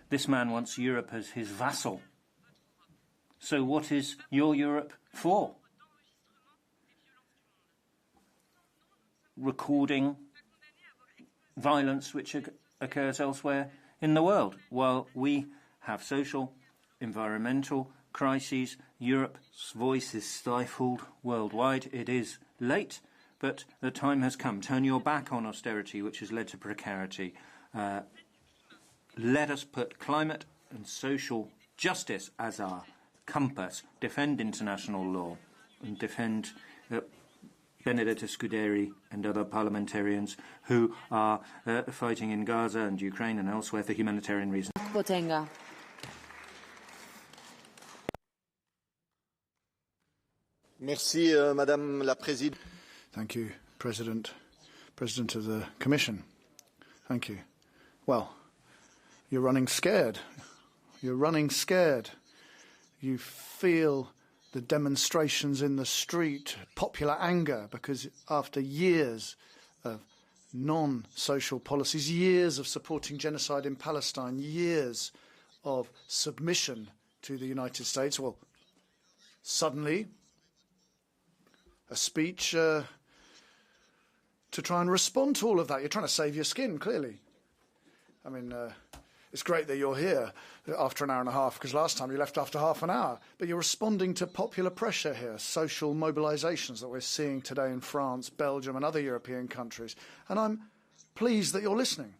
This man wants Europe as his vassal. So what is your Europe for? Recording violence which occurs elsewhere in the world, while we have social, environmental crises. Europe's voice is stifled worldwide. It is late, but the time has come. Turn your back on austerity, which has led to precarity. Let us put climate and social justice as our compass, defend international law, and defend Benedetto Scuderi and other parliamentarians who are fighting in Gaza and Ukraine and elsewhere for humanitarian reasons. Botenga. Merci, Madame la Présidente. Thank you, President of the Commission. Thank you. Well, you're running scared. You're running scared. You feel the demonstrations in the street, popular anger, because after years of non-social policies, years of supporting genocide in Palestine, years of submission to the United States, well, suddenly a speech to try and respond to all of that. You're trying to save your skin, clearly. I mean, it's great that you're here after an hour and a half, because last time you left after half an hour. But you're responding to popular pressure here, social mobilisations that we're seeing today in France, Belgium and other European countries. And I'm pleased that you're listening.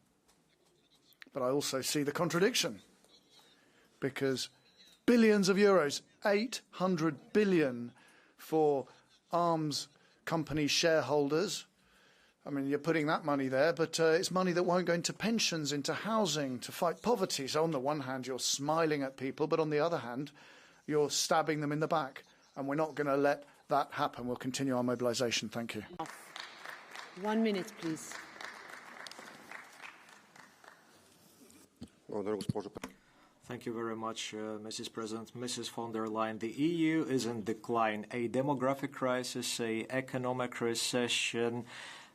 But I also see the contradiction, because billions of euros, 800 billion for arms company shareholders. I mean, you're putting that money there, but it's money that won't go into pensions, into housing, to fight poverty. So on the one hand, you're smiling at people, but on the other hand, you're stabbing them in the back. And we're not going to let that happen. We'll continue our mobilisation. Thank you. 1 minute, please. Thank you very much, Mrs. President. Mrs. von der Leyen, the EU is in decline. A demographic crisis, an economic recession,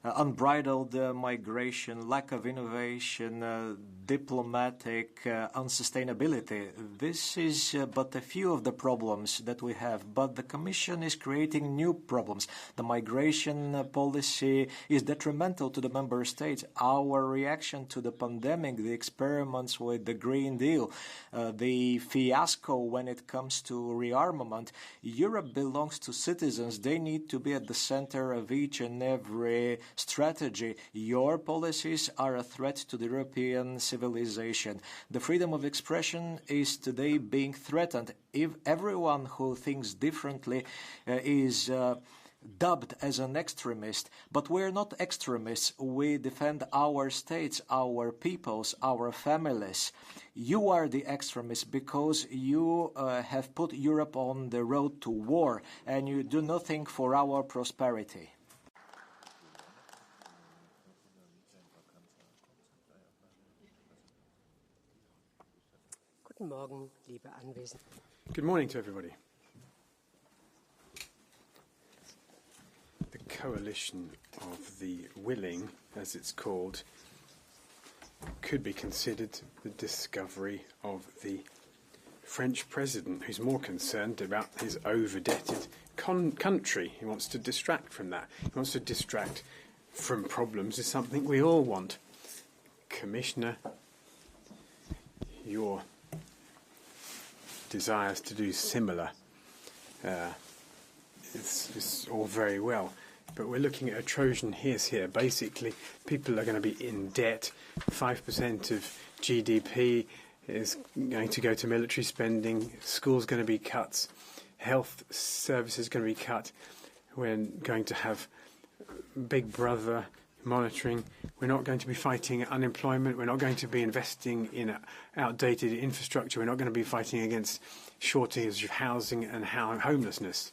unbridled migration, lack of innovation, diplomatic unsustainability. This is but a few of the problems that we have, but the Commission is creating new problems. The migration policy is detrimental to the member states. Our reaction to the pandemic, the experiments with the Green Deal, the fiasco when it comes to rearmament. Europe belongs to citizens. They need to be at the center of each and every strategy. Your policies are a threat to the European civilization. The freedom of expression is today being threatened. If everyone who thinks differently is dubbed as an extremist, but we're not extremists. We defend our states, our peoples, our families. You are the extremists because you have put Europe on the road to war and you do nothing for our prosperity. Good morning to everybody. The coalition of the willing, as it's called, could be considered the discovery of the French president, who's more concerned about his over-debted country. He wants to distract from that. He wants to distract from problems is something we all want. Commissioner, your desires to do similar is all very well, but we're looking at a Trojan horse here. Basically, people are going to be in debt. 5% of GDP is going to go to military spending. Schools going to be cut. Health services going to be cut. We're going to have Big Brother monitoring. We're not going to be fighting unemployment. We're not going to be investing in outdated infrastructure. We're not going to be fighting against shortage of housing and homelessness.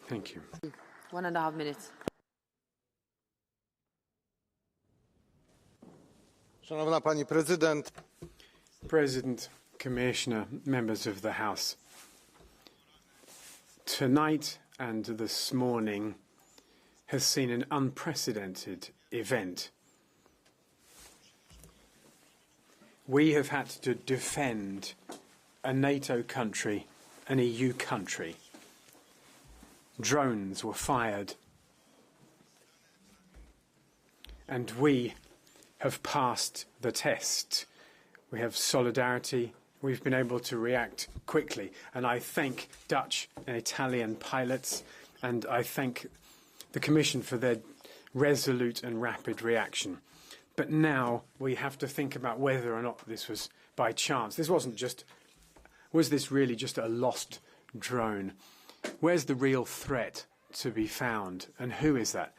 Thank you. 1.5 minutes. Szanowna Pani Prezydent. President, Commissioner, members of the House. Tonight and this morning has seen an unprecedented event. We have had to defend a NATO country, an EU country. Drones were fired. And we have passed the test. We have solidarity. We've been able to react quickly. And I thank Dutch and Italian pilots, and I thank the Commission for their resolute and rapid reaction. But now we have to think about whether or not this was by chance. This wasn't just, was this really just a lost drone? Where's the real threat to be found, and who is that?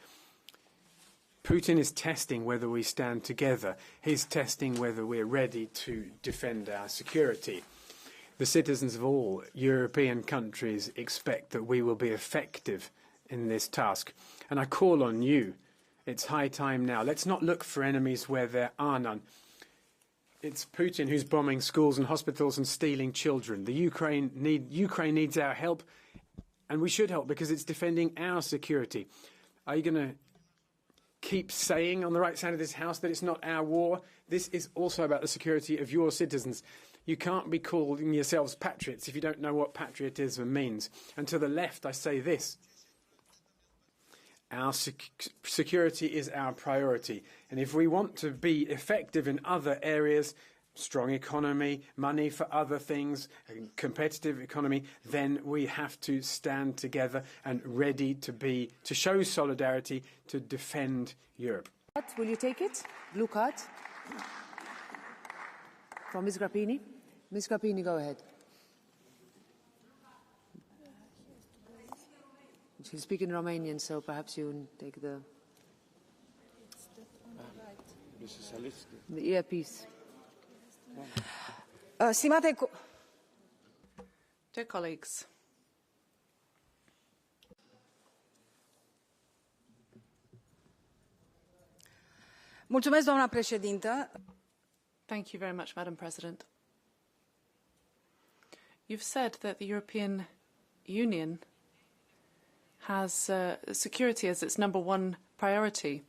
Putin is testing whether we stand together. He's testing whether we're ready to defend our security. The citizens of all European countries expect that we will be effective in this task. And I call on you. It's high time now. Let's not look for enemies where there are none. it's Putin who's bombing schools and hospitals and stealing children. Ukraine needs our help, and we should help because it's defending our security. Are you going to keep saying on the right side of this House that it's not our war? This is also about the security of your citizens. You can't be calling yourselves patriots if you don't know what patriotism means. And to the left, I say this. Our security is our priority. And if we want to be effective in other areas, strong economy, money for other things, a competitive economy, then we have to stand together and ready to show solidarity to defend Europe. Will you take it? Blue card. From Ms. Grappini. Ms. Grappini, go ahead. She'll speak in Romanian, so perhaps you take the earpiece. Dear colleagues, mulțumesc, doamna președintă. Thank you very much, Madam President. You've said that the European Union has security as its #1 priority.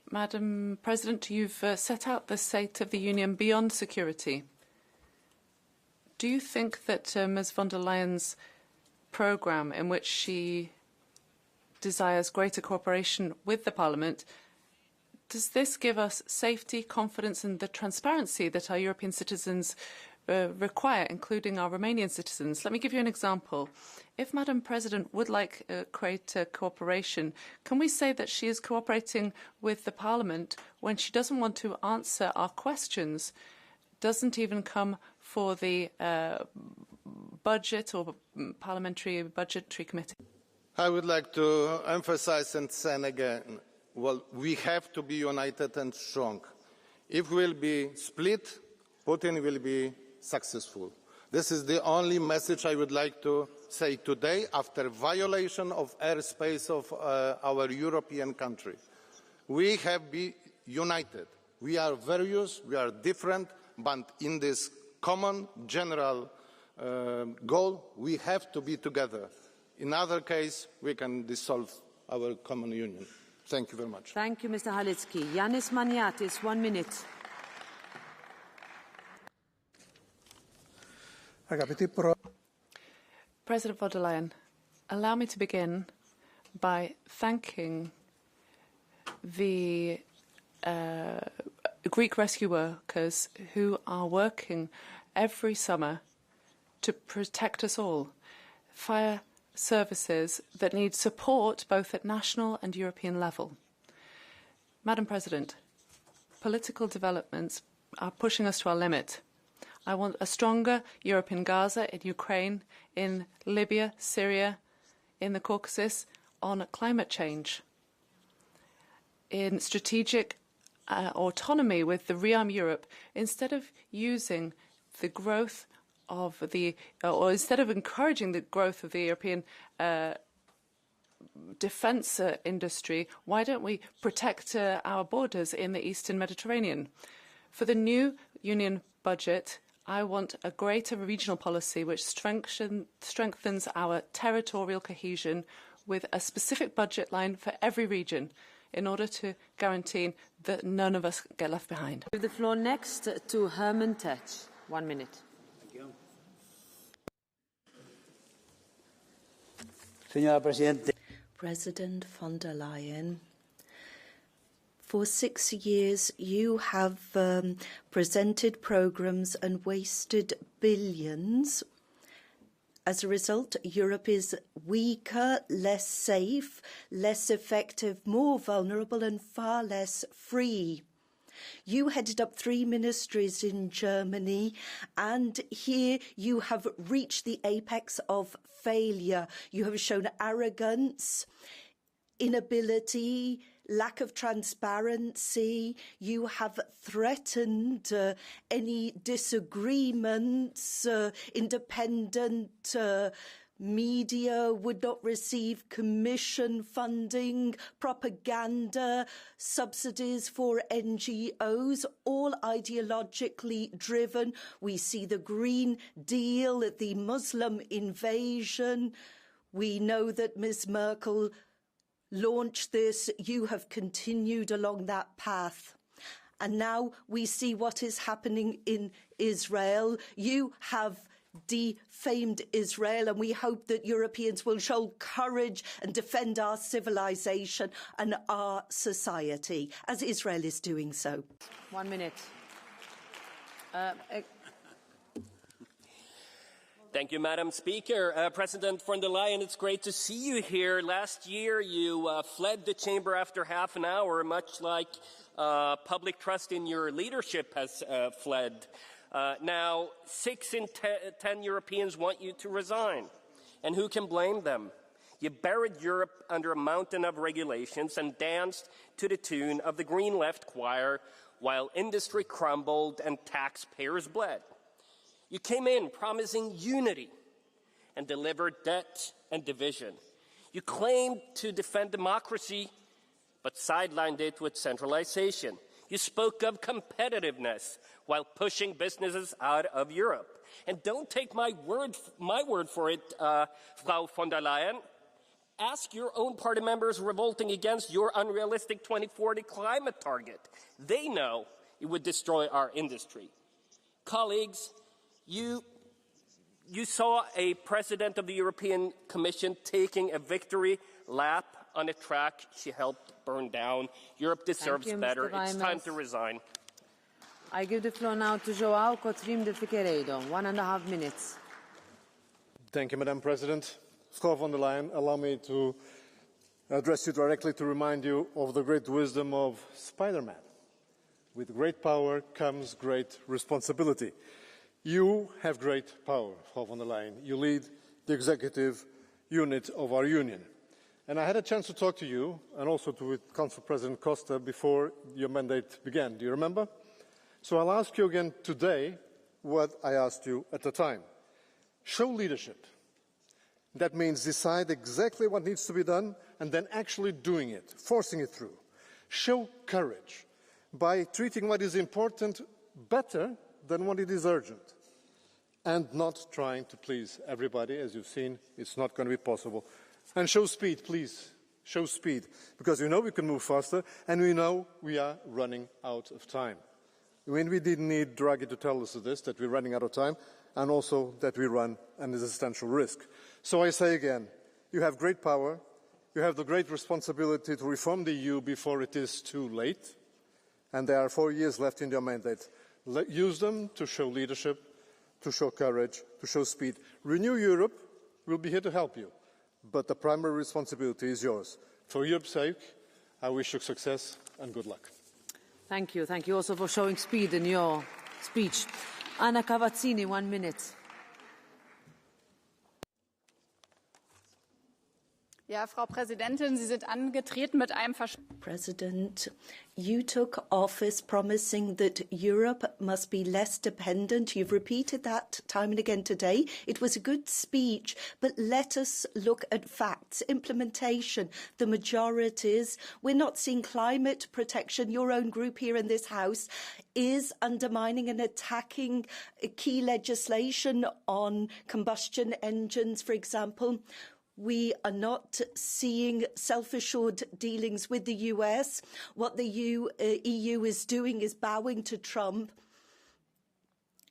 Madam President, you've set out the state of the Union beyond security. Do you think that Ms von der Leyen's programme, in which she desires greater cooperation with the Parliament, does this give us safety, confidence and the transparency that our European citizens require, including our Romanian citizens? Let me give you an example. If Madam President would like greater cooperation, can we say that she is cooperating with the Parliament when she doesn't want to answer our questions, doesn't even come for the budget or budgetary committee? I would like to emphasize and say again, well, we have to be united and strong. If we will be split, Putin will be successful. This is the only message I would like to say today after violation of airspace of our European country. We have to be united. We are various, we are different, but in this common general goal, we have to be together. In other case, we can dissolve our common union. Thank you very much. Thank you, Mr. Halicki. Yanis Maniatis, 1 minute. President von der Leyen, allow me to begin by thanking the Greek rescue workers who are working every summer to protect us all. Fire services that need support both at national and European level. Madam President, political developments are pushing us to our limit. I want a stronger Europe in Gaza, in Ukraine, in Libya, Syria, in the Caucasus, on climate change, in strategic autonomy with the Rearm Europe, instead of using the growth of or instead of encouraging the growth of the European defence industry, why don't we protect our borders in the Eastern Mediterranean? For the new Union budget, I want a greater regional policy which strengthens our territorial cohesion with a specific budget line for every region in order to guarantee that none of us get left behind. I give the floor next to Herman Tetsch. 1 minute. President von der Leyen, for 6 years you have presented programmes and wasted billions. As a result, Europe is weaker, less safe, less effective, more vulnerable and far less free. You headed up 3 ministries in Germany, and here you have reached the apex of failure. You have shown arrogance, inability, lack of transparency. You have threatened any disagreements, independent media would not receive commission funding, propaganda, subsidies for NGOs, all ideologically driven. We see the Green Deal, the Muslim invasion. We know that Ms. Merkel launched this. You have continued along that path. And now we see what is happening in Israel. You have defamed Israel, and we hope that Europeans will show courage and defend our civilization and our society, as Israel is doing so. 1 minute. Thank you, Madam Speaker. President von der Leyen, it's great to see you here. Last year, you fled the chamber after half an hour, much like public trust in your leadership has fled. Now, 6 in 10 Europeans want you to resign. And who can blame them? You buried Europe under a mountain of regulations and danced to the tune of the Green Left choir while industry crumbled and taxpayers bled. You came in promising unity and delivered debt and division. You claimed to defend democracy, but sidelined it with centralization. You spoke of competitiveness while pushing businesses out of Europe. And don't take my word for it, Frau von der Leyen. Ask your own party members revolting against your unrealistic 2040 climate target. They know it would destroy our industry. Colleagues, you saw a president of the European Commission taking a victory lap on a track she helped burn down. Europe deserves better. It's time to resign. I give the floor now to João Coutinho de Figueiredo. 1.5 minutes. Thank you, Madam President. Frau von der Leyen, allow me to address you directly to remind you of the great wisdom of Spider-Man. With great power comes great responsibility. You have great power, Frau von der Leyen. You lead the executive unit of our union. And I had a chance to talk to you and also with Council President Costa before your mandate began. Do you remember? So I'll ask you again today what I asked you at the time. Show leadership. That means decide exactly what needs to be done and then actually doing it, forcing it through. Show courage by treating what is important better than what it is urgent, and not trying to please everybody. As you've seen, it's not going to be possible. And show speed, please. Show speed, because we know we can move faster, and we know we are running out of time. When we didn't need Draghi to tell us this, that we're running out of time, and also that we run an existential risk. So I say again, you have great power, you have the great responsibility to reform the EU before it is too late, and there are 4 years left in your mandate. Use them to show leadership, to show courage, to show speed. Renew Europe. We'll be here to help you. But the primary responsibility is yours. For Europe's sake, I wish you success and good luck. Thank you. Thank you also for showing speed in your speech. Anna Cavazzini, 1 minute. Ja, Frau Präsidentin, Sie sind angetreten mit einem President, you took office promising that Europe must be less dependent. You've repeated that time and again today. It was a good speech, but let us look at facts, implementation, the majorities. We're not seeing climate protection. Your own group here in this House is undermining and attacking key legislation on combustion engines, for example. We are not seeing self-assured dealings with the US. What the EU is doing is bowing to Trump.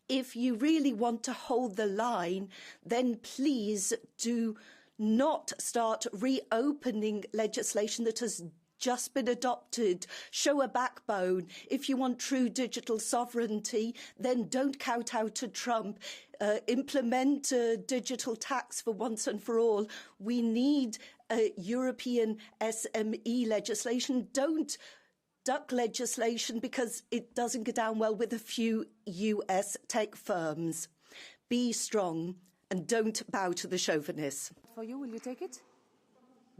If you really want to hold the line, then please do not start reopening legislation that has just been adopted. Show a backbone. If you want true digital sovereignty, then don't kowtow to Trump. Implement a digital tax for once and for all. We need European SME legislation. Don't duck legislation because it doesn't go down well with a few US tech firms. Be strong and don't bow to the chauvinists. For you, will you take it?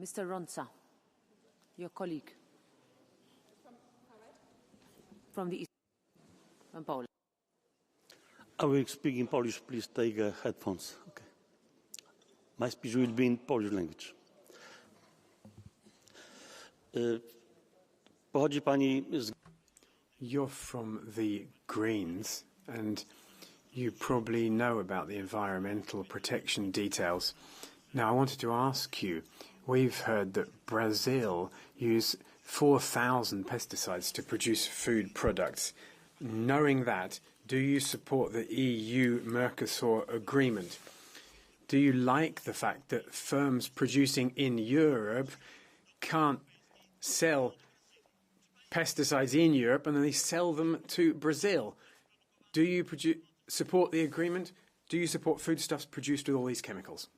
Mr. Ronsa. Your colleague from the East, from Poland. I will speak in Polish. Please take headphones. Okay. My speech will be in Polish language. Pochodzi pani z... You're from the Greens, and you probably know about the environmental protection details. Now, I wanted to ask you, we've heard that Brazil use 4,000 pesticides to produce food products. Knowing that, do you support the EU-Mercosur agreement? Do you like the fact that firms producing in Europe can't sell pesticides in Europe and then they sell them to Brazil? Do you support the agreement? Do you support foodstuffs produced with all these chemicals?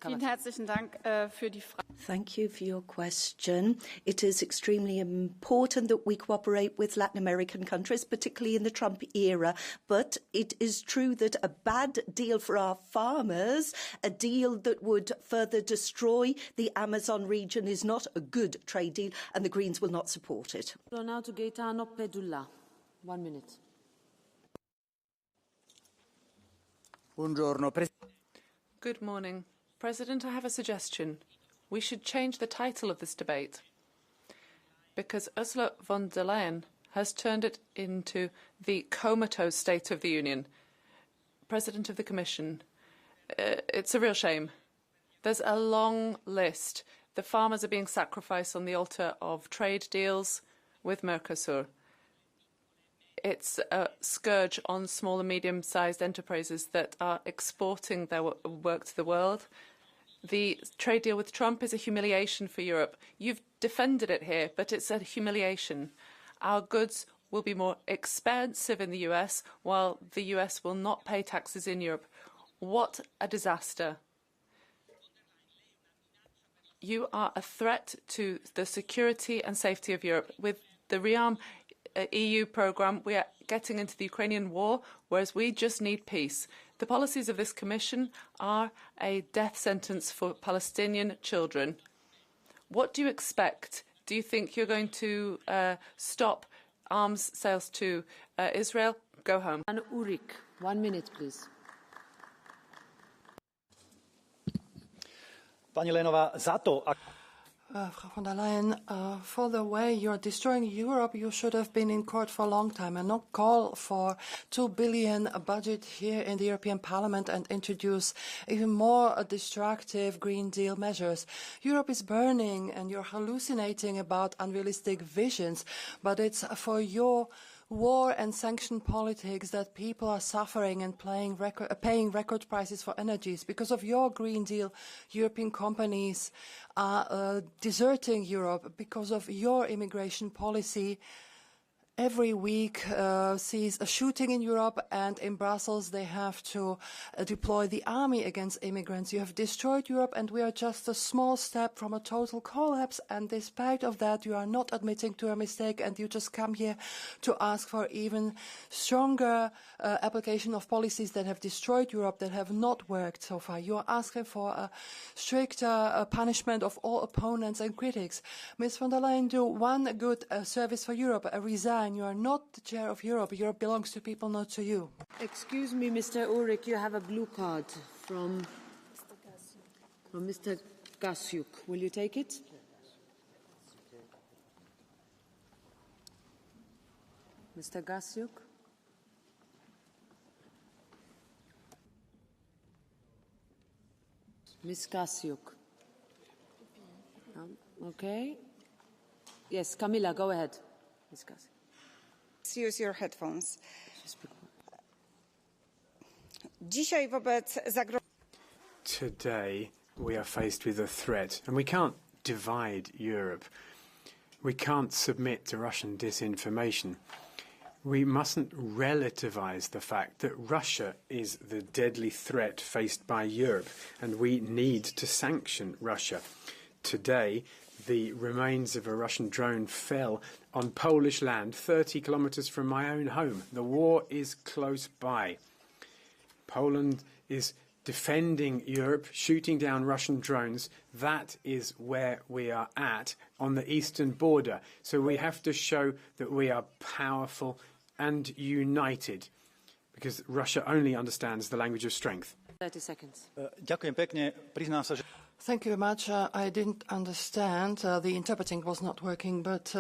Vielen herzlichen Dank für die Frage. Thank you for your question. It is extremely important that we cooperate with Latin American countries, particularly in the Trump era. But it is true that a bad deal for our farmers, a deal that would further destroy the Amazon region, is not a good trade deal, and the Greens will not support it. Now to Gaetano Pedulla. 1 minute. Good morning. President, I have a suggestion. We should change the title of this debate, because Ursula von der Leyen has turned it into the comatose State of the Union. President of the Commission, it's a real shame. There's a long list. The farmers are being sacrificed on the altar of trade deals with Mercosur. It's a scourge on small and medium-sized enterprises that are exporting their work to the world. The trade deal with Trump is a humiliation for Europe. You've defended it here, but it's a humiliation. Our goods will be more expensive in the US, while the US will not pay taxes in Europe. What a disaster. You are a threat to the security and safety of Europe. With the ReArm EU programme, we are getting into the Ukrainian war, whereas we just need peace. The policies of this Commission are a death sentence for Palestinian children. What do you expect? Do you think you're going to stop arms sales to Israel? Go home. And Ulrich, 1 minute, please. Pani Leyenová, za to, Frau von der Leyen, for the way you're destroying Europe, you should have been in court for a long time and not call for 2 billion budget here in the European Parliament and introduce even more destructive Green Deal measures. Europe is burning and you're hallucinating about unrealistic visions, but it's for your war and sanction politics that people are suffering and paying record prices for energies. Because of your Green Deal, European companies are deserting Europe. Because of your immigration policy, every week sees a shooting in Europe, and in Brussels they have to deploy the army against immigrants. You have destroyed Europe, and we are just a small step from a total collapse, and despite of that you are not admitting to a mistake, and you just come here to ask for even stronger application of policies that have destroyed Europe, that have not worked so far. You are asking for a stricter punishment of all opponents and critics. Ms. von der Leyen, do one good service for Europe, resign. You are not the chair of Europe. Europe belongs to people, not to you. Excuse me, Mr. Ulrich, you have a blue card from Mr. Gasiuk. Will you take it? Mr. Gasiuk? Ms. Gasiuk? Okay. Yes, Camilla, go ahead. Ms. Gasiuk. Use your headphones. Dzisiaj wobec Today we are faced with a threat, and we can't divide Europe. We can't submit to Russian disinformation. We mustn't relativize the fact that Russia is the deadly threat faced by Europe, and we need to sanction Russia. Today, the remains of a Russian drone fell on Polish land 30 kilometers from my own home. The war is close by. Poland is defending Europe, shooting down Russian drones. That is where we are at on the eastern border. So we have to show that we are powerful and united, because Russia only understands the language of strength. 30 seconds. Thank you very much. I didn't understand. The interpreting was not working, but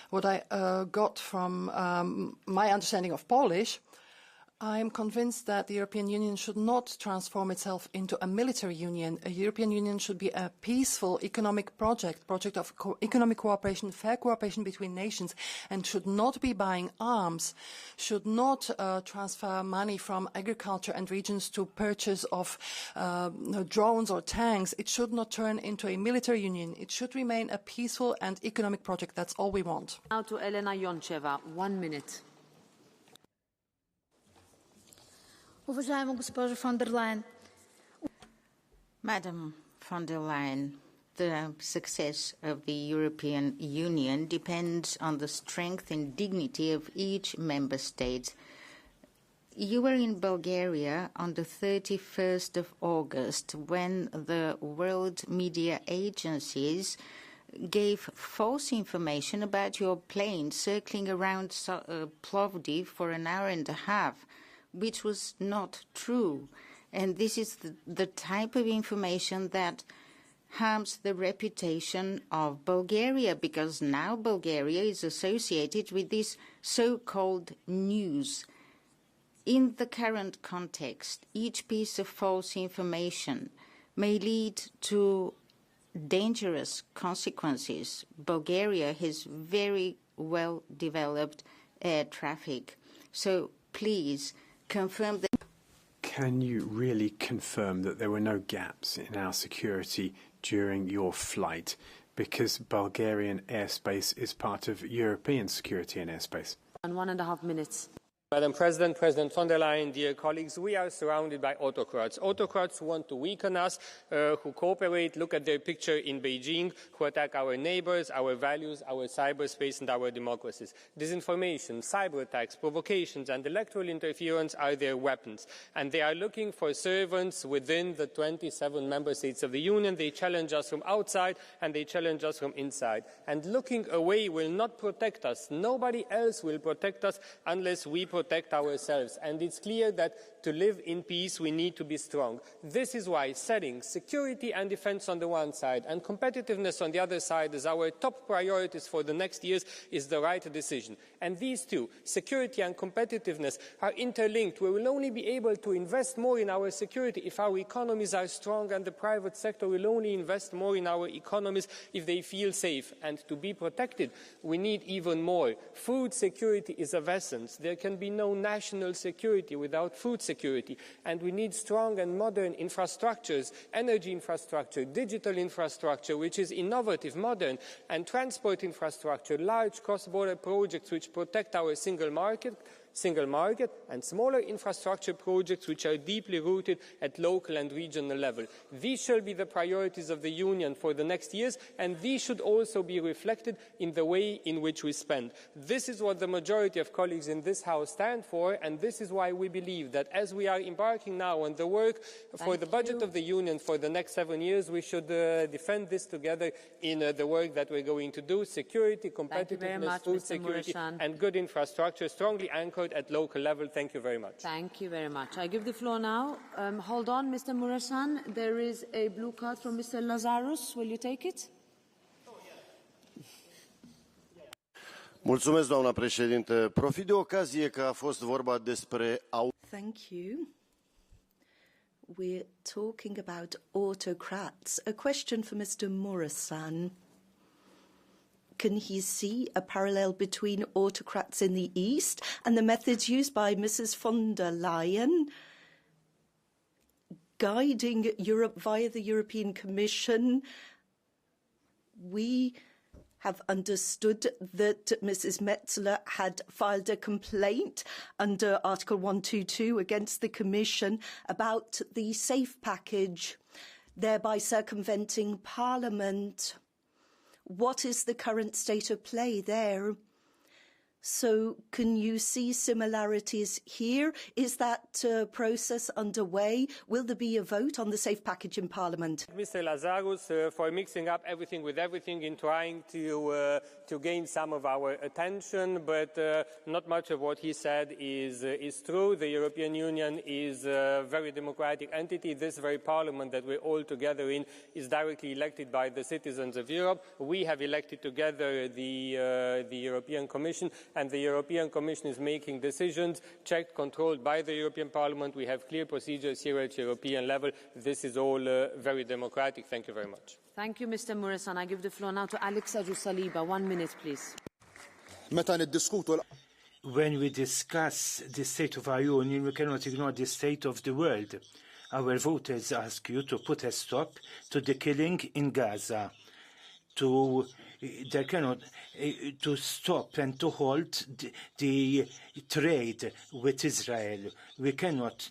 what I got from my understanding of Polish, I am convinced that the European Union should not transform itself into a military union. A European Union should be a peaceful economic project of economic cooperation, fair cooperation between nations, and should not be buying arms, should not transfer money from agriculture and regions to purchase of drones or tanks. It should not turn into a military union. It should remain a peaceful and economic project. That's all we want. Now to Elena Ioncheva, 1 minute. Madam von der Leyen, the success of the European Union depends on the strength and dignity of each member state. You were in Bulgaria on the 31st of August when the world media agencies gave false information about your plane circling around Plovdiv for an hour and a half, which was not true. And this is the type of information that harms the reputation of Bulgaria, because now Bulgaria is associated with this so-called news. In the current context, each piece of false information may lead to dangerous consequences. Bulgaria has very well-developed air traffic. So please confirm that. Can you really confirm that there were no gaps in our security during your flight? Because Bulgarian airspace is part of European security and airspace. And 1.5 minutes. Madam President, President von der Leyen, dear colleagues, we are surrounded by autocrats. Autocrats who want to weaken us, who cooperate, look at their picture in Beijing, who attack our neighbors, our values, our cyberspace and our democracies. Disinformation, cyber attacks, provocations and electoral interference are their weapons. And they are looking for servants within the 27 member states of the Union. They challenge us from outside and they challenge us from inside. And looking away will not protect us. Nobody else will protect us unless we protect ourselves. And it's clear that to live in peace we need to be strong. This is why setting security and defence on the one side and competitiveness on the other side as our top priorities for the next years is the right decision. And these two, security and competitiveness, are interlinked. We will only be able to invest more in our security if our economies are strong, and the private sector will only invest more in our economies if they feel safe. And to be protected, we need even more. Food security is of essence. There can be no national security without food security, and we need strong and modern infrastructures, energy infrastructure, digital infrastructure which is innovative, modern, and transport infrastructure, large cross-border projects which protect our single market, and smaller infrastructure projects which are deeply rooted at local and regional level. These shall be the priorities of the Union for the next years, and these should also be reflected in the way in which we spend. This is what the majority of colleagues in this House stand for, and this is why we believe that as we are embarking now on the work for the budget of the Union for the next 7 years, we should defend this together in the work that we're going to do. Security, competitiveness, food security, and good infrastructure strongly anchored at local level. Thank you very much. Thank you very much. I give the floor now. Hold on, Mr. Mureșan. There is a blue card from Mr. Lazarus. Will you take it? Mulțumesc, doamna președintă. Profit de ocazie că a fost vorba despre... Thank you. We're talking about autocrats. A question for Mr. Mureșan. Can he see a parallel between autocrats in the East and the methods used by Mrs. von der Leyen, guiding Europe via the European Commission? We have understood that Mrs. Metsola had filed a complaint under Article 122 against the Commission about the safe package, thereby circumventing Parliament. What is the current state of play there? So can you see similarities here? Is that process underway? Will there be a vote on the safe package in Parliament? Mr. Lazarus, for mixing up everything with everything in trying to gain some of our attention, but not much of what he said is true. The European Union is a very democratic entity. This very Parliament that we're all together in is directly elected by the citizens of Europe. We have elected together the European Commission, and the European Commission is making decisions checked, controlled by the European Parliament. We have clear procedures here at European level. This is all very democratic. Thank you very much. Thank you, Mr. Muresan. I give the floor now to Alex Ajusaliba. 1 minute, please. When we discuss the state of our union, we cannot ignore the state of the world. Our voters ask you to put a stop to the killing in Gaza, to stop and to halt the trade with Israel. We cannot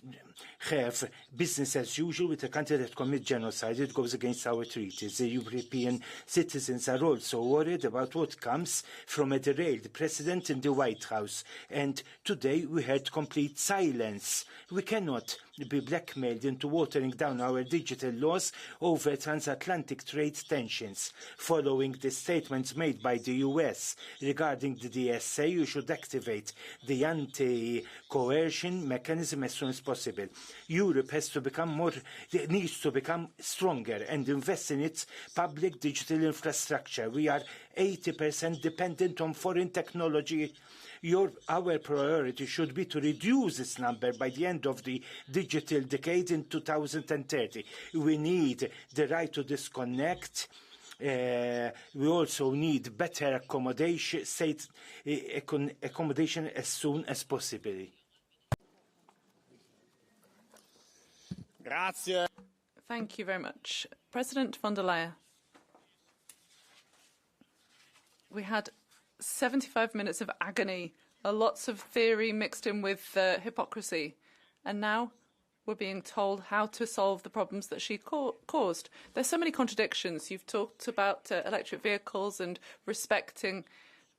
have business as usual with a country that commits genocide. It goes against our treaties. The European citizens are also worried about what comes from a derailed president in the White House. And today we had complete silence. We cannot be blackmailed into watering down our digital laws over transatlantic trade tensions. Following the statements made by the US regarding the DSA, you should activate the anti-coercion mechanism as soon as possible. Europe needs to become stronger and invest in its public digital infrastructure. We are 80% dependent on foreign technology. Our priority should be to reduce this number by the end of the digital decade in 2030. We need the right to disconnect. We also need better accommodation as soon as possible. Grazie. Thank you very much. President von der Leyen, we had 75 minutes of agony, lots of theory mixed in with hypocrisy, and now we're being told how to solve the problems that she caused. There's so many contradictions. You've talked about electric vehicles and respecting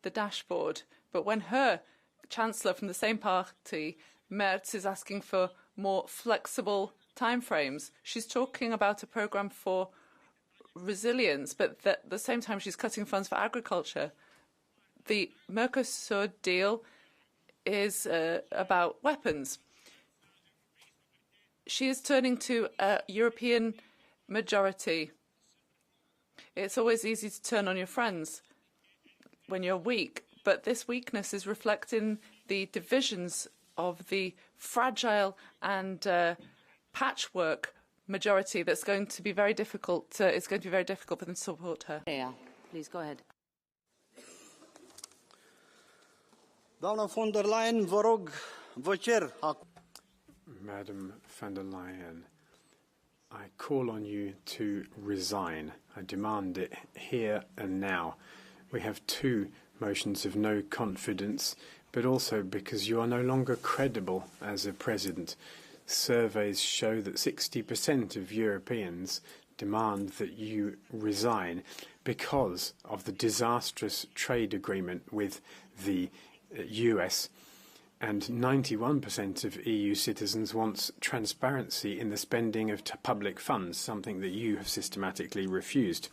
the dashboard, but when her chancellor from the same party, Merz, is asking for more flexible timeframes, she's talking about a programme for resilience, but at the same time she's cutting funds for agriculture. The Mercosur deal is about weapons. She is turning to a European majority. It's always easy to turn on your friends when you're weak, but this weakness is reflecting the divisions of the fragile and patchwork majority that's going to be very difficult. It's going to be very difficult for them to support her. Yeah, please go ahead. Doamna von der Leyen, vă rog, vă cer. Madam von der Leyen, I call on you to resign. I demand it here and now. We have 2 motions of no confidence, but also because you are no longer credible as a president. Surveys show that 60% of Europeans demand that you resign because of the disastrous trade agreement with the US, and 91% of EU citizens want transparency in the spending of public funds, something that you have systematically refused.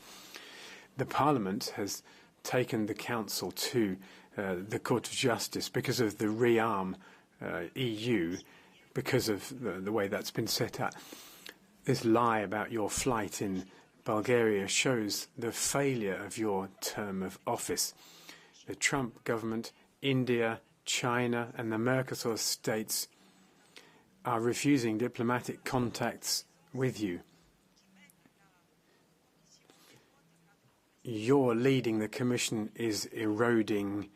The Parliament has taken the Council to the Court of Justice because of the rearm EU, because of the way that's been set up. This lie about your flight in Bulgaria shows the failure of your term of office. The Trump government, India, China and the Mercosur states are refusing diplomatic contacts with you. Your leading the Commission is eroding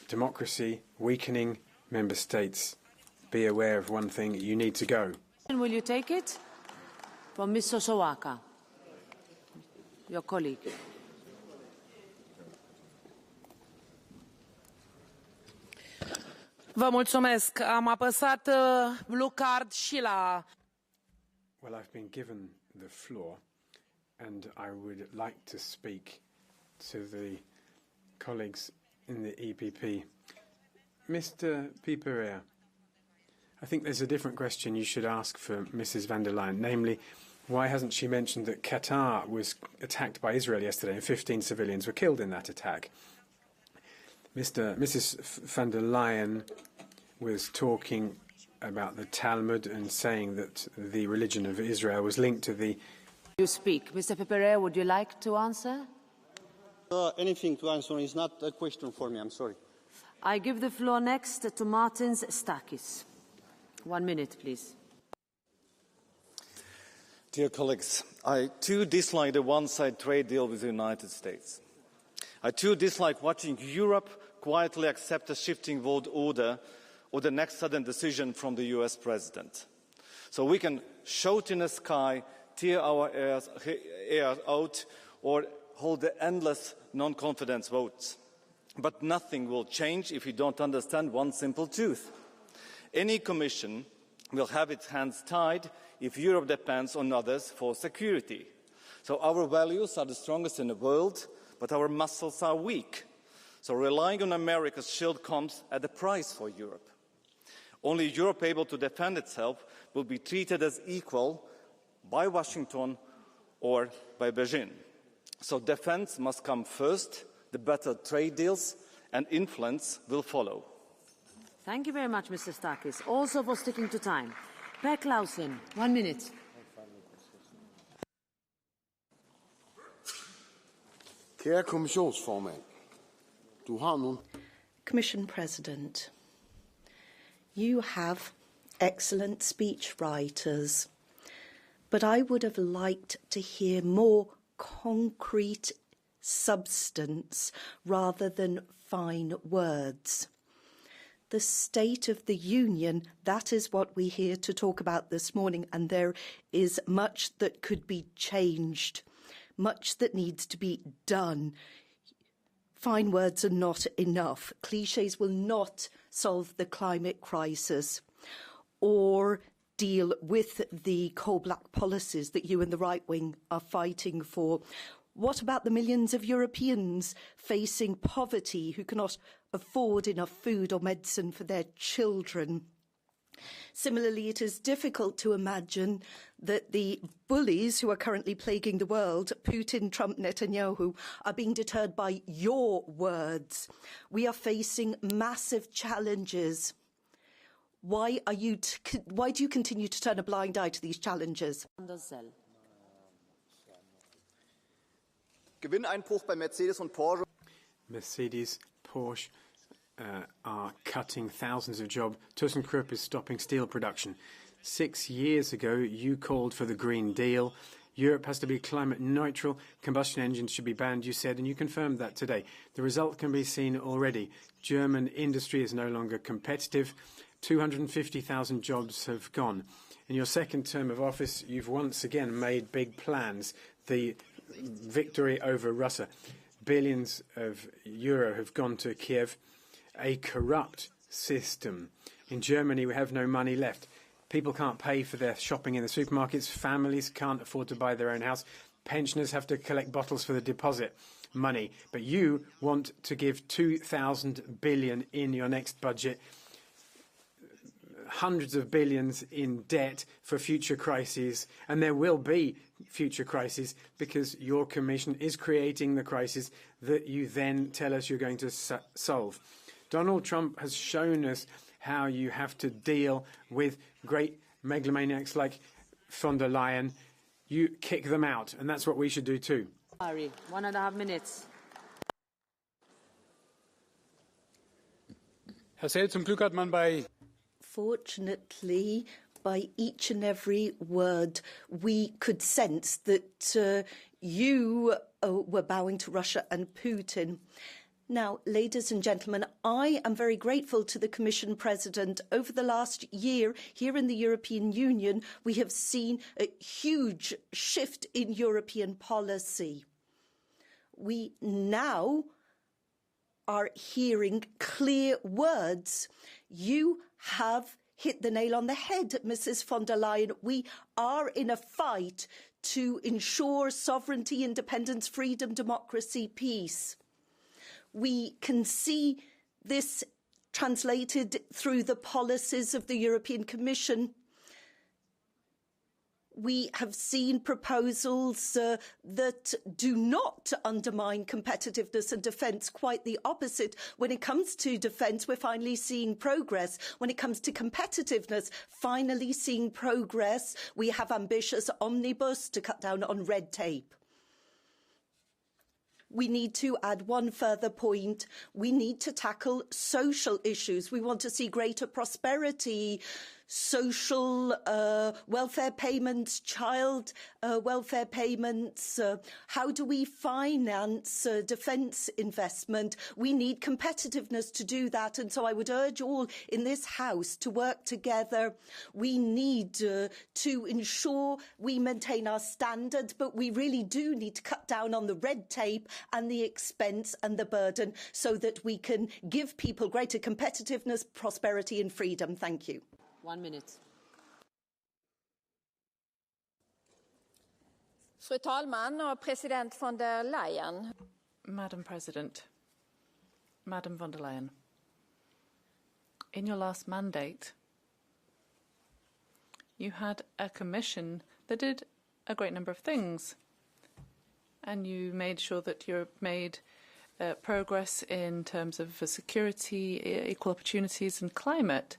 democracy, weakening member states. Be aware of one thing, you need to go. And will you take it? From Ms. Sosowaka, your colleague. Vă mulțumesc. Am apăsat blue card și la... Well, I've been given the floor, and I would like to speak to the colleagues in the EPP Mr. Piperea, I think there's a different question you should ask for Mrs. van der Leyen, namely, why hasn't she mentioned that Qatar was attacked by Israel yesterday and 15 civilians were killed in that attack? Mrs. van der Leyen was talking about the Talmud and saying that the religion of Israel was linked to the... You speak. Mr. Piperea, would you like to answer? Anything to answer is not a question for me, I'm sorry. I give the floor next to Martins Stakis. 1 minute, please. Dear colleagues, I too dislike the one-side trade deal with the United States. I too dislike watching Europe quietly accept a shifting world order or the next sudden decision from the US president. So we can shout in the sky, tear our air out, or hold the endless non-confidence votes. But nothing will change if we don't understand one simple truth. Any commission will have its hands tied if Europe depends on others for security. So our values are the strongest in the world, but our muscles are weak. So relying on America's shield comes at a price for Europe. Only Europe able to defend itself will be treated as equal by Washington or by Beijing. So defense must come first, the better trade deals and influence will follow. Thank you very much, Mr. Stakis, also for sticking to time. Per Clausen, 1 minute. Kære kommissionsformand, du har nu... Commission President, you have excellent speech writers, but I would have liked to hear more concrete substance rather than fine words. The State of the Union, that is what we're here to talk about this morning, and there is much that could be changed, much that needs to be done. Fine words are not enough. Clichés will not solve the climate crisis or deal with the coal-black policies that you and the right wing are fighting for. What about the millions of Europeans facing poverty who cannot afford enough food or medicine for their children? Similarly, it is difficult to imagine that the bullies who are currently plaguing the world, Putin, Trump, Netanyahu, are being deterred by your words. We are facing massive challenges. Why do you continue to turn a blind eye to these challenges? Gewinneinbruch bei Mercedes und Porsche. Mercedes, Porsche are cutting thousands of jobs. ThyssenKrupp is stopping steel production. 6 years ago, you called for the Green Deal. Europe has to be climate neutral. Combustion engines should be banned, you said, and you confirmed that today. The result can be seen already. German industry is no longer competitive. 250,000 jobs have gone. In your second term of office, you've once again made big plans. The victory over Russia. Billions of euro have gone to Kiev. A corrupt system. In Germany, we have no money left. People can't pay for their shopping in the supermarkets. Families can't afford to buy their own house. Pensioners have to collect bottles for the deposit money. But you want to give 2,000 billion in your next budget. Hundreds of billions in debt for future crises, and there will be future crises because your Commission is creating the crisis that you then tell us you're going to solve. Donald Trump has shown us how you have to deal with great megalomaniacs like von der Leyen. You kick them out, and that's what we should do too. 1.5 minutes. Herr Sell, zum Glück hat man bei Fortunately, by each and every word, we could sense that you were bowing to Russia and Putin. Now, ladies and gentlemen, I am very grateful to the Commission President. Over the last year, here in the European Union, we have seen a huge shift in European policy. We now are hearing clear words. You have hit the nail on the head, Mrs. von der Leyen. We are in a fight to ensure sovereignty, independence, freedom, democracy, peace. We can see this translated through the policies of the European Commission. We have seen proposals that do not undermine competitiveness and defence, quite the opposite. When it comes to defence, we're finally seeing progress. When it comes to competitiveness, finally seeing progress. We have ambitious omnibus to cut down on red tape. We need to add one further point. We need to tackle social issues. We want to see greater prosperity, social welfare payments, child welfare payments. How do we finance defence investment? We need competitiveness to do that. And so I would urge all in this House to work together. We need to ensure we maintain our standards, but we really do need to cut down on the red tape and the expense and the burden so that we can give people greater competitiveness, prosperity and freedom. Thank you. 1 minute. Fru talman och president von der Leyen. Madam President, Madam von der Leyen, in your last mandate, you had a commission that did a great number of things, and you made sure that Europe made progress in terms of security, equal opportunities and climate.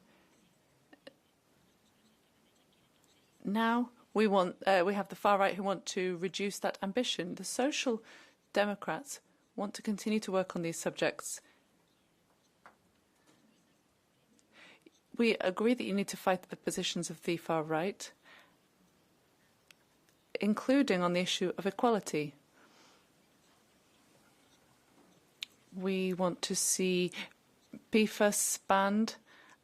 Now we have the far right who want to reduce that ambition. The Social Democrats want to continue to work on these subjects. We agree that you need to fight the positions of the far right, including on the issue of equality. We want to see PFAS banned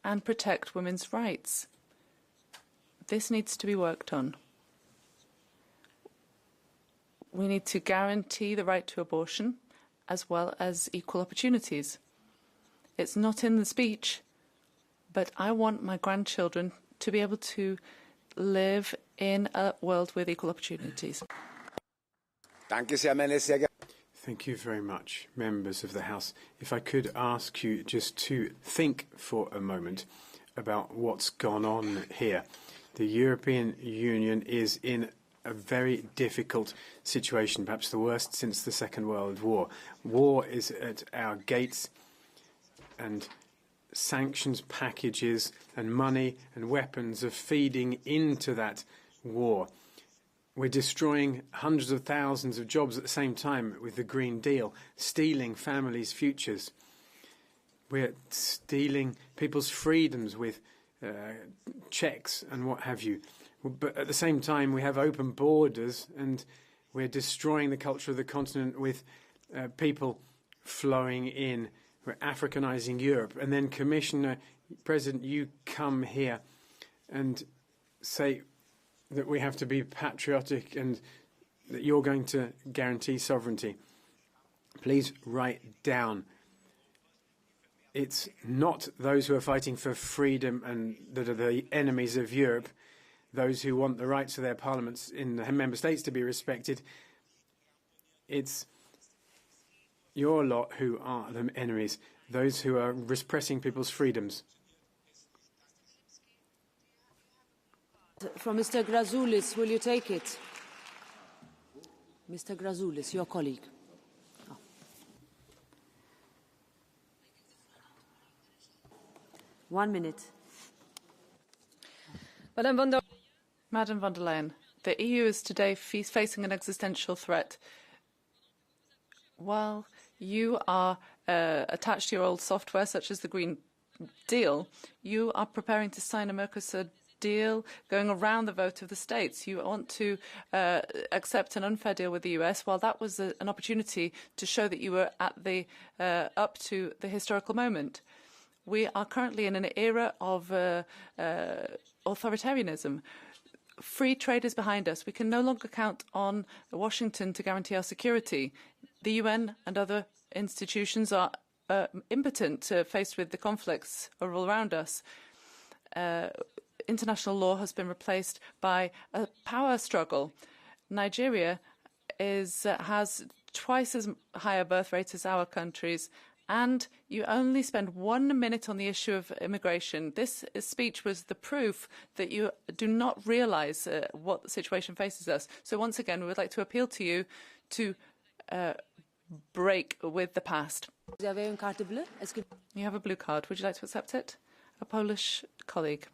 and protect women's rights. This needs to be worked on. We need to guarantee the right to abortion as well as equal opportunities. It's not in the speech, but I want my grandchildren to be able to live in a world with equal opportunities. Thank you very much, members of the House. If I could ask you just to think for a moment about what's gone on here. The European Union is in a very difficult situation, perhaps the worst since the Second World War. War is at our gates, and sanctions packages and money and weapons are feeding into that war. We're destroying hundreds of thousands of jobs at the same time with the Green Deal, stealing families' futures. We're stealing people's freedoms with checks and what have you. But at the same time, we have open borders and we're destroying the culture of the continent with people flowing in. We're Africanizing Europe. And then, Commissioner, President, you come here and say that we have to be patriotic and that you're going to guarantee sovereignty. Please write down. It's not those who are fighting for freedom and that are the enemies of Europe, those who want the rights of their parliaments in the member states to be respected. It's your lot who are the enemies, those who are repressing people's freedoms. From Mr. Grazoulis, will you take it? Mr. Grazoulis, your colleague. Oh. 1 minute. Madam von der Leyen, the EU is today facing an existential threat. While you are attached to your old software, such as the Green Deal, you are preparing to sign a Mercosur deal going around the vote of the states. You want to accept an unfair deal with the US, while that was an opportunity to show that you were at the up to the historical moment. We are currently in an era of authoritarianism. Free trade is behind us. We can no longer count on Washington to guarantee our security. The UN and other institutions are impotent faced with the conflicts all around us. International law has been replaced by a power struggle. Nigeria has twice as high a birth rate as our countries, and you only spend 1 minute on the issue of immigration. This speech was the proof that you do not realise what the situation faces us. So once again, we would like to appeal to you to break with the past. You have a blue card. Would you like to accept it? A Polish colleague.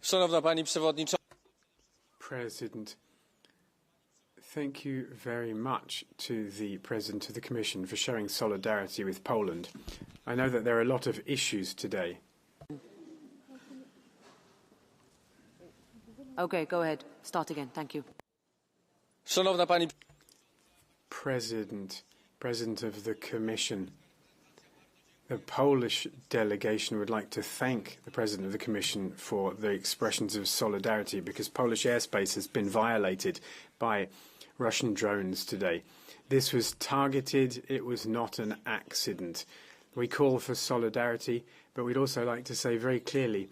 Szanowna Pani Przewodnicząca. President, thank you very much to the President of the Commission for showing solidarity with Poland. I know that there are a lot of issues today. Okay, go ahead. Start again. Thank you. Szanowna Pani President of the Commission, the Polish delegation would like to thank the President of the Commission for the expressions of solidarity because Polish airspace has been violated by Russian drones today. This was targeted. It was not an accident. We call for solidarity, but we'd also like to say very clearly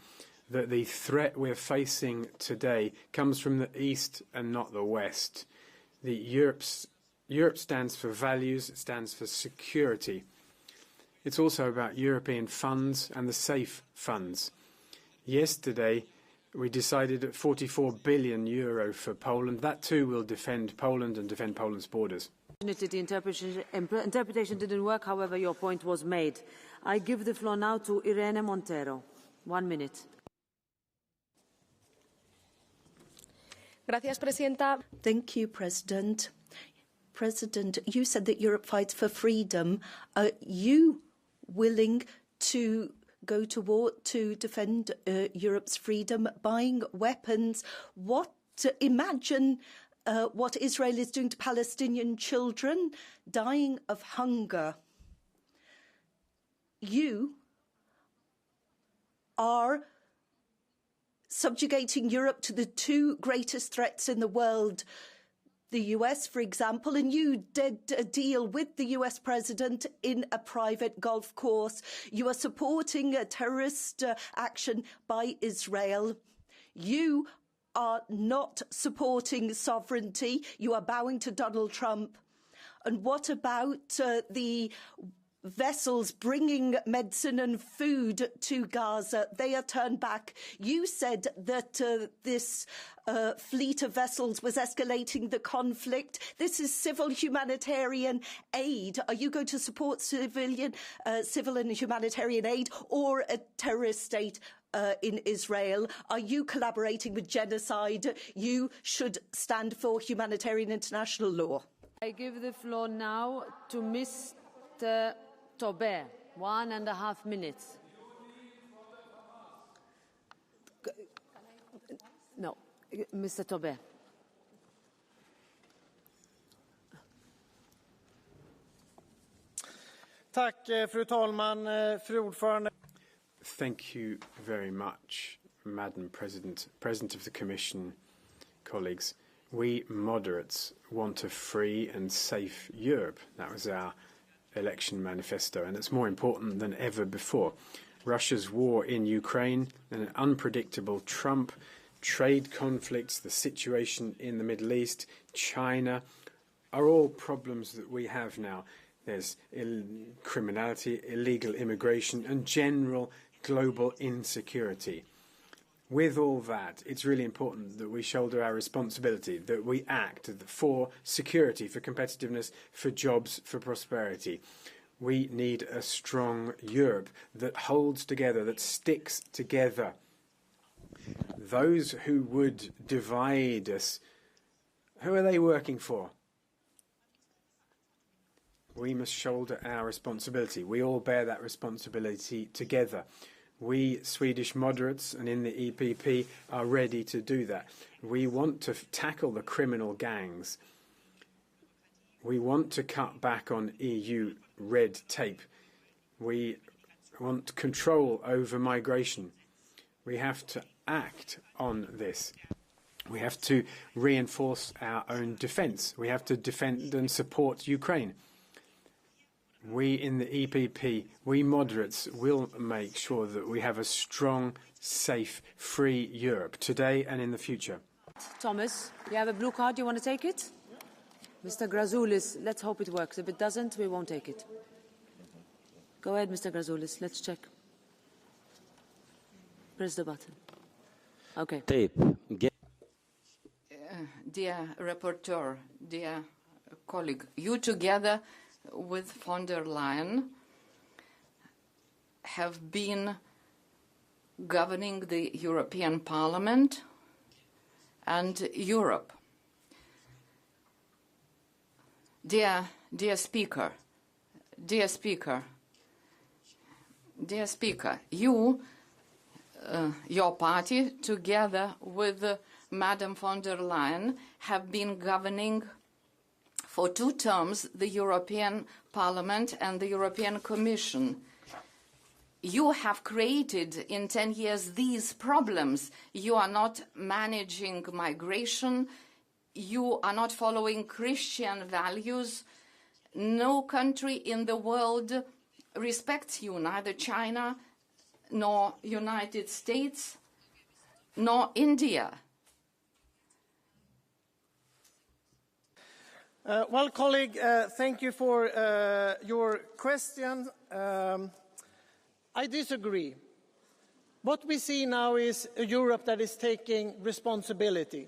that the threat we're facing today comes from the East and not the West. Europe stands for values, it stands for security. It's also about European funds and the safe funds. Yesterday, we decided at €44 billion for Poland. That too will defend Poland and defend Poland's borders. The interpretation didn't work, however, your point was made. I give the floor now to Irene Montero. 1 minute. Gracias, Presidenta. Thank you, President. President, you said that Europe fights for freedom. Are you willing to go to war to defend Europe's freedom, buying weapons? Imagine what Israel is doing to Palestinian children dying of hunger. You are subjugating Europe to the two greatest threats in the world, the US, for example, and you did a deal with the US president in a private golf course. You are supporting a terrorist action by Israel. You are not supporting sovereignty. You are bowing to Donald Trump. And what about the vessels bringing medicine and food to Gaza? They are turned back. You said that this fleet of vessels was escalating the conflict. This is civil humanitarian aid. Are you going to support civil and humanitarian aid or a terrorist state in Israel? Are you collaborating with genocide? You should stand for humanitarian international law. I give the floor now to Mr. Tobé, 1.5 minutes. No, Mr. Tobé. Tack, fru talman, fru ordförande. Thank you very much, Madam President, President of the Commission, colleagues. We moderates want a free and safe Europe. That was our election manifesto, and it's more important than ever before. Russia's war in Ukraine and an unpredictable Trump, trade conflicts, the situation in the Middle East, China, are all problems that we have now. There's criminality, illegal immigration, and general global insecurity. With all that, it's really important that we shoulder our responsibility, that we act for security, for competitiveness, for jobs, for prosperity. We need a strong Europe that holds together, that sticks together. Those who would divide us, who are they working for? We must shoulder our responsibility. We all bear that responsibility together. We Swedish moderates and in the EPP are ready to do that. We want to tackle the criminal gangs. We want to cut back on EU red tape. We want control over migration. We have to act on this. We have to reinforce our own defence. We have to defend and support Ukraine. We in the EPP, we moderates, will make sure that we have a strong, safe, free Europe today and in the future. Thomas, you have a blue card. You want to take it? Mr. Grazoulis, let's hope it works. If it doesn't, we won't take it. Go ahead, Mr. Grazoulis. Let's check. Press the button. Okay. Dear rapporteur, dear colleague, you together with von der Leyen have been governing the European Parliament and Europe. Dear Speaker, you, your party, together with Madam von der Leyen, have been governing for 2 terms the European Parliament and the European Commission. You have created in 10 years these problems. You are not managing migration. You are not following Christian values. No country in the world respects you, neither China, nor United States, nor India. Well, colleague, thank you for your question. I disagree. What we see now is a Europe that is taking responsibility.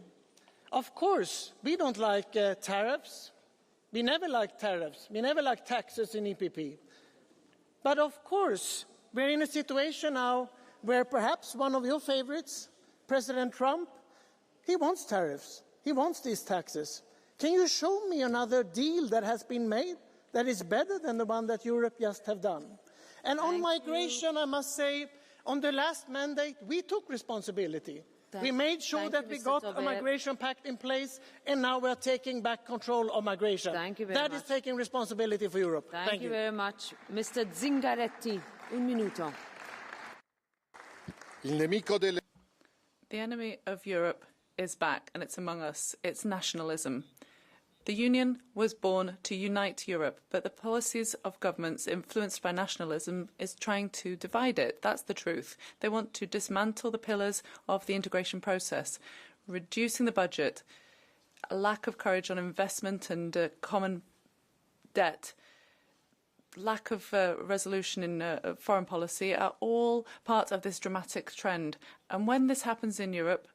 Of course, we don't like tariffs. We never liked tariffs. We never liked taxes in EPP. But of course, we're in a situation now where perhaps one of your favorites, President Trump, he wants tariffs. He wants these taxes. Can you show me another deal that has been made that is better than the one that Europe just have done? And on migration, I must say, on the last mandate, we took responsibility. We made sure that we got a migration pact in place, and now we're taking back control of migration. That is taking responsibility for Europe. Thank you very much. Mr. Zingaretti, un minuto. The enemy of Europe is back, and it's among us. It's nationalism. The Union was born to unite Europe, but the policies of governments influenced by nationalism is trying to divide it. That's the truth. They want to dismantle the pillars of the integration process, reducing the budget, a lack of courage on investment and common debt, lack of resolution in foreign policy are all part of this dramatic trend. And when this happens in Europe,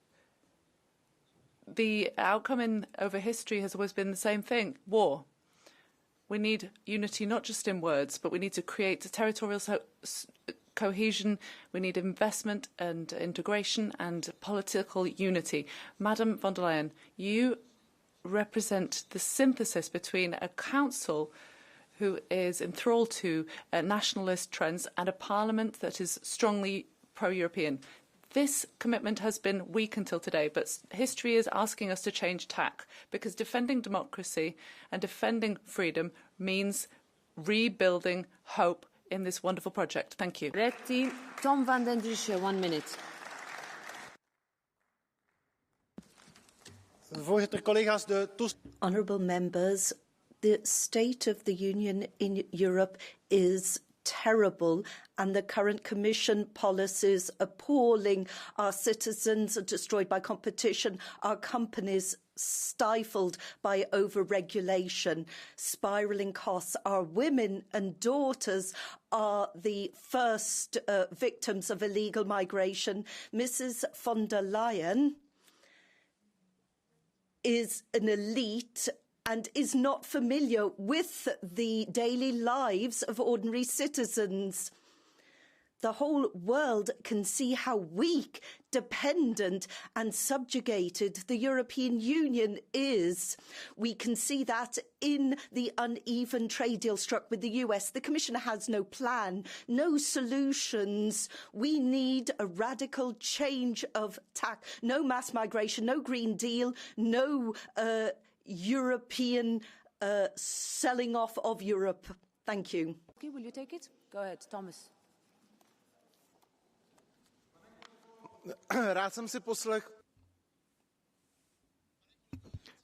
the outcome over history has always been the same thing: war. We need unity not just in words, but we need to create territorial cohesion. We need investment and integration and political unity. Madam von der Leyen, you represent the synthesis between a council who is enthralled to nationalist trends and a parliament that is strongly pro-European. This commitment has been weak until today, but history is asking us to change tack, because defending democracy and defending freedom means rebuilding hope in this wonderful project. Thank you. Tom van den Driesche, 1 minute. Honourable members, the state of the Union in Europe is terrible, and the current Commission policies appalling. Our citizens are destroyed by competition, our companies stifled by over-regulation, spiralling costs. Our women and daughters are the first victims of illegal migration. Mrs. von der Leyen is an elite and is not familiar with the daily lives of ordinary citizens. The whole world can see how weak, dependent and subjugated the European Union is. We can see that in the uneven trade deal struck with the US. The Commission has no plan, no solutions. We need a radical change of tack. No mass migration, no Green Deal, no European selling off of Europe. Thank you. Okay, will you take it? Go ahead, Thomas.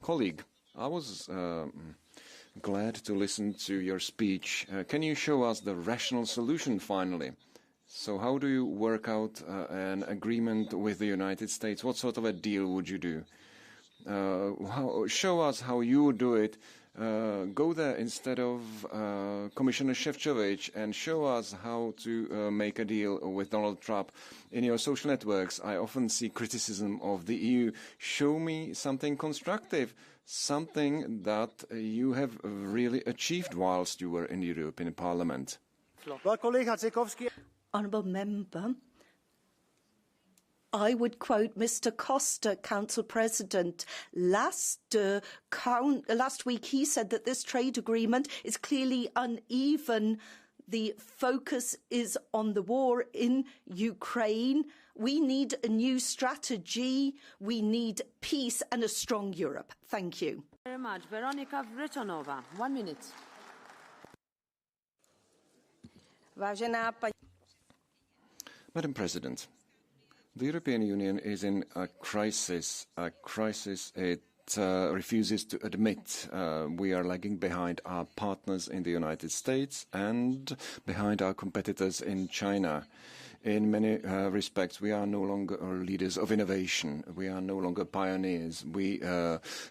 Colleague, I was glad to listen to your speech. Can you show us the rational solution finally? So how do you work out an agreement with the United States? What sort of a deal would you do? Show us how you do it Go there instead of Commissioner Šefčovič and show us how to make a deal with Donald Trump. In your social networks, I often see criticism of the EU. Show me something constructive, something that you have really achieved whilst you were in the European Parliament. Honourable Member, I would quote Mr. Costa, Council President. Last week he said that this trade agreement is clearly uneven. The focus is on the war in Ukraine. We need a new strategy. We need peace and a strong Europe. Thank you. Very much. Veronika Vretonova, 1 minute. Madam President, the European Union is in a crisis it refuses to admit. We are lagging behind our partners in the United States and behind our competitors in China. In many respects, we are no longer leaders of innovation. We are no longer pioneers. We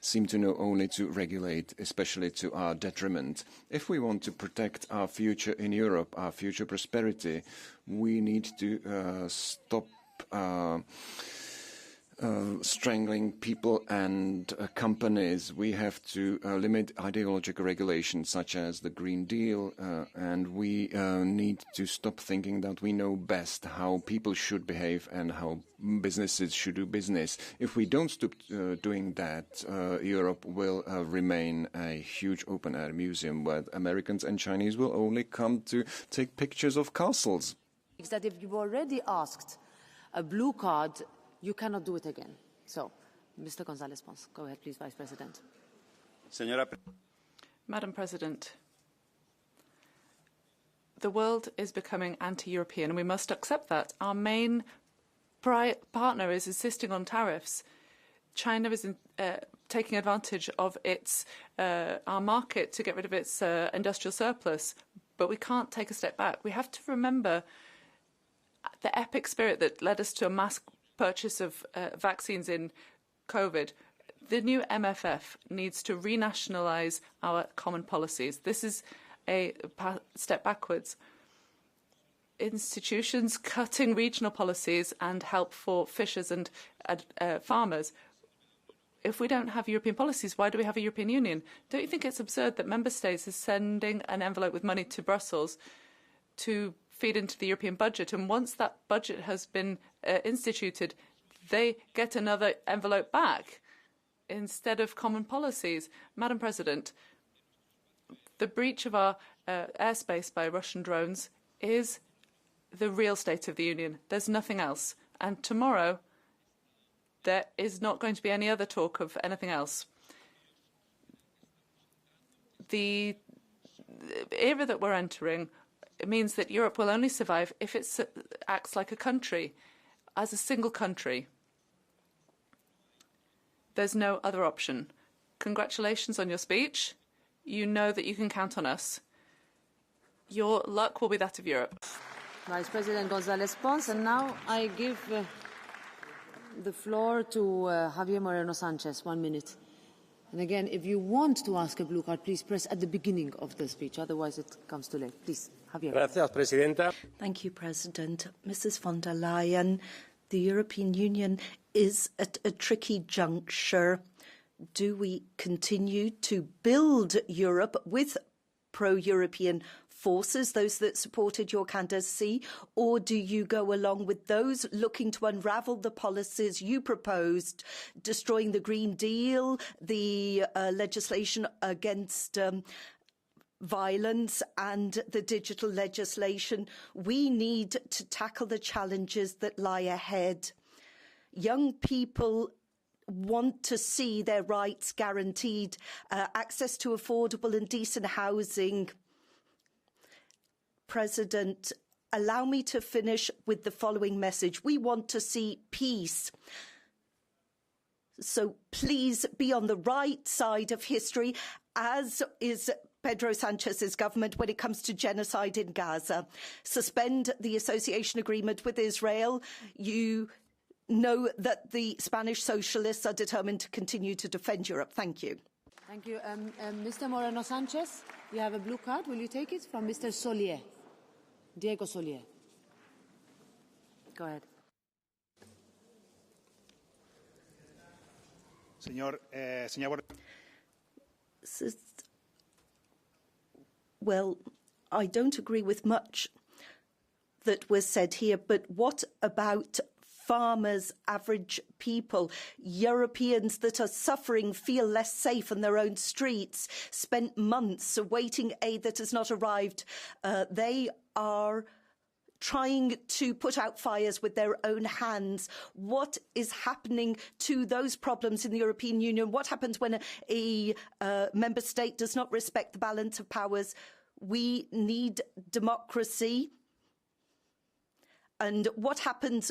seem to know only to regulate, especially to our detriment. If we want to protect our future in Europe, our future prosperity, we need to stop strangling people and companies. We have to limit ideological regulations such as the Green Deal, and we need to stop thinking that we know best how people should behave and how businesses should do business. If we don't stop doing that, Europe will remain a huge open-air museum where Americans and Chinese will only come to take pictures of castles. That if you've already asked a blue card, you cannot do it again. So, Mr. González Pons, go ahead, please, Vice President. Madam President, the world is becoming anti-European, and we must accept that. Our main partner is insisting on tariffs. China is taking advantage of our market to get rid of its industrial surplus, but we can't take a step back. We have to remember the epic spirit that led us to a mass purchase of vaccines in COVID. The new MFF needs to renationalise our common policies. This is a step backwards. Institutions cutting regional policies and help for fishers and farmers. If we don't have European policies, why do we have a European Union? Don't you think it's absurd that member states are sending an envelope with money to Brussels to feed into the European budget, and once that budget has been instituted, they get another envelope back instead of common policies? Madam President, the breach of our airspace by Russian drones is the real state of the Union. There's nothing else. And tomorrow, there is not going to be any other talk of anything else. The era that we're entering, it means that Europe will only survive if it acts like a country, as a single country. There's no other option. Congratulations on your speech. You know that you can count on us. Your luck will be that of Europe. Vice President González Pons, and now I give the floor to Javier Moreno Sanchez. 1 minute. And again, if you want to ask a blue card, please press at the beginning of the speech. Otherwise, it comes too late. Please, Javier. Gracias, Presidenta. Thank you, President. Mrs. von der Leyen, the European Union is at a tricky juncture. Do we continue to build Europe with pro-European forces, those that supported your candidacy, or do you go along with those looking to unravel the policies you proposed, destroying the Green Deal, the legislation against violence and the digital legislation? We need to tackle the challenges that lie ahead. Young people want to see their rights guaranteed, access to affordable and decent housing. President, allow me to finish with the following message. We want to see peace. So please be on the right side of history, as is Pedro Sanchez's government when it comes to genocide in Gaza. Suspend the association agreement with Israel. You know that the Spanish socialists are determined to continue to defend Europe. Thank you. Thank you. Mr. Moreno Sanchez, you have a blue card. Will you take it from Mr. Solier? Diego Solier. Go ahead. Well, I don't agree with much that was said here, but what about farmers, average people, Europeans that are suffering, feel less safe in their own streets, spent months awaiting aid that has not arrived? They are trying to put out fires with their own hands. What is happening to those problems in the European Union? What happens when a member state does not respect the balance of powers? We need democracy. And what happens?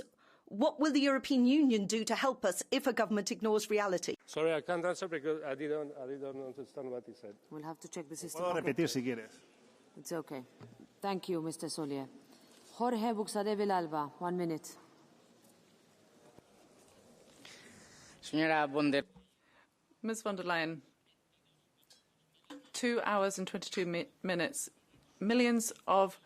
What will the European Union do to help us if a government ignores reality? Sorry, I can't answer because I didn't understand what he said. We'll have to check the system. Puedo repetir si quieres. It's okay. Thank you, Mr. Solier. Jorge Buxadevil Alba, 1 minute. Ms. von der Leyen, 2 hours and 22 minutes. Millions of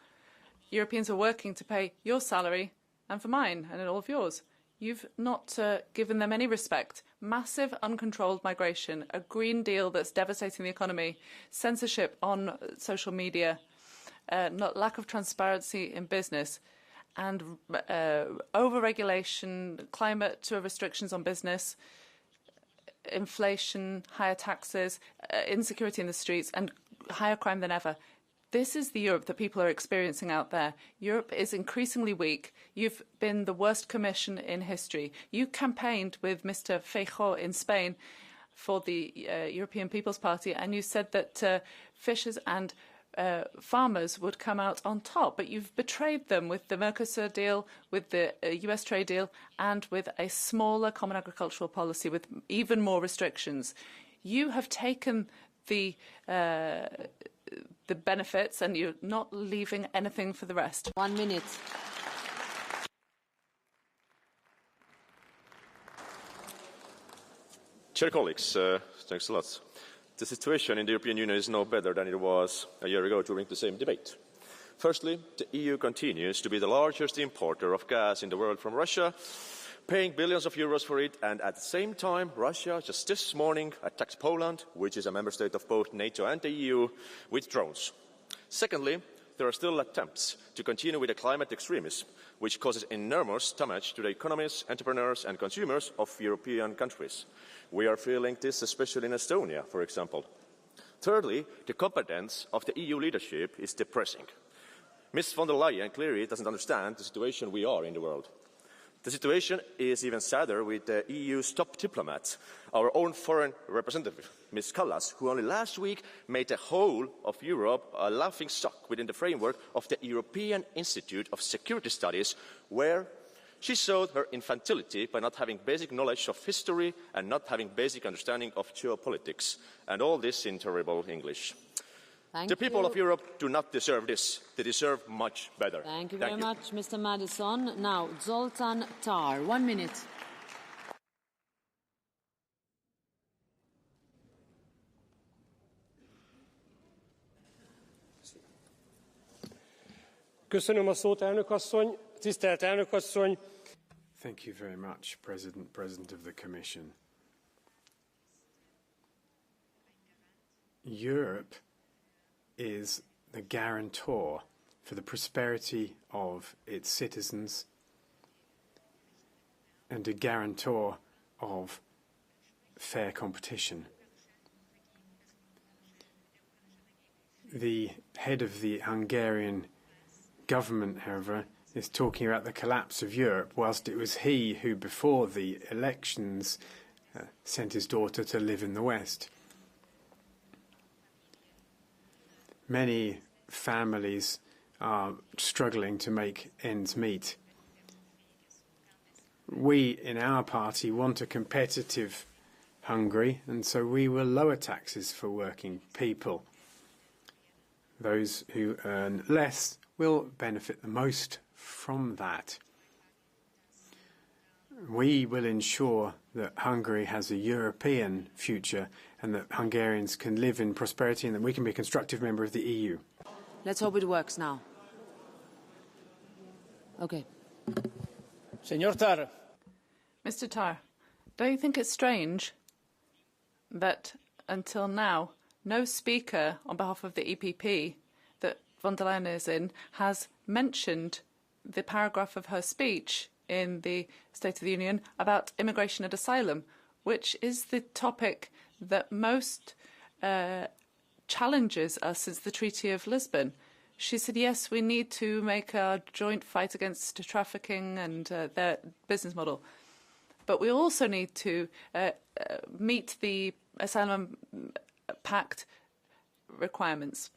Europeans are working to pay your salary and for mine and all of yours. You've not given them any respect. Massive uncontrolled migration, a Green Deal that's devastating the economy, censorship on social media, lack of transparency in business, and over-regulation, climate restrictions on business, inflation, higher taxes, insecurity in the streets, and higher crime than ever. This is the Europe that people are experiencing out there. Europe is increasingly weak. You've been the worst commission in history. You campaigned with Mr. Feijóo in Spain for the European People's Party, and you said that fishers and farmers would come out on top, but you've betrayed them with the Mercosur deal, with the US trade deal, and with a smaller common agricultural policy with even more restrictions. You have taken the benefits and you're not leaving anything for the rest. 1 minute. Chair colleagues, thanks a lot. The situation in the European Union is no better than it was a year ago during the same debate. Firstly, the EU continues to be the largest importer of gas in the world from Russia, paying billions of euros for it, and at the same time, Russia just this morning attacked Poland, which is a member state of both NATO and the EU, with drones. Secondly, there are still attempts to continue with the climate extremism, which causes enormous damage to the economies, entrepreneurs and consumers of European countries. We are feeling this especially in Estonia, for example. Thirdly, the competence of the EU leadership is depressing. Ms. von der Leyen clearly doesn't understand the situation we are in the world. The situation is even sadder with the EU's top diplomat, our own foreign representative, Ms. Kallas, who only last week made the whole of Europe a laughing stock within the framework of the European Institute of Security Studies, where she showed her infantility by not having basic knowledge of history and not having basic understanding of geopolitics, and all this in terrible English. The people of Europe do not deserve this. They deserve much better. Thank you very much, Mr. Madison. Now, Zoltan Tar, 1 minute. Köszönöm a szót, elnök asszony. Tisztelt elnök asszony. Thank you very much, President of the Commission. Europe is the guarantor for the prosperity of its citizens and a guarantor of fair competition. The head of the Hungarian government, however, is talking about the collapse of Europe, whilst it was he who, before the elections, sent his daughter to live in the West. Many families are struggling to make ends meet. We, in our party, want a competitive Hungary, and so we will lower taxes for working people. Those who earn less will benefit the most from that. We will ensure that Hungary has a European future and that Hungarians can live in prosperity and that we can be a constructive member of the EU. Let's hope it works now. Okay. Señor Tar. Mr. Tar, don't you think it's strange that until now no speaker on behalf of the EPP that von der Leyen is in has mentioned the paragraph of her speech in the State of the Union about immigration and asylum, which is the topic that most challenges us since the Treaty of Lisbon. She said, yes, we need to make a joint fight against trafficking and their business model. But we also need to meet the Asylum Pact requirements,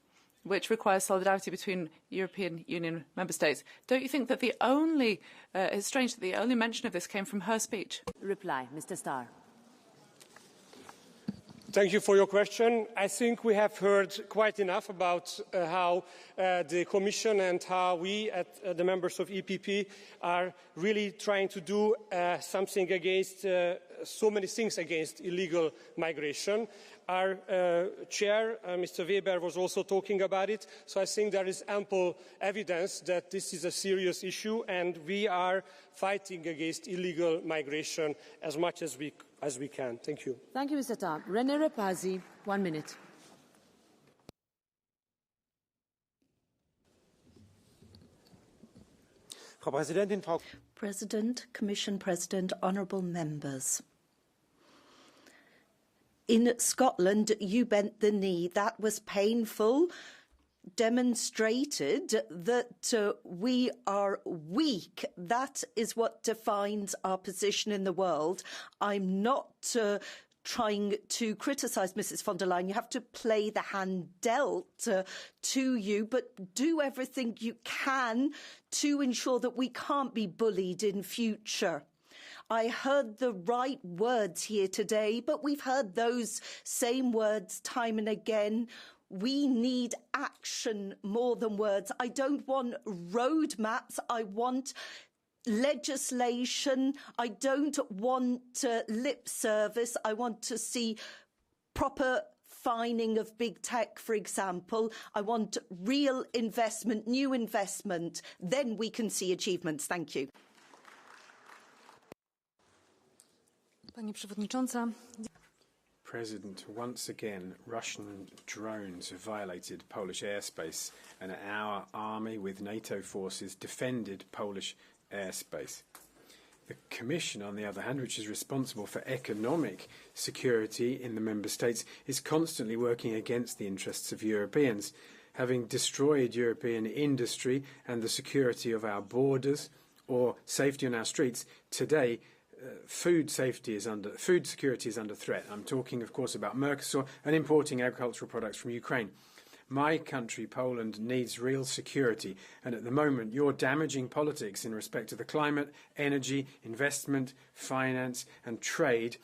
which requires solidarity between European Union member states. Don't you think that it's strange that the only mention of this came from her speech? Reply, Mr. Starr. Thank you for your question. I think we have heard quite enough about how the Commission and how we, the members of EPP, are really trying to do something against so many things against illegal migration. Our chair, Mr. Weber, was also talking about it. So I think there is ample evidence that this is a serious issue, and we are fighting against illegal migration as much as we can. Thank you. Thank you, Mr. Tar. René Repazi, 1 minute. President, Commission President, honourable members. In Scotland, you bent the knee. That was painful, demonstrated that we are weak. That is what defines our position in the world. I'm not trying to criticise Mrs von der Leyen. You have to play the hand dealt to you, but do everything you can to ensure that we can't be bullied in future. I heard the right words here today, but we've heard those same words time and again. We need action more than words. I don't want roadmaps. I want legislation. I don't want lip service. I want to see proper fining of big tech, for example. I want real investment, new investment. Then we can see achievements. Thank you. Pani Przewodnicząca. President, once again, Russian drones have violated Polish airspace, and our army with NATO forces defended Polish airspace. The Commission, on the other hand, which is responsible for economic security in the Member States, is constantly working against the interests of Europeans, having destroyed European industry and the security of our borders or safety on our streets. Today, food security is under threat. I'm talking, of course, about Mercosur and importing agricultural products from Ukraine. My country, Poland, needs real security, and at the moment you're damaging politics in respect to the climate, energy, investment, finance and trade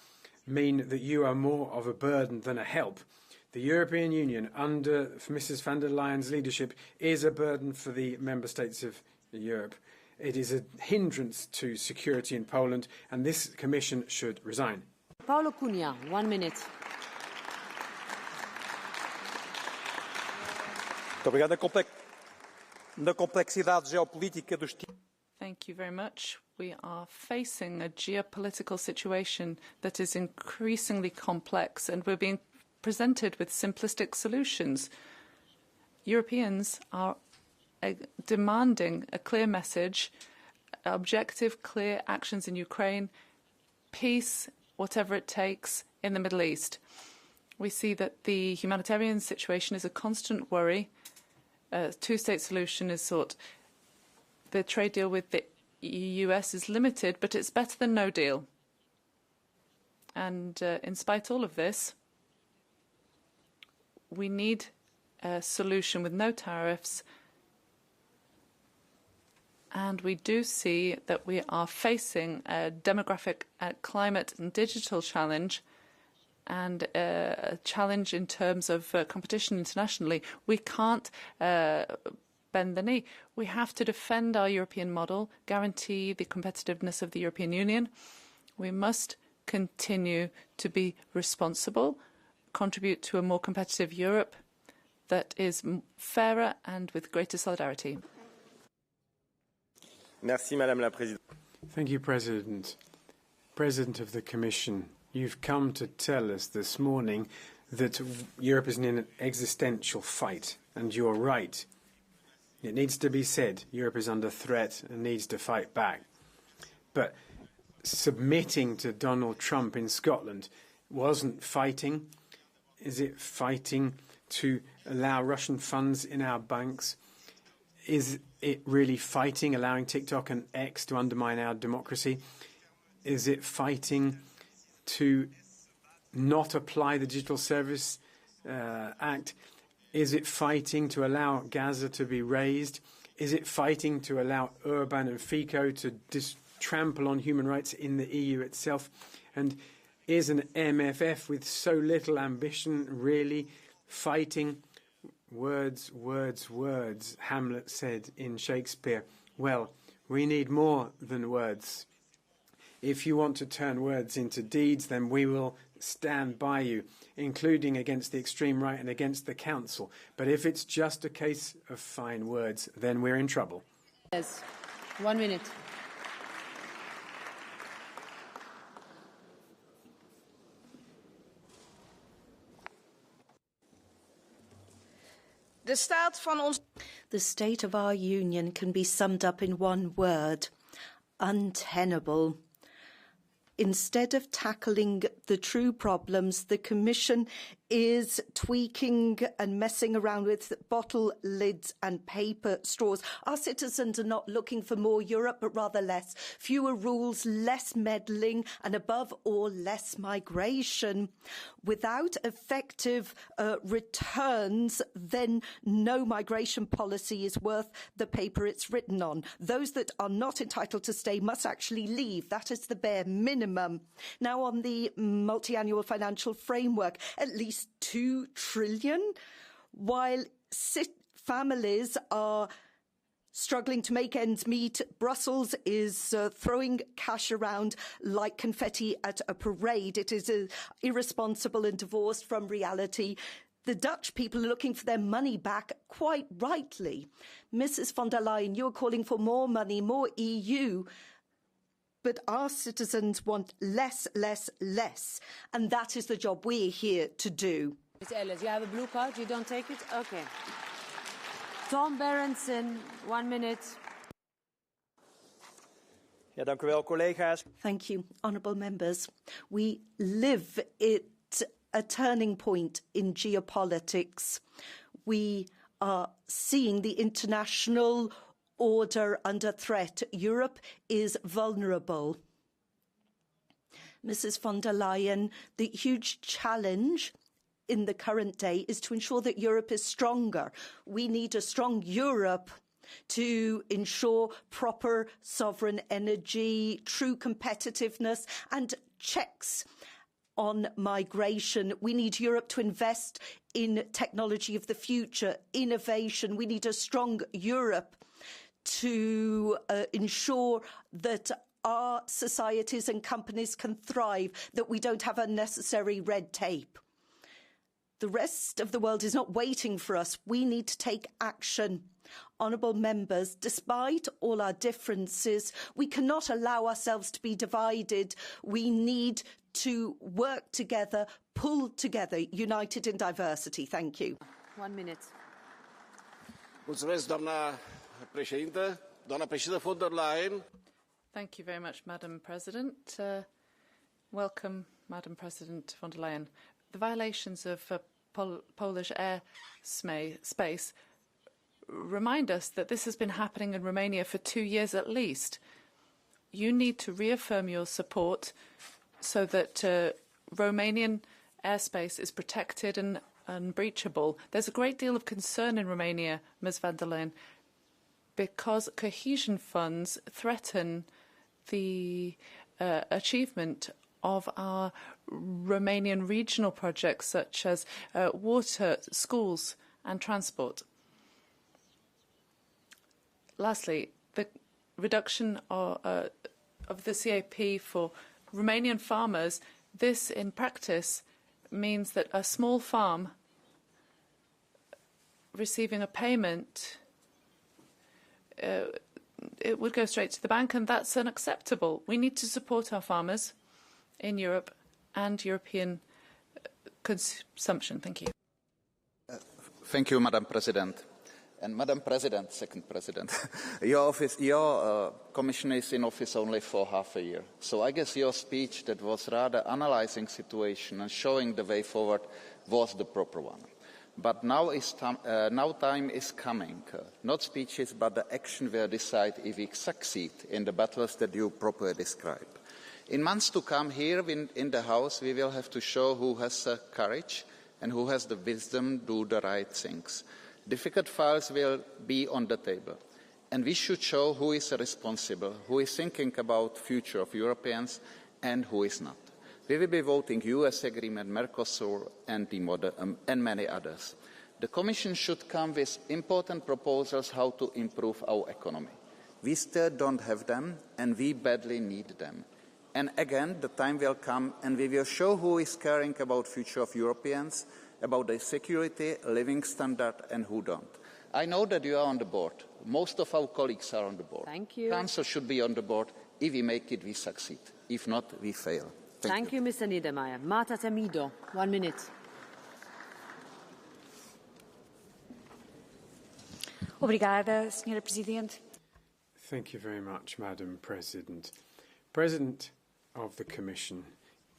mean that you are more of a burden than a help. The European Union, under Mrs von der Leyen's leadership, is a burden for the member states of Europe. It is a hindrance to security in Poland, and this Commission should resign. Paolo Cunha, 1 minute. Thank you very much. We are facing a geopolitical situation that is increasingly complex, and we're being presented with simplistic solutions. Europeans are demanding a clear message, objective, clear actions in Ukraine, peace, whatever it takes, in the Middle East. We see that the humanitarian situation is a constant worry. A two-state solution is sought. The trade deal with the US is limited, but it's better than no deal. And in spite of all of this, we need a solution with no tariffs. And we do see that we are facing a demographic, climate and digital challenge, and a challenge in terms of competition internationally. We can't bend the knee. We have to defend our European model, guarantee the competitiveness of the European Union. We must continue to be responsible, contribute to a more competitive Europe that is fairer and with greater solidarity. Merci, Madame la Présidente. Thank you, President. President of the Commission, you've come to tell us this morning that Europe is in an existential fight, and you're right. It needs to be said, Europe is under threat and needs to fight back. But submitting to Donald Trump in Scotland wasn't fighting. Is it fighting to allow Russian funds in our banks? Is it really fighting, allowing TikTok and X to undermine our democracy? Is it fighting to not apply the Digital Service Act? Is it fighting to allow Gaza to be razed? Is it fighting to allow Urban and Fico to trample on human rights in the EU itself? And is an MFF with so little ambition really fighting? Words, words, words, Hamlet said in Shakespeare. Well, we need more than words. If you want to turn words into deeds, then we will stand by you, including against the extreme right and against the Council. But if it's just a case of fine words, then we're in trouble. Yes. 1 minute. The state of our union can be summed up in one word: untenable. Instead of tackling the true problems, the Commission is tweaking and messing around with bottle lids and paper straws. Our citizens are not looking for more Europe, but rather less. Fewer rules, less meddling, and above all, less migration. Without effective returns, then no migration policy is worth the paper it's written on. Those that are not entitled to stay must actually leave. That is the bare minimum. Now, on the multi-annual financial framework, at least 2 trillion, while families are struggling to make ends meet. Brussels is throwing cash around like confetti at a parade. It is irresponsible and divorced from reality. The Dutch people are looking for their money back, quite rightly. Mrs. von der Leyen, you're calling for more money, more EU. But our citizens want less, less, less. And that is the job we're here to do. Ms. Ellis, you have a blue card. You don't take it? Okay. Tom Berenson, 1 minute. Ja, dank u wel, collega's. Thank you, honourable members. We live at a turning point in geopolitics. We are seeing the international order under threat. Europe is vulnerable. Mrs. von der Leyen, the huge challenge in the current day is to ensure that Europe is stronger. We need a strong Europe to ensure proper sovereign energy, true competitiveness and checks on migration. We need Europe to invest in technology of the future, innovation. We need a strong Europe to ensure that our societies and companies can thrive, that we don't have unnecessary red tape. The rest of the world is not waiting for us. We need to take action. Honourable members, despite all our differences, we cannot allow ourselves to be divided. We need to work together, pull together, united in diversity. Thank you. 1 minute. Mulțumesc, doamna președintă. Doamna președintă von der Leyen. Thank you very much, Madam President. Welcome, Madam President von der Leyen. The violations of Polish airspace remind us that this has been happening in Romania for 2 years at least. You need to reaffirm your support so that Romanian airspace is protected and unbreachable. There's a great deal of concern in Romania, Ms. van der Leyen, because cohesion funds threaten the achievement of our Romanian regional projects such as water, schools and transport. Lastly, the reduction of the CAP for Romanian farmers, this in practice means that a small farm receiving a payment, it would go straight to the bank, and that's unacceptable. We need to support our farmers in Europe and European consumption. Thank you. Thank you, Madam President. And Madam President, second President, your Commission is in office only for half a year. So I guess your speech that was rather analysing situation and showing the way forward was the proper one. But now time is coming. Not speeches, but the action will decide if we succeed in the battles that you properly describe. In months to come here in the House, we will have to show who has the courage and who has the wisdom to do the right things. Difficult files will be on the table, and we should show who is responsible, who is thinking about the future of Europeans, and who is not. We will be voting US agreement, Mercosur, and many others. The Commission should come with important proposals how to improve our economy. We still don't have them, and we badly need them. And again, the time will come, and we will show who is caring about the future of Europeans, about their security, living standard, and who don't. I know that you are on the board. Most of our colleagues are on the board. Thank you. Council should be on the board. If we make it, we succeed. If not, we fail. Thank you, Mr. Niedermayer. Marta Temido, 1 minute. Obrigada, Senhora Presidente. Thank you very much, Madam President. President of the Commission,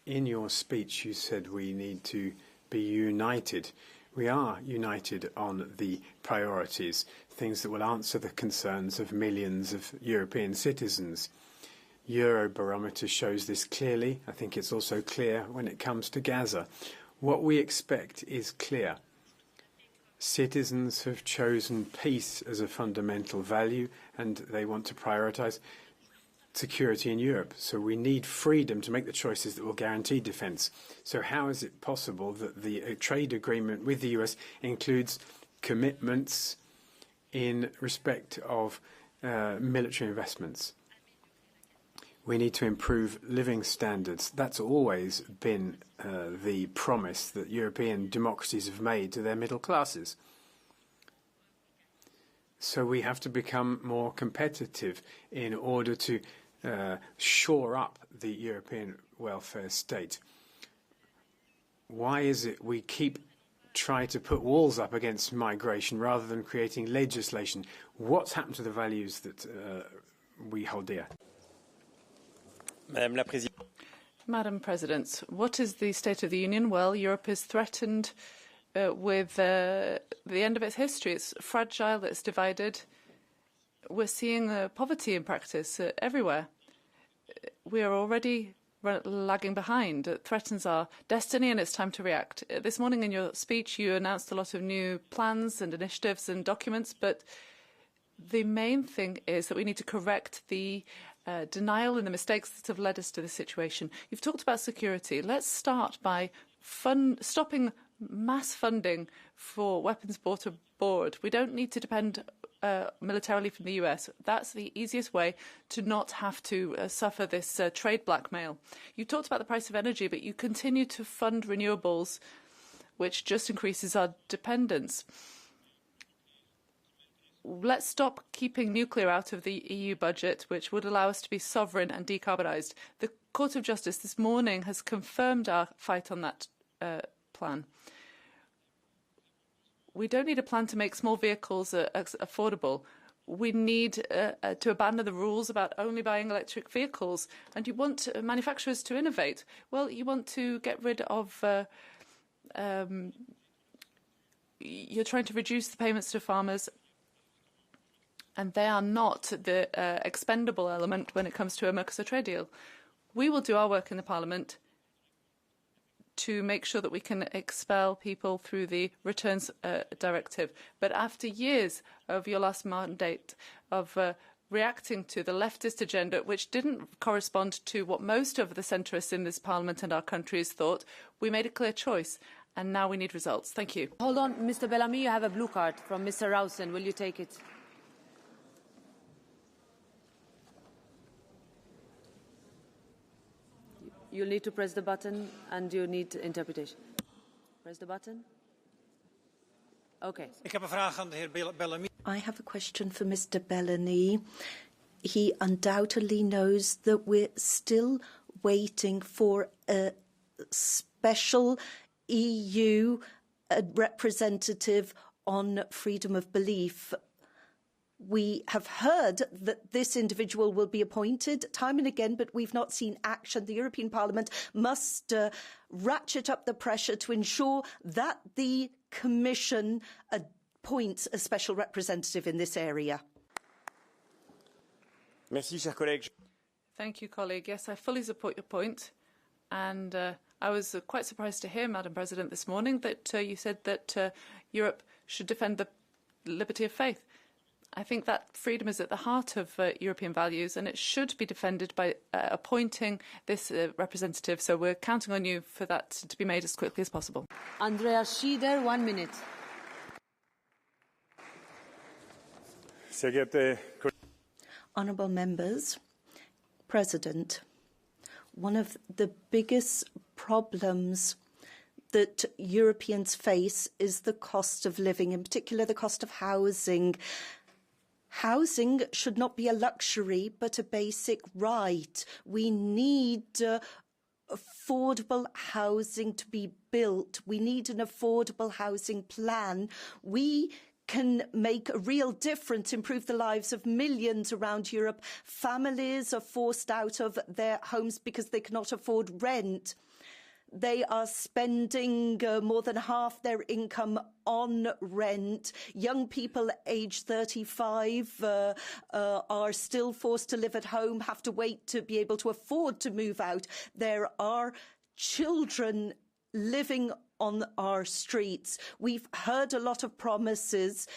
in your speech you said we need to be united. We are united on the priorities, things that will answer the concerns of millions of European citizens. Eurobarometer shows this clearly. I think it's also clear when it comes to Gaza. What we expect is clear. Citizens have chosen peace as a fundamental value, and they want to prioritise security in Europe. So we need freedom to make the choices that will guarantee defence. So how is it possible that the trade agreement with the US includes commitments in respect of military investments? We need to improve living standards. That's always been the promise that European democracies have made to their middle classes. So we have to become more competitive in order to shore up the European welfare state. Why is it we keep trying to put walls up against migration rather than creating legislation? What's happened to the values that we hold dear? Madam President, what is the State of the Union? Well, Europe is threatened with the end of its history. It's fragile, it's divided. We're seeing poverty in practice everywhere. We are already lagging behind. It threatens our destiny, and it's time to react. This morning in your speech, you announced a lot of new plans and initiatives and documents, but the main thing is that we need to correct the denial and the mistakes that have led us to this situation. You've talked about security. Let's start by stopping mass funding for weapons bought abroad. We don't need to depend militarily from the US. That's the easiest way to not have to suffer this trade blackmail. You talked about the price of energy, but you continue to fund renewables, which just increases our dependence. Let's stop keeping nuclear out of the EU budget, which would allow us to be sovereign and decarbonised. The Court of Justice this morning has confirmed our fight on that plan. We don't need a plan to make small vehicles affordable. We need to abandon the rules about only buying electric vehicles. And you want manufacturers to innovate. Well, you want to get rid of... you're trying to reduce the payments to farmers, and they are not the expendable element when it comes to a Mercosur trade deal. We will do our work in the Parliament to make sure that we can expel people through the returns directive. But after years of your last mandate of reacting to the leftist agenda, which didn't correspond to what most of the centrists in this Parliament and our countries thought, we made a clear choice. And now we need results. Thank you. Hold on, Mr. Bellamy, you have a blue card from Mr. Rausen. Will you take it? You'll need to press the button and you need interpretation. Press the button. Okay. I have a question for Mr. Bellamy. He undoubtedly knows that we're still waiting for a special EU representative on freedom of belief. We have heard that this individual will be appointed time and again, but we've not seen action. The European Parliament must ratchet up the pressure to ensure that the Commission appoints a special representative in this area. Merci, chers collègues. Thank you, colleague. Yes, I fully support your point. And I was quite surprised to hear, Madam President, this morning that you said that Europe should defend the liberty of faith. I think that freedom is at the heart of European values, and it should be defended by appointing this representative. So we're counting on you for that to be made as quickly as possible. Andrea Schieder, 1 minute. Sehr geehrte Honourable members, President, one of the biggest problems that Europeans face is the cost of living, in particular the cost of housing. Housing should not be a luxury, but a basic right. We need affordable housing to be built. We need an affordable housing plan. We can make a real difference, improve the lives of millions around Europe. Families are forced out of their homes because they cannot afford rent. They are spending more than half their income on rent. Young people aged 35 are still forced to live at home, have to wait to be able to afford to move out. There are children living on our streets. We've heard a lot of promises.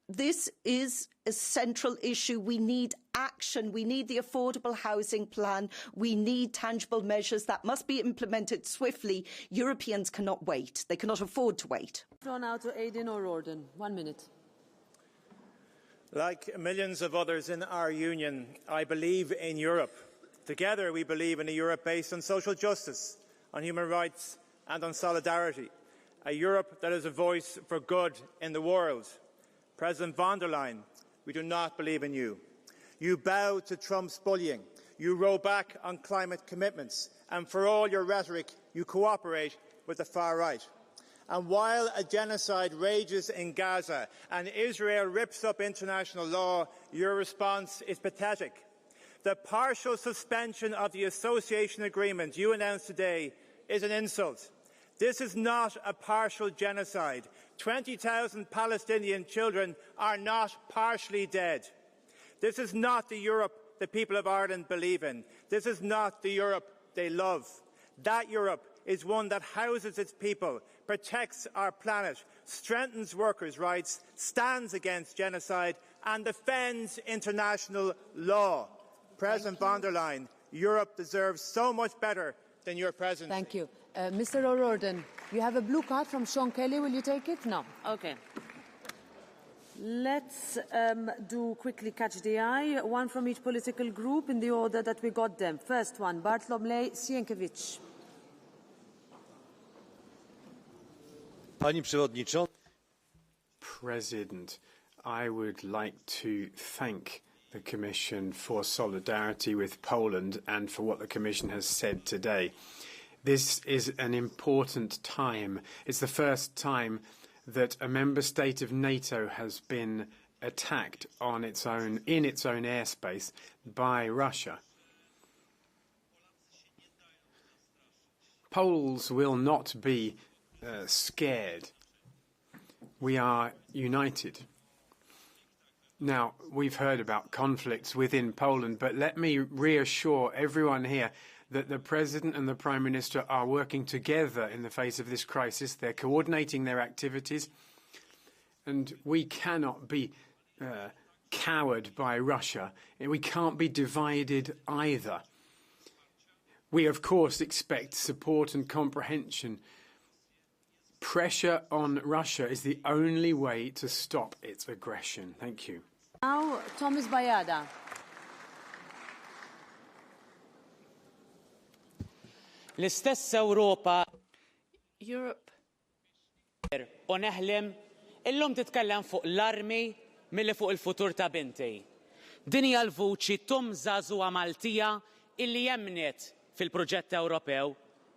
This is a central issue. We need action. We need the affordable housing plan. We need tangible measures that must be implemented swiftly. Europeans cannot wait. They cannot afford to wait. Now to Aidan O'Rourke. 1 minute. Like millions of others in our union, I believe in Europe. Together we believe in a Europe based on social justice, on human rights and on solidarity. A Europe that is a voice for good in the world. President von der Leyen, we do not believe in you. You bow to Trump's bullying. You row back on climate commitments. And for all your rhetoric, you cooperate with the far right. And while a genocide rages in Gaza and Israel rips up international law, your response is pathetic. The partial suspension of the association agreement you announced today is an insult. This is not a partial genocide. 20,000 Palestinian children are not partially dead. This is not the Europe the people of Ireland believe in. This is not the Europe they love. That Europe is one that houses its people, protects our planet, strengthens workers' rights, stands against genocide and defends international law. President von der Leyen, Europe deserves so much better than your presidency. Thank you. Mr. O'Rourke, you have a blue card from Sean Kelly. Will you take it? No. Okay. Let's do quickly catch the eye. One from each political group in the order that we got them. First one, Bartlomiej Sienkiewicz. Pani Przewodnicząca. President, I would like to thank the Commission for solidarity with Poland and for what the Commission has said today. This is an important time. It's the first time that a member state of NATO has been attacked in its own airspace by Russia. Poles will not be scared. We are united. Now, we've heard about conflicts within Poland, but let me reassure everyone here that the President and the Prime Minister are working together in the face of this crisis. They're coordinating their activities, and we cannot be cowered by Russia. We can't be divided either. We, of course, expect support and comprehension. Pressure on Russia is the only way to stop its aggression. Thank you. Now, Thomas Bayada. L-istess Ewropa Europe u neħlem illum titkellem fuq l-armi milli fuq il-futur ta' binti. Din hija l-vuċi tum żagħżugħa Maltija illi jemnet fil-proġett Ewropew.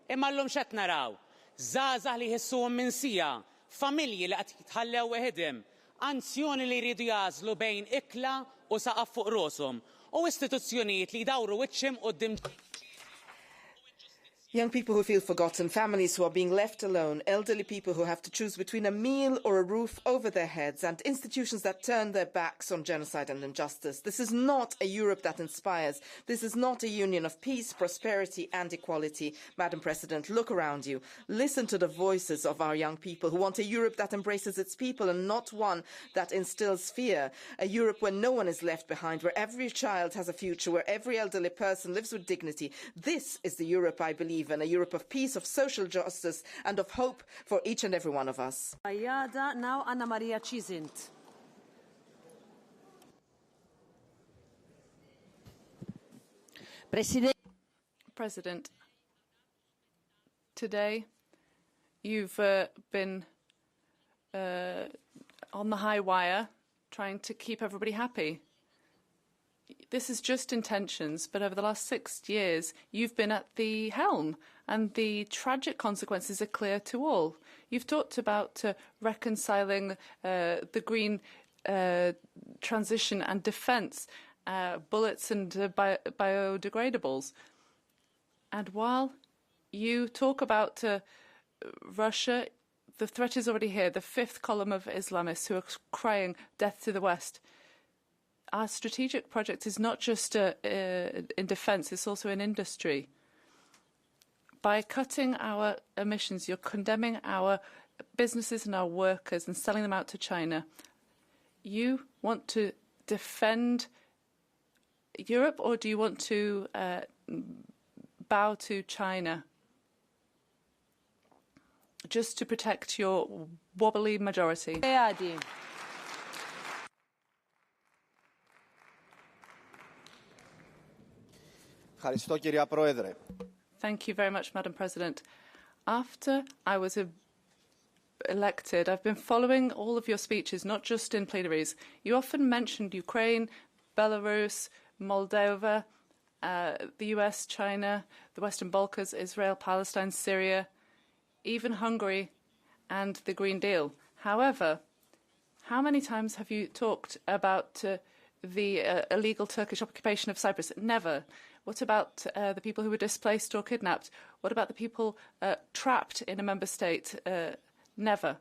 Imma llum x'qed naraw? Żgħażagħ li jħissuhom minsija, familji li qed jitħallew weħidhom, anzjoni li jridu jażlu bejn ikla u saqaf fuq rashom u istituzzjonijiet li jdawru wiċċhom quddiem. Young people who feel forgotten, families who are being left alone, elderly people who have to choose between a meal or a roof over their heads, and institutions that turn their backs on genocide and injustice. This is not a Europe that inspires. This is not a union of peace, prosperity and equality. Madam President, look around you. Listen to the voices of our young people who want a Europe that embraces its people and not one that instills fear. A Europe where no one is left behind, where every child has a future, where every elderly person lives with dignity. This is the Europe I believe in, a Europe of peace, of social justice and of hope for each and every one of us. Now Anna Maria Cisint. President, today you've been on the high wire trying to keep everybody happy. This is just intentions, but over the last 6 years, you've been at the helm, and the tragic consequences are clear to all. You've talked about reconciling the green transition and defence, bullets and biodegradables. And while you talk about Russia, the threat is already here, the fifth column of Islamists who are crying death to the West. Our strategic project is not just in defence, it's also in industry. By cutting our emissions, you're condemning our businesses and our workers and selling them out to China. You want to defend Europe, or do you want to bow to China just to protect your wobbly majority? Thank you very much, Madam President. After I was elected, I've been following all of your speeches, not just in plenaries. You often mentioned Ukraine, Belarus, Moldova, the US, China, the Western Balkans, Israel, Palestine, Syria, even Hungary and the Green Deal. However, how many times have you talked about the illegal Turkish occupation of Cyprus? Never. What about the people who were displaced or kidnapped? What about the people trapped in a member state? Never.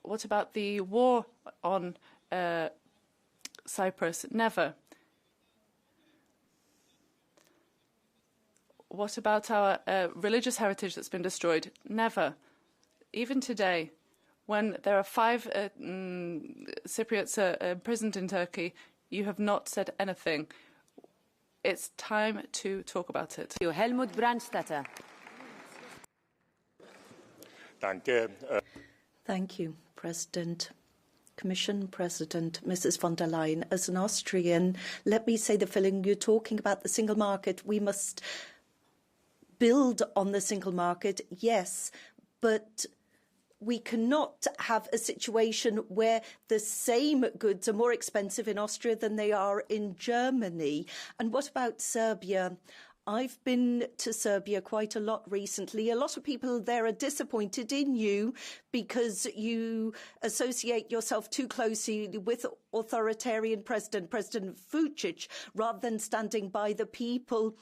What about the war on Cyprus? Never. What about our religious heritage that's been destroyed? Never. Even today, when there are 5 Cypriots imprisoned in Turkey, you have not said anything. It's time to talk about it. Helmut Brandstätter. Thank you, President. Commission President, Mrs. von der Leyen. As an Austrian, let me say the feeling you're talking about the single market. We must build on the single market, yes, but we cannot have a situation where the same goods are more expensive in Austria than they are in Germany. And what about Serbia? I've been to Serbia quite a lot recently. A lot of people there are disappointed in you because you associate yourself too closely with authoritarian President Vučić, rather than standing by the people.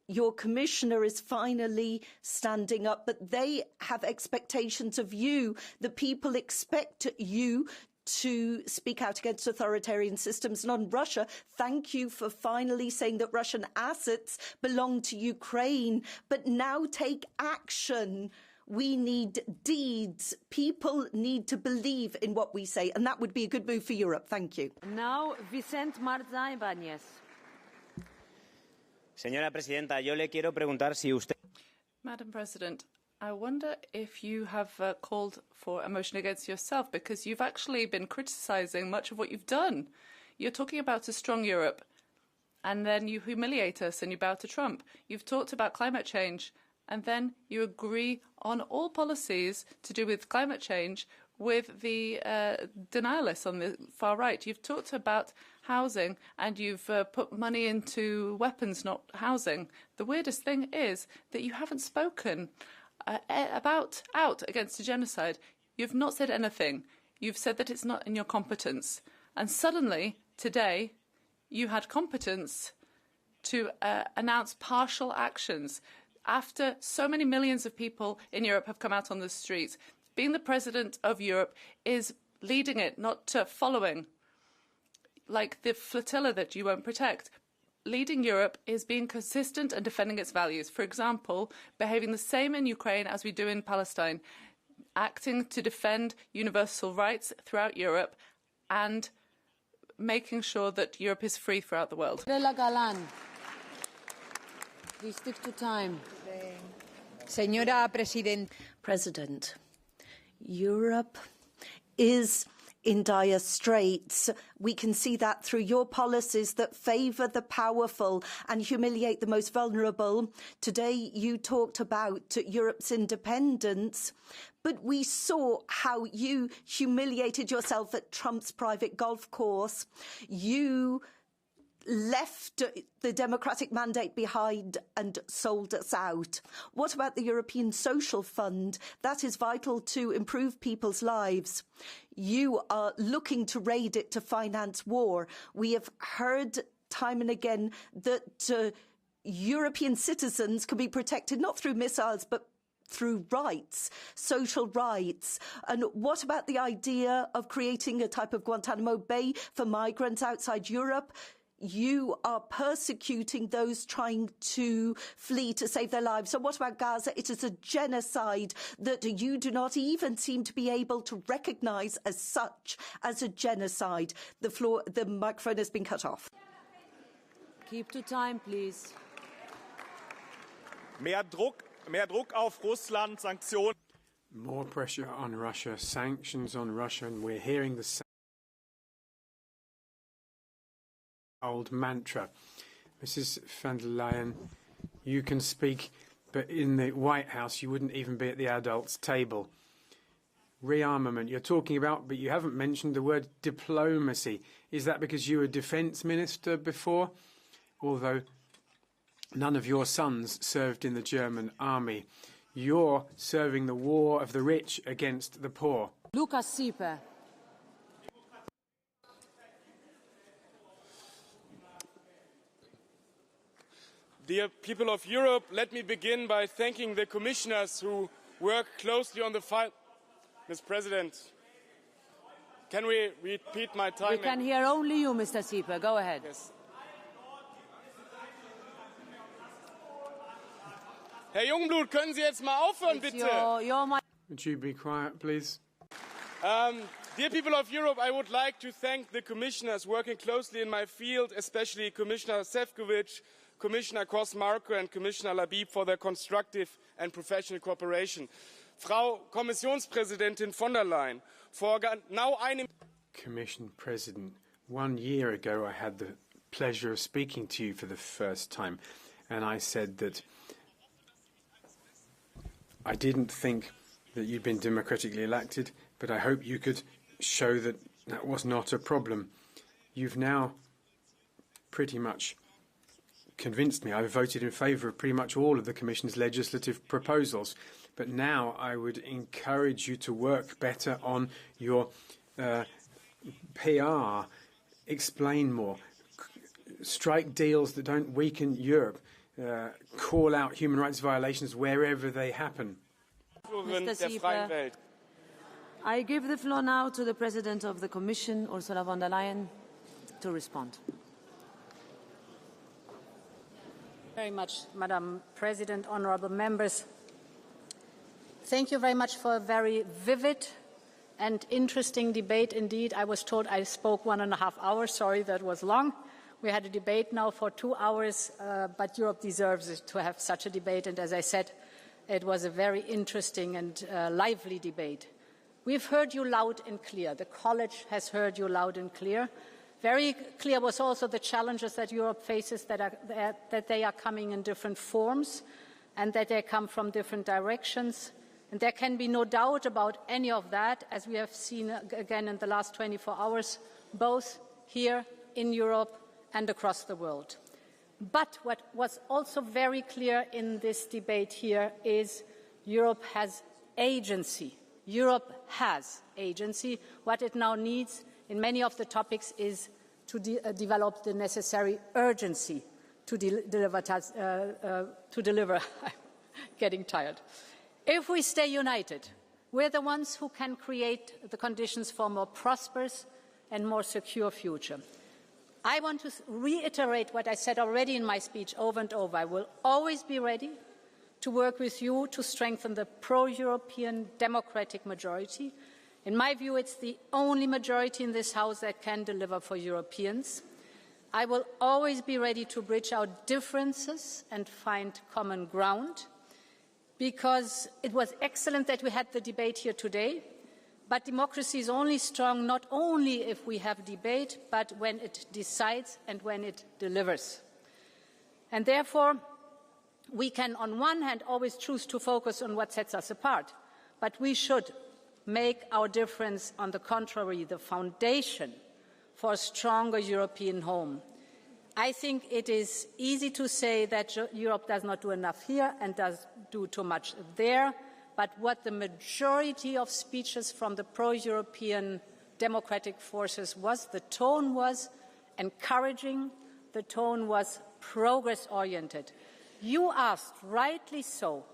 Your commissioner is finally standing up, but they have expectations of you. The people expect you to speak out against authoritarian systems. And on Russia, thank you for finally saying that Russian assets belong to Ukraine. But now take action. We need deeds. People need to believe in what we say, and that would be a good move for Europe. Thank you. Now, Vicente Marza Ibáñez. Señora Presidenta, yo le quiero preguntar si usted... Madam President, I wonder if you have called for a motion against yourself, because you've actually been criticising much of what you've done. You're talking about a strong Europe, and then you humiliate us and you bow to Trump. You've talked about climate change, and then you agree on all policies to do with climate change with the denialists on the far right. You've talked about housing, and you've put money into weapons, not housing. The weirdest thing is that you haven't spoken out against a genocide. You've not said anything. You've said that it's not in your competence. And suddenly, today, you had competence to announce partial actions after so many millions of people in Europe have come out on the streets. Being the president of Europe is leading it, not following, like the flotilla that you won't protect. Leading Europe is being consistent and defending its values. For example, behaving the same in Ukraine as we do in Palestine, acting to defend universal rights throughout Europe, and making sure that Europe is free throughout the world. Please stick to time. Señora President, Europe is in dire straits. We can see that through your policies that favour the powerful and humiliate the most vulnerable. Today you talked about Europe's independence, but we saw how you humiliated yourself at Trump's private golf course. You left the democratic mandate behind and sold us out. What about the European Social Fund? That is vital to improve people's lives. You are looking to raid it to finance war. We have heard time and again that European citizens can be protected not through missiles but through rights, social rights. And what about the idea of creating a type of Guantanamo Bay for migrants outside Europe? You are persecuting those trying to flee to save their lives. So what about Gaza? It is a genocide that you do not even seem to be able to recognise as such, as a genocide. The microphone has been cut off. Keep to time, please. Mehr Druck auf Russland, Sanktionen. More pressure on Russia, sanctions on Russia, and we're hearing the old mantra. Mrs. von der Leyen, you can speak, but in the White House you wouldn't even be at the adults' table. Rearmament you're talking about, but you haven't mentioned the word diplomacy. Is that because you were defence minister before? Although none of your sons served in the German army. You're serving the war of the rich against the poor. Lucas Sieper. Dear people of Europe, let me begin by thanking the commissioners who work closely on the file. Mr. President, can we repeat my time? We can hear only you, Mr. Sieper. Go ahead. Yes. Herr Jungblut, können Sie jetzt mal aufhören, bitte? Would you be quiet, please? Dear people of Europe, I would like to thank the commissioners working closely in my field, especially Commissioner Šefčovič, Commissioner Kosmarko and Commissioner Labib for their constructive and professional cooperation. Frau Kommissionspräsidentin von der Leyen, for now Commission President, 1 year ago I had the pleasure of speaking to you for the first time, and I said that I didn't think that you'd been democratically elected, but I hope you could show that that was not a problem. You've now pretty much convinced me. I voted in favour of pretty much all of the Commission's legislative proposals. But now I would encourage you to work better on your PR. Explain more. Strike deals that don't weaken Europe. Call out human rights violations wherever they happen. Mr. Sieper, I give the floor now to the President of the Commission, Ursula von der Leyen, to respond. Very much, Madam President, honourable members. Thank you very much for a very vivid and interesting debate indeed. I was told I spoke 1.5 hours. Sorry, that was long. We had a debate now for 2 hours, but Europe deserves it to have such a debate. And as I said, it was a very interesting and lively debate. We've heard you loud and clear. The College has heard you loud and clear. Very clear was also the challenges that Europe faces, that they are coming in different forms and that they come from different directions. And there can be no doubt about any of that, as we have seen again in the last 24 hours, both here in Europe and across the world. But what was also very clear in this debate here is Europe has agency. Europe has agency. What it now needs in many of the topics is to develop the necessary urgency to deliver. I'm getting tired. If we stay united, we're the ones who can create the conditions for a more prosperous and more secure future. I want to reiterate what I said already in my speech over and over. I will always be ready to work with you to strengthen the pro-European democratic majority. In my view, it's the only majority in this House that can deliver for Europeans. I will always be ready to bridge our differences and find common ground, because it was excellent that we had the debate here today. But democracy is only strong not only if we have debate, but when it decides and when it delivers. And therefore, we can, on one hand, always choose to focus on what sets us apart, but we should make our difference, on the contrary, the foundation for a stronger European home. I think it is easy to say that Europe does not do enough here and does do too much there, but what the majority of speeches from the pro-European democratic forces was, the tone was encouraging, the tone was progress-oriented. You asked, rightly so,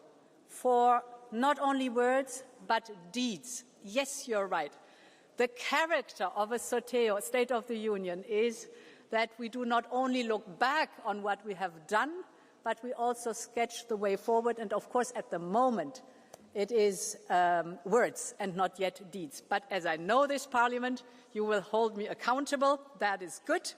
for not only words, but deeds. Yes, you're right. The character of a SOTEU, State of the Union, is that we do not only look back on what we have done, but we also sketch the way forward. And of course, at the moment, it is words and not yet deeds. But as I know this Parliament, you will hold me accountable. That is good,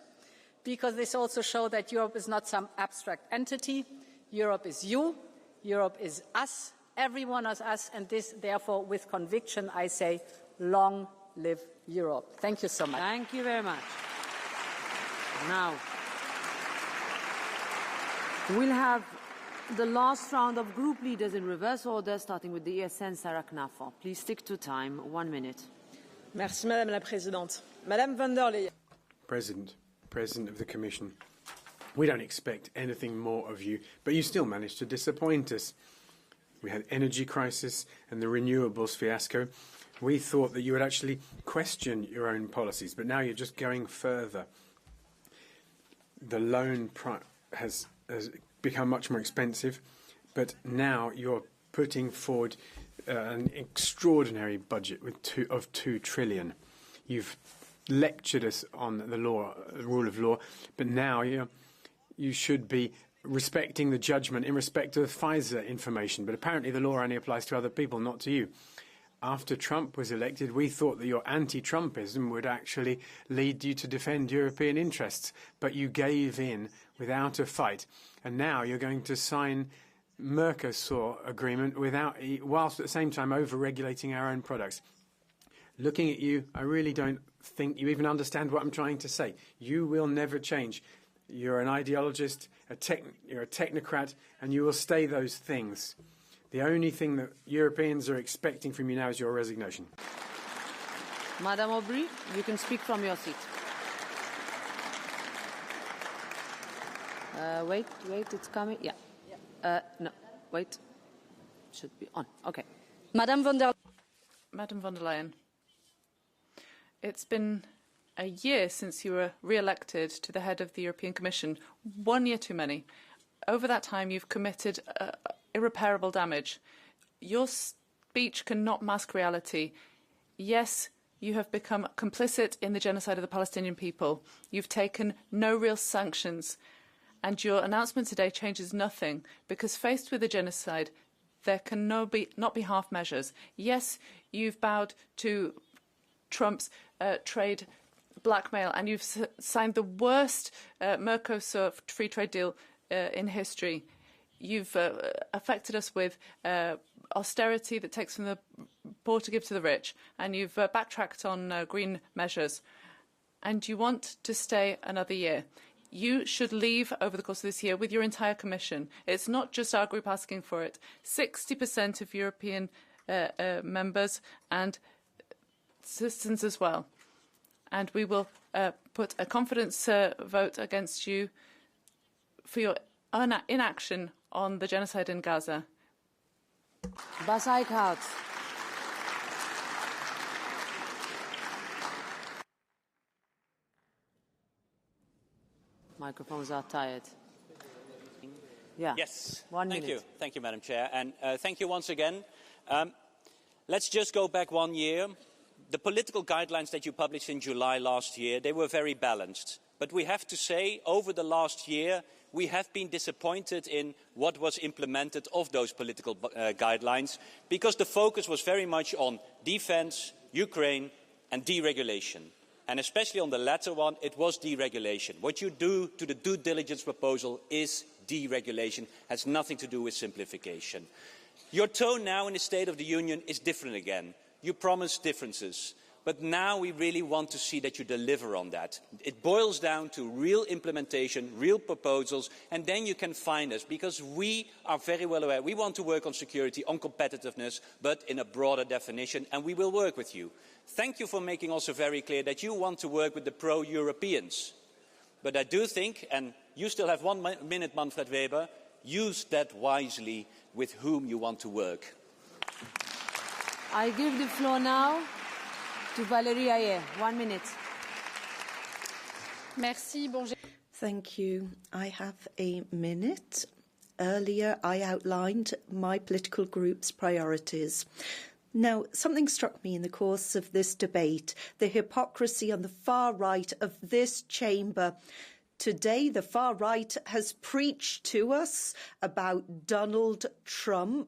because this also shows that Europe is not some abstract entity. Europe is you, Europe is us, everyone is us, and this, therefore, with conviction, I say, long live Europe. Thank you so much. Thank you very much. Now, we'll have the last round of group leaders in reverse order, starting with the ESN, Sarah Knafo. Please stick to time, 1 minute. Merci, Madame la Présidente. Madame von der Leyen. President of the Commission, we don't expect anything more of you, but you still managed to disappoint us. We had energy crisis and the renewables fiasco. We thought that you would actually question your own policies, but now you're just going further. The loan has become much more expensive, but now you're putting forward an extraordinary budget of 2 trillion. You've lectured us on the rule of law, but now you should be respecting the judgment in respect of Pfizer information. But apparently the law only applies to other people, not to you. After Trump was elected, we thought that your anti-Trumpism would actually lead you to defend European interests, but you gave in without a fight. And now you're going to sign Mercosur agreement whilst at the same time over-regulating our own products. Looking at you, I really don't think you even understand what I'm trying to say. You will never change. You're an ideologist, you're a technocrat, and you will stay those things. The only thing that Europeans are expecting from you now is your resignation. Madame Aubry, you can speak from your seat. Wait, it's coming. Yeah. No, wait. Should be on. Okay. Madame von der Leyen, it's been a year since you were re-elected to the head of the European Commission. 1 year too many. Over that time, you've committed irreparable damage. Your speech cannot mask reality. Yes, you have become complicit in the genocide of the Palestinian people. You've taken no real sanctions. And your announcement today changes nothing, because faced with the genocide, there can not be half measures. Yes, you've bowed to Trump's trade blackmail, and you've signed the worst Mercosur free trade deal in history. You've affected us with austerity that takes from the poor to give to the rich, and you've backtracked on green measures. and you want to stay another year, you should leave over the course of this year with your entire Commission. It's not just our group asking for it. 60% of European members and citizens as well. And we will put a confidence vote against you for your inaction on the genocide in Gaza. Bas Eickhout. Microphones are tired. Yeah. Yes. 1 minute. Thank you. Thank you, Madam Chair. And thank you once again. Let's just go back 1 year. The political guidelines that you published in July last year, they were very balanced. But we have to say, over the last year, we have been disappointed in what was implemented of those political guidelines, because the focus was very much on defence, Ukraine and deregulation. And especially on the latter one, it was deregulation. What you do to the due diligence proposal is deregulation, has nothing to do with simplification. Your tone now in the State of the Union is different again. You promised differences, but now we really want to see that you deliver on that. It boils down to real implementation, real proposals, and then you can find us, because we are very well aware. We want to work on security, on competitiveness, but in a broader definition, and we will work with you. Thank you for making also very clear that you want to work with the pro-Europeans. But I do think, and you still have 1 minute, Manfred Weber, use that wisely with whom you want to work. I give the floor now to Valérie Hayer. 1 minute. Merci. Thank you. I have a minute. Earlier, I outlined my political group's priorities. Now, something struck me in the course of this debate, the hypocrisy on the far right of this chamber. Today, the far right has preached to us about Donald Trump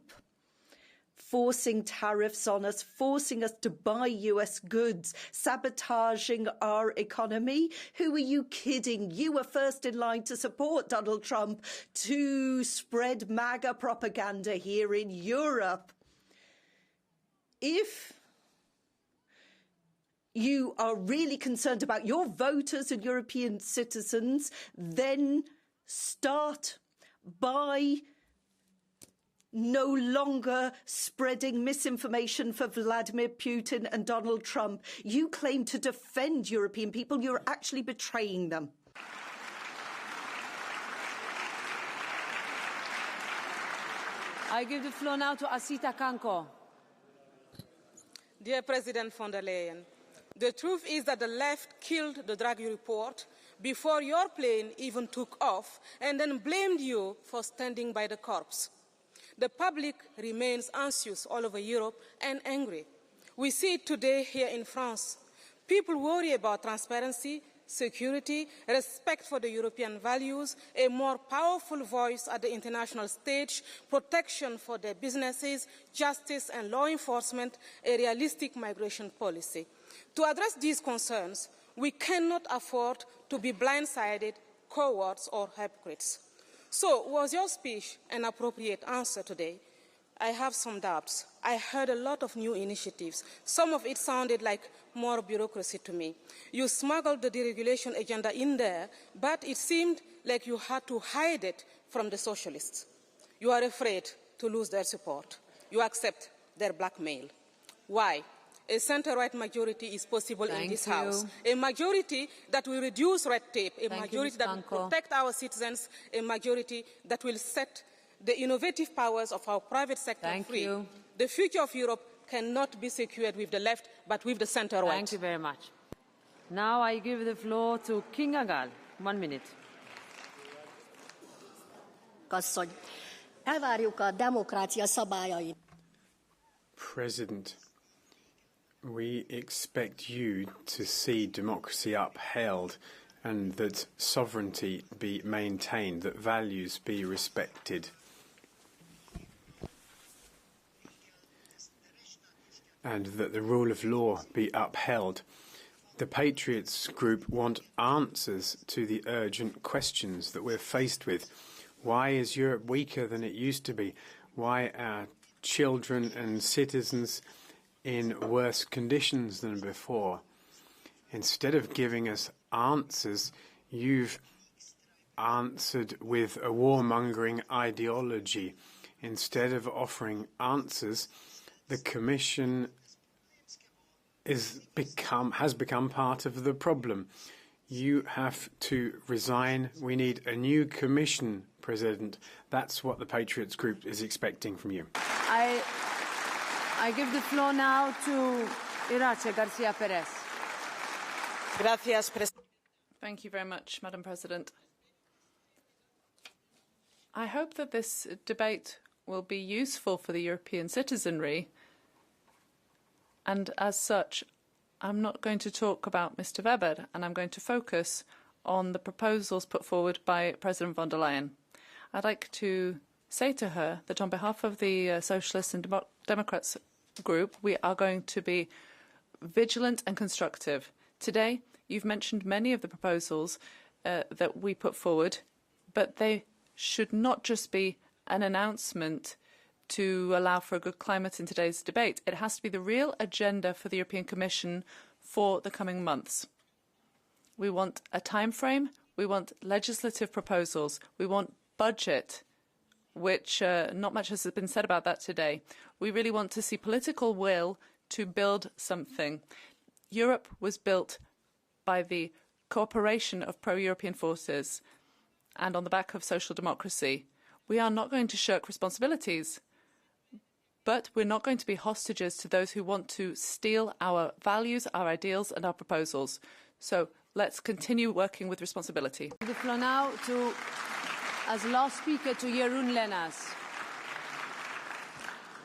forcing tariffs on us, forcing us to buy US goods, sabotaging our economy. Who are you kidding? You were first in line to support Donald Trump to spread MAGA propaganda here in Europe. If you are really concerned about your voters and European citizens, then start by no longer spreading misinformation for Vladimir Putin and Donald Trump. You claim to defend European people. You're actually betraying them. I give the floor now to Asita Kanko. Dear President von der Leyen, the truth is that the left killed the Draghi report before your plane even took off and then blamed you for standing by the corpse. The public remains anxious all over Europe and angry. We see it today here in France. People worry about transparency, security, respect for the European values, a more powerful voice at the international stage, protection for their businesses, justice and law enforcement, a realistic migration policy. To address these concerns, we cannot afford to be blindsided, cowards or hypocrites. So, was your speech an appropriate answer today? I have some doubts. I heard a lot of new initiatives. Some of it sounded like more bureaucracy to me. You smuggled the deregulation agenda in there, but it seemed like you had to hide it from the socialists. You are afraid to lose their support. You accept their blackmail. Why? A centre-right majority is possible in this House. A majority that will reduce red tape, a majority that will protect our citizens, a majority that will set the innovative powers of our private sector free. The future of Europe cannot be secured with the left, but with the centre-right. Thank you very much. Now I give the floor to Kinga Gál. 1 minute. President, we expect you to see democracy upheld and that sovereignty be maintained, that values be respected. And that the rule of law be upheld. The Patriots Group want answers to the urgent questions that we're faced with. Why is Europe weaker than it used to be? Why are children and citizens in worse conditions than before? Instead of giving us answers, you've answered with a warmongering ideology. Instead of offering answers, the Commission has become part of the problem. You have to resign. We need a new Commission, President. That's what the Patriots Group is expecting from you. I give the floor now to Irache Garcia Perez. Thank you very much, Madam President. I hope that this debate will be useful for the European citizenry, and as such, I'm not going to talk about Mr. Weber, and I'm going to focus on the proposals put forward by President von der Leyen. I'd like to say to her that on behalf of the Socialists and Democrats group, we are going to be vigilant and constructive. Today, you've mentioned many of the proposals that we put forward, but they should not just be an announcement to allow for a good climate in today's debate. It has to be the real agenda for the European Commission for the coming months. We want a time frame, we want legislative proposals, we want budget, which not much has been said about that today. We really want to see political will to build something. Europe was built by the cooperation of pro-European forces and on the back of social democracy. We are not going to shirk responsibilities, but we're not going to be hostages to those who want to steal our values, our ideals and our proposals. So let's continue working with responsibility. The floor now to, as last speaker, to Jeroen Lenners.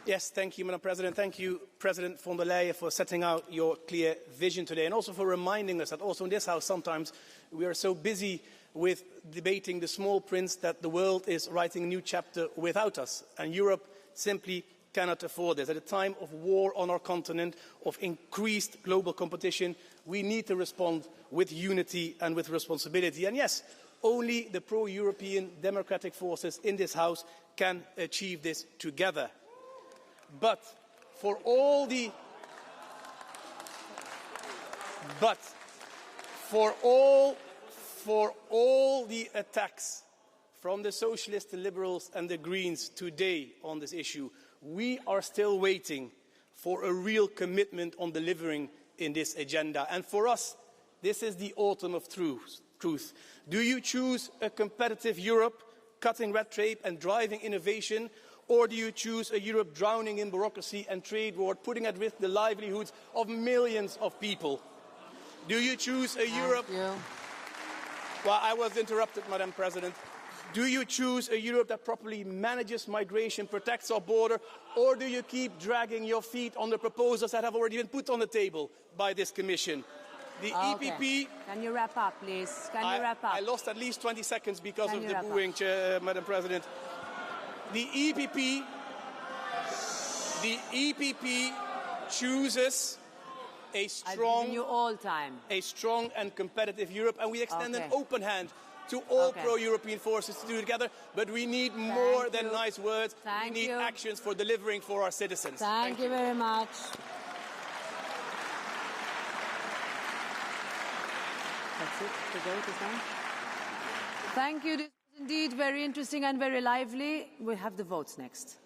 Yes, thank you, Madam President. Thank you, President von der Leyen, for setting out your clear vision today, and also for reminding us that also in this House sometimes we are so busy with debating the small print that the world is writing a new chapter without us, and Europe simply cannot afford this. At a time of war on our continent, of increased global competition, we need to respond with unity and with responsibility. And yes, only the pro-European democratic forces in this House can achieve this together. But for all the attacks from the Socialists, the Liberals and the Greens today on this issue, we are still waiting for a real commitment on delivering in this agenda. And for us, this is the autumn of truth. Do you choose a competitive Europe, cutting red tape and driving innovation? Or do you choose a Europe drowning in bureaucracy and trade war, putting at risk the livelihoods of millions of people? Do you choose a Europe... Well, I was interrupted, Madam President. Do you choose a Europe that properly manages migration, protects our border, or do you keep dragging your feet on the proposals that have already been put on the table by this Commission? The EPP... Can you wrap up, please? Can you wrap up? I lost at least 20 seconds because of the booing, Madam President. The EPP chooses a strong and competitive Europe, and we extend an open hand to all pro-European forces to do it together. But we need more than nice words. We need actions for delivering for our citizens. Thank you very much. That's it. The vote is done. Thank you. This is indeed very interesting and very lively. We'll have the votes next.